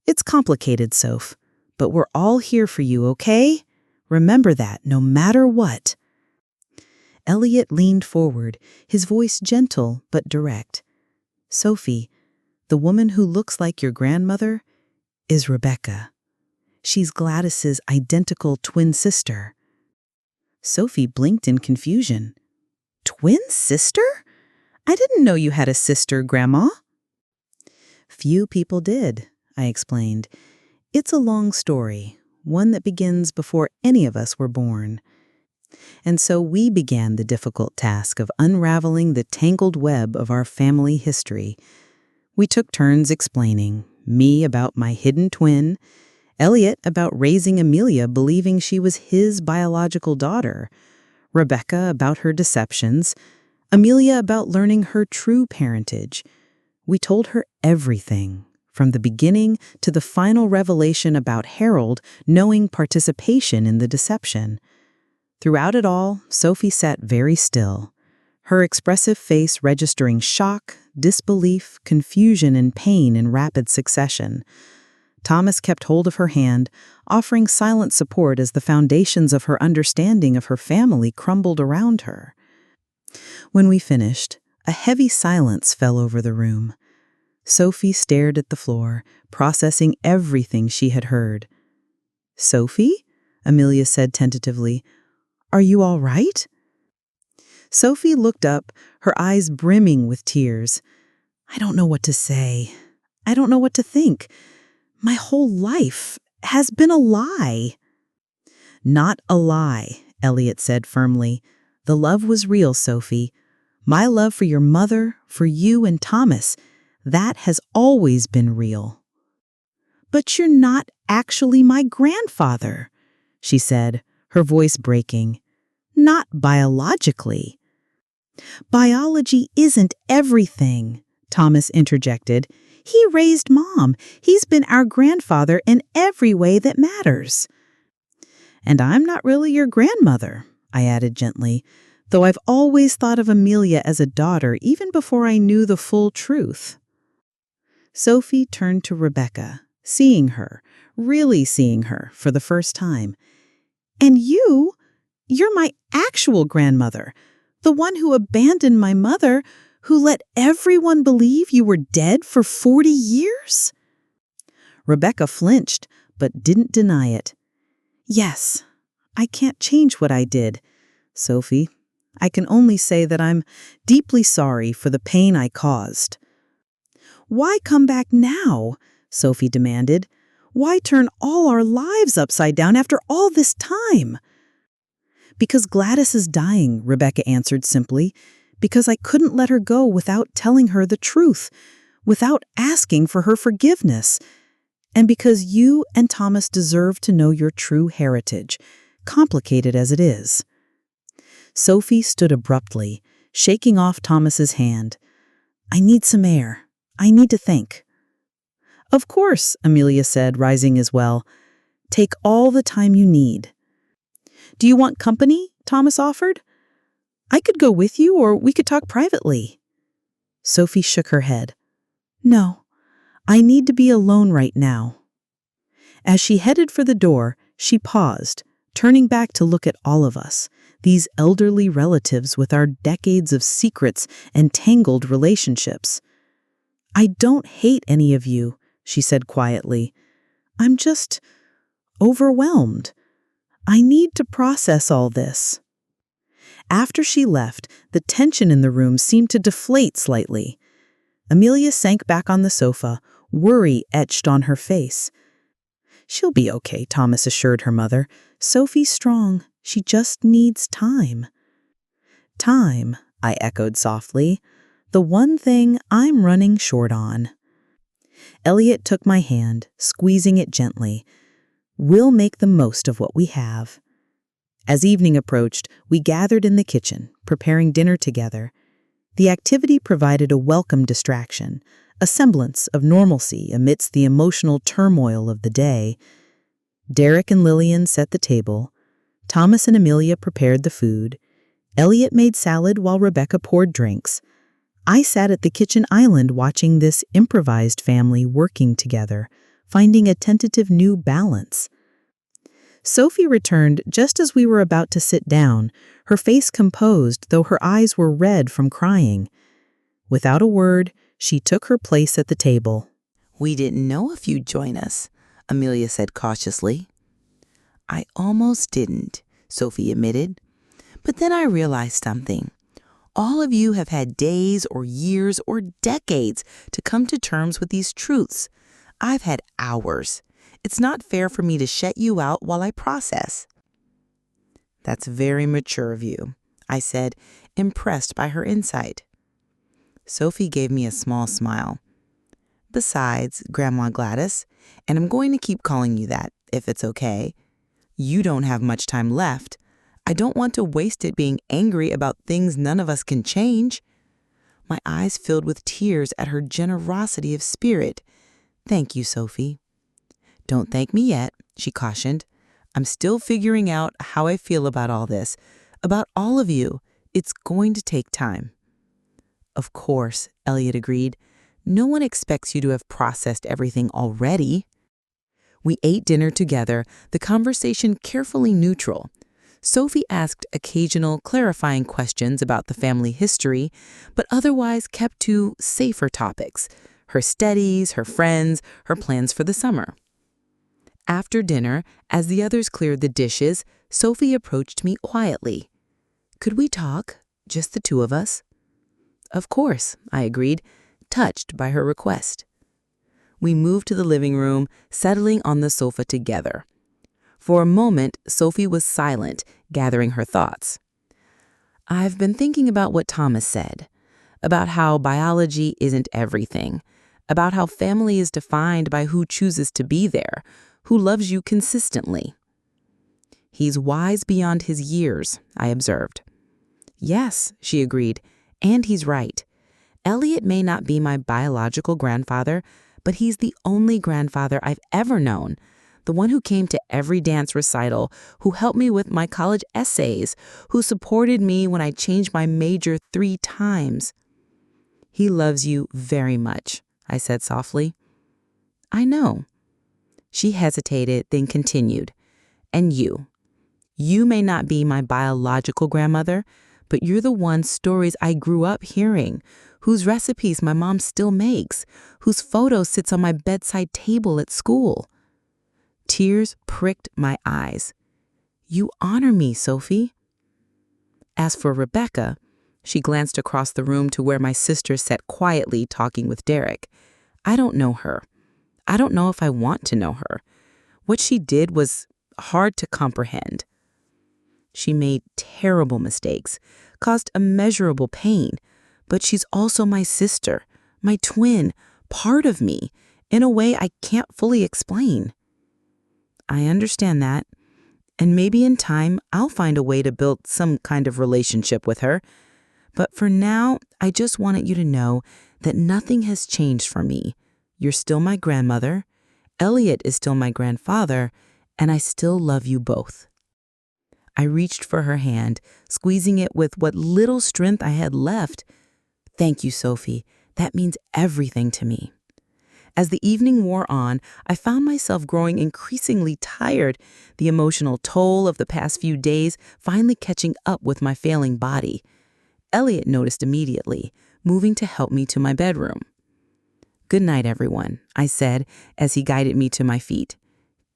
"It's complicated, Soph, but we're all here for you, okay? Remember that, no matter what." Elliot leaned forward, his voice gentle but direct. "Sophie, the woman who looks like your grandmother is Rebecca. She's Gladys's identical twin sister." Sophie blinked in confusion. "Twin sister? I didn't know you had a sister, Grandma." "Few people did," I explained. "It's a long story, one that begins before any of us were born." And so we began the difficult task of unraveling the tangled web of our family history. We took turns explaining, me about my hidden twin, Elliot about raising Amelia believing she was his biological daughter, Rebecca about her deceptions, Amelia about learning her true parentage. We told her everything, from the beginning to the final revelation about Harold knowing participation in the deception. Throughout it all, Sophie sat very still, her expressive face registering shock, disbelief, confusion, and pain in rapid succession. Thomas kept hold of her hand, offering silent support as the foundations of her understanding of her family crumbled around her. When we finished, a heavy silence fell over the room. Sophie stared at the floor, processing everything she had heard. "Sophie?" Amelia said tentatively. "Are you all right?" Sophie looked up, her eyes brimming with tears. "I don't know what to say. I don't know what to think. My whole life has been a lie." "Not a lie," Elliot said firmly. "The love was real, Sophie. My love for your mother, for you and Thomas, that has always been real." "But you're not actually my grandfather," she said, her voice breaking. "Not biologically." "Biology isn't everything," Thomas interjected. "He raised Mom. He's been our grandfather in every way that matters." And I'm not really your grandmother, I added gently, though I've always thought of Amelia as a daughter even before I knew the full truth. Sophie turned to Rebecca, seeing her, really seeing her for the first time. And you're my actual grandmother, the one who abandoned my mother, who let everyone believe you were dead for 40 years? Rebecca flinched, but didn't deny it. Yes, I can't change what I did, Sophie. I can only say that I'm deeply sorry for the pain I caused. Why come back now? Sophie demanded. Why turn all our lives upside down after all this time? Because Gladys is dying, Rebecca answered simply. Because I couldn't let her go without telling her the truth, without asking for her forgiveness. And because you and Thomas deserve to know your true heritage, complicated as it is. Sophie stood abruptly, shaking off Thomas's hand. I need some air. I need to think. Of course, Amelia said, rising as well. Take all the time you need. Do you want company? Thomas offered. I could go with you, or we could talk privately. Sophie shook her head. No, I need to be alone right now. As she headed for the door, she paused, turning back to look at all of us, these elderly relatives with our decades of secrets and tangled relationships. I don't hate any of you, she said quietly. I'm just overwhelmed. I need to process all this. After she left, the tension in the room seemed to deflate slightly. Amelia sank back on the sofa, worry etched on her face. She'll be okay, Thomas assured her mother. Sophie's strong. She just needs time. Time, I echoed softly. The one thing I'm running short on. Elliot took my hand, squeezing it gently. We'll make the most of what we have. As evening approached, we gathered in the kitchen, preparing dinner together. The activity provided a welcome distraction, a semblance of normalcy amidst the emotional turmoil of the day. Derek and Lillian set the table. Thomas and Amelia prepared the food. Elliot made salad while Rebecca poured drinks. I sat at the kitchen island watching this improvised family working together, finding a tentative new balance. Sophie returned just as we were about to sit down, her face composed though her eyes were red from crying. Without a word, she took her place at the table. We didn't know if you'd join us, Amelia said cautiously. I almost didn't, Sophie admitted. But then I realized something. All of you have had days or years or decades to come to terms with these truths. I've had hours. It's not fair for me to shut you out while I process. That's very mature of you, I said, impressed by her insight. Sophie gave me a small smile. Besides, Grandma Gladys, and I'm going to keep calling you that, if it's okay, you don't have much time left. I don't want to waste it being angry about things none of us can change. My eyes filled with tears at her generosity of spirit. Thank you, Sophie. Don't thank me yet, she cautioned. I'm still figuring out how I feel about all this, about all of you. It's going to take time. Of course, Elliot agreed. No one expects you to have processed everything already. We ate dinner together, the conversation carefully neutral. Sophie asked occasional clarifying questions about the family history, but otherwise kept to safer topics, her studies, her friends, her plans for the summer. After dinner, as the others cleared the dishes, Sophie approached me quietly. Could we talk, just the two of us? Of course, I agreed, touched by her request. We moved to the living room, settling on the sofa together. For a moment, Sophie was silent, gathering her thoughts. I've been thinking about what Thomas said, about how biology isn't everything, about how family is defined by who chooses to be there, who loves you consistently. He's wise beyond his years, I observed. Yes, she agreed, and he's right. Elliot may not be my biological grandfather, but he's the only grandfather I've ever known, the one who came to every dance recital, who helped me with my college essays, who supported me when I changed my major 3 times. He loves you very much, I said softly. I know. She hesitated, then continued. And you may not be my biological grandmother, but you're the one stories I grew up hearing, whose recipes my mom still makes, whose photo sits on my bedside table at school. Tears pricked my eyes. You honor me, Sophie. As for Rebecca, she glanced across the room to where my sister sat quietly talking with Derek. I don't know her. I don't know if I want to know her. What she did was hard to comprehend. She made terrible mistakes, caused immeasurable pain, but she's also my sister, my twin, part of me, in a way I can't fully explain. I understand that, and maybe in time I'll find a way to build some kind of relationship with her. But for now, I just wanted you to know that nothing has changed for me. You're still my grandmother, Elliot is still my grandfather, and I still love you both. I reached for her hand, squeezing it with what little strength I had left. Thank you, Sophie. That means everything to me. As the evening wore on, I found myself growing increasingly tired, the emotional toll of the past few days finally catching up with my failing body. Elliot noticed immediately, moving to help me to my bedroom. Good night, everyone, I said as he guided me to my feet.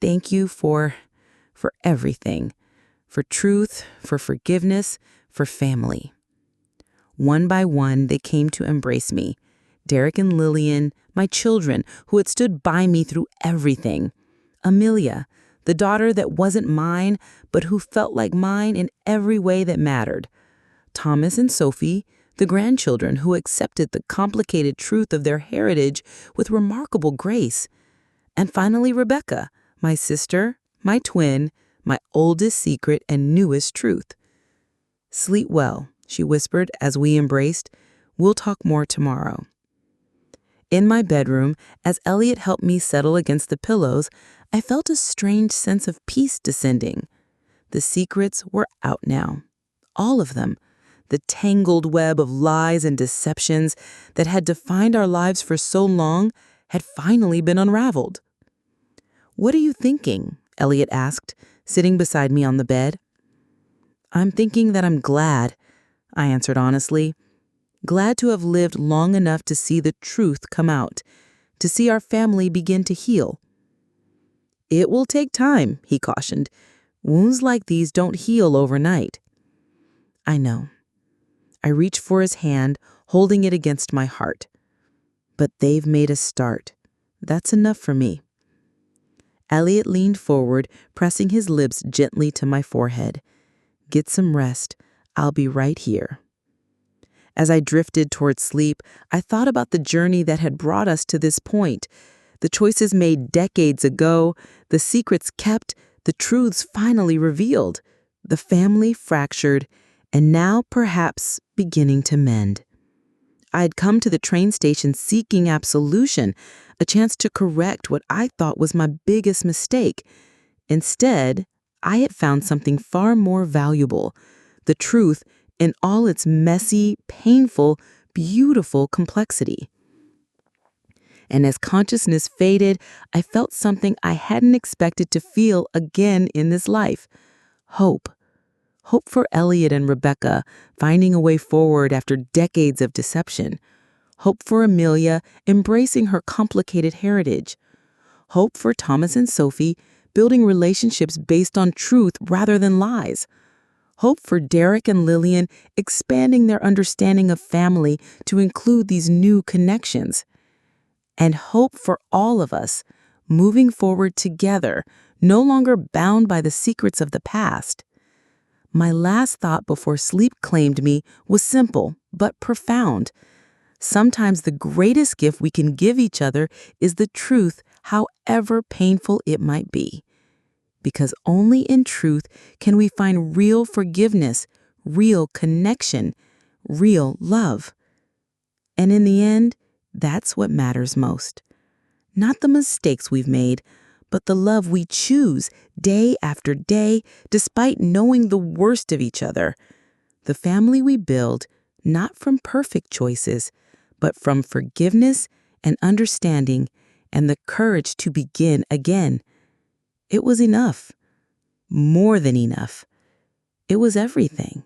Thank you for everything. For truth, for forgiveness, for family. One by one, they came to embrace me. Derek and Lillian, my children, who had stood by me through everything. Amelia, the daughter that wasn't mine, but who felt like mine in every way that mattered. Thomas and Sophie, the grandchildren who accepted the complicated truth of their heritage with remarkable grace. And finally, Rebecca, my sister, my twin, my oldest secret and newest truth. Sleep well, she whispered as we embraced. We'll talk more tomorrow. In my bedroom, as Elliot helped me settle against the pillows, I felt a strange sense of peace descending. The secrets were out now. All of them. The tangled web of lies and deceptions that had defined our lives for so long had finally been unraveled. What are you thinking? Elliot asked, sitting beside me on the bed. I'm thinking that I'm glad, I answered honestly. Glad to have lived long enough to see the truth come out, to see our family begin to heal. It will take time, he cautioned. Wounds like these don't heal overnight. I know. I reached for his hand, holding it against my heart. But they've made a start. That's enough for me. Elliot leaned forward, pressing his lips gently to my forehead. Get some rest. I'll be right here. As I drifted toward sleep, I thought about the journey that had brought us to this point. The choices made decades ago, the secrets kept, the truths finally revealed, the family fractured, and now perhaps beginning to mend. I had come to the train station seeking absolution, a chance to correct what I thought was my biggest mistake. Instead, I had found something far more valuable, the truth in all its messy, painful, beautiful complexity. And as consciousness faded, I felt something I hadn't expected to feel again in this life. Hope. Hope for Elliot and Rebecca finding a way forward after decades of deception. Hope for Amelia embracing her complicated heritage. Hope for Thomas and Sophie building relationships based on truth rather than lies. Hope for Derek and Lillian expanding their understanding of family to include these new connections. And hope for all of us moving forward together, no longer bound by the secrets of the past. My last thought before sleep claimed me was simple but profound. Sometimes the greatest gift we can give each other is the truth, however painful it might be. Because only in truth can we find real forgiveness, real connection, real love. And in the end, that's what matters most. Not the mistakes we've made, but the love we choose day after day, despite knowing the worst of each other. The family we build, not from perfect choices, but from forgiveness and understanding and the courage to begin again. It was enough. More than enough. It was everything.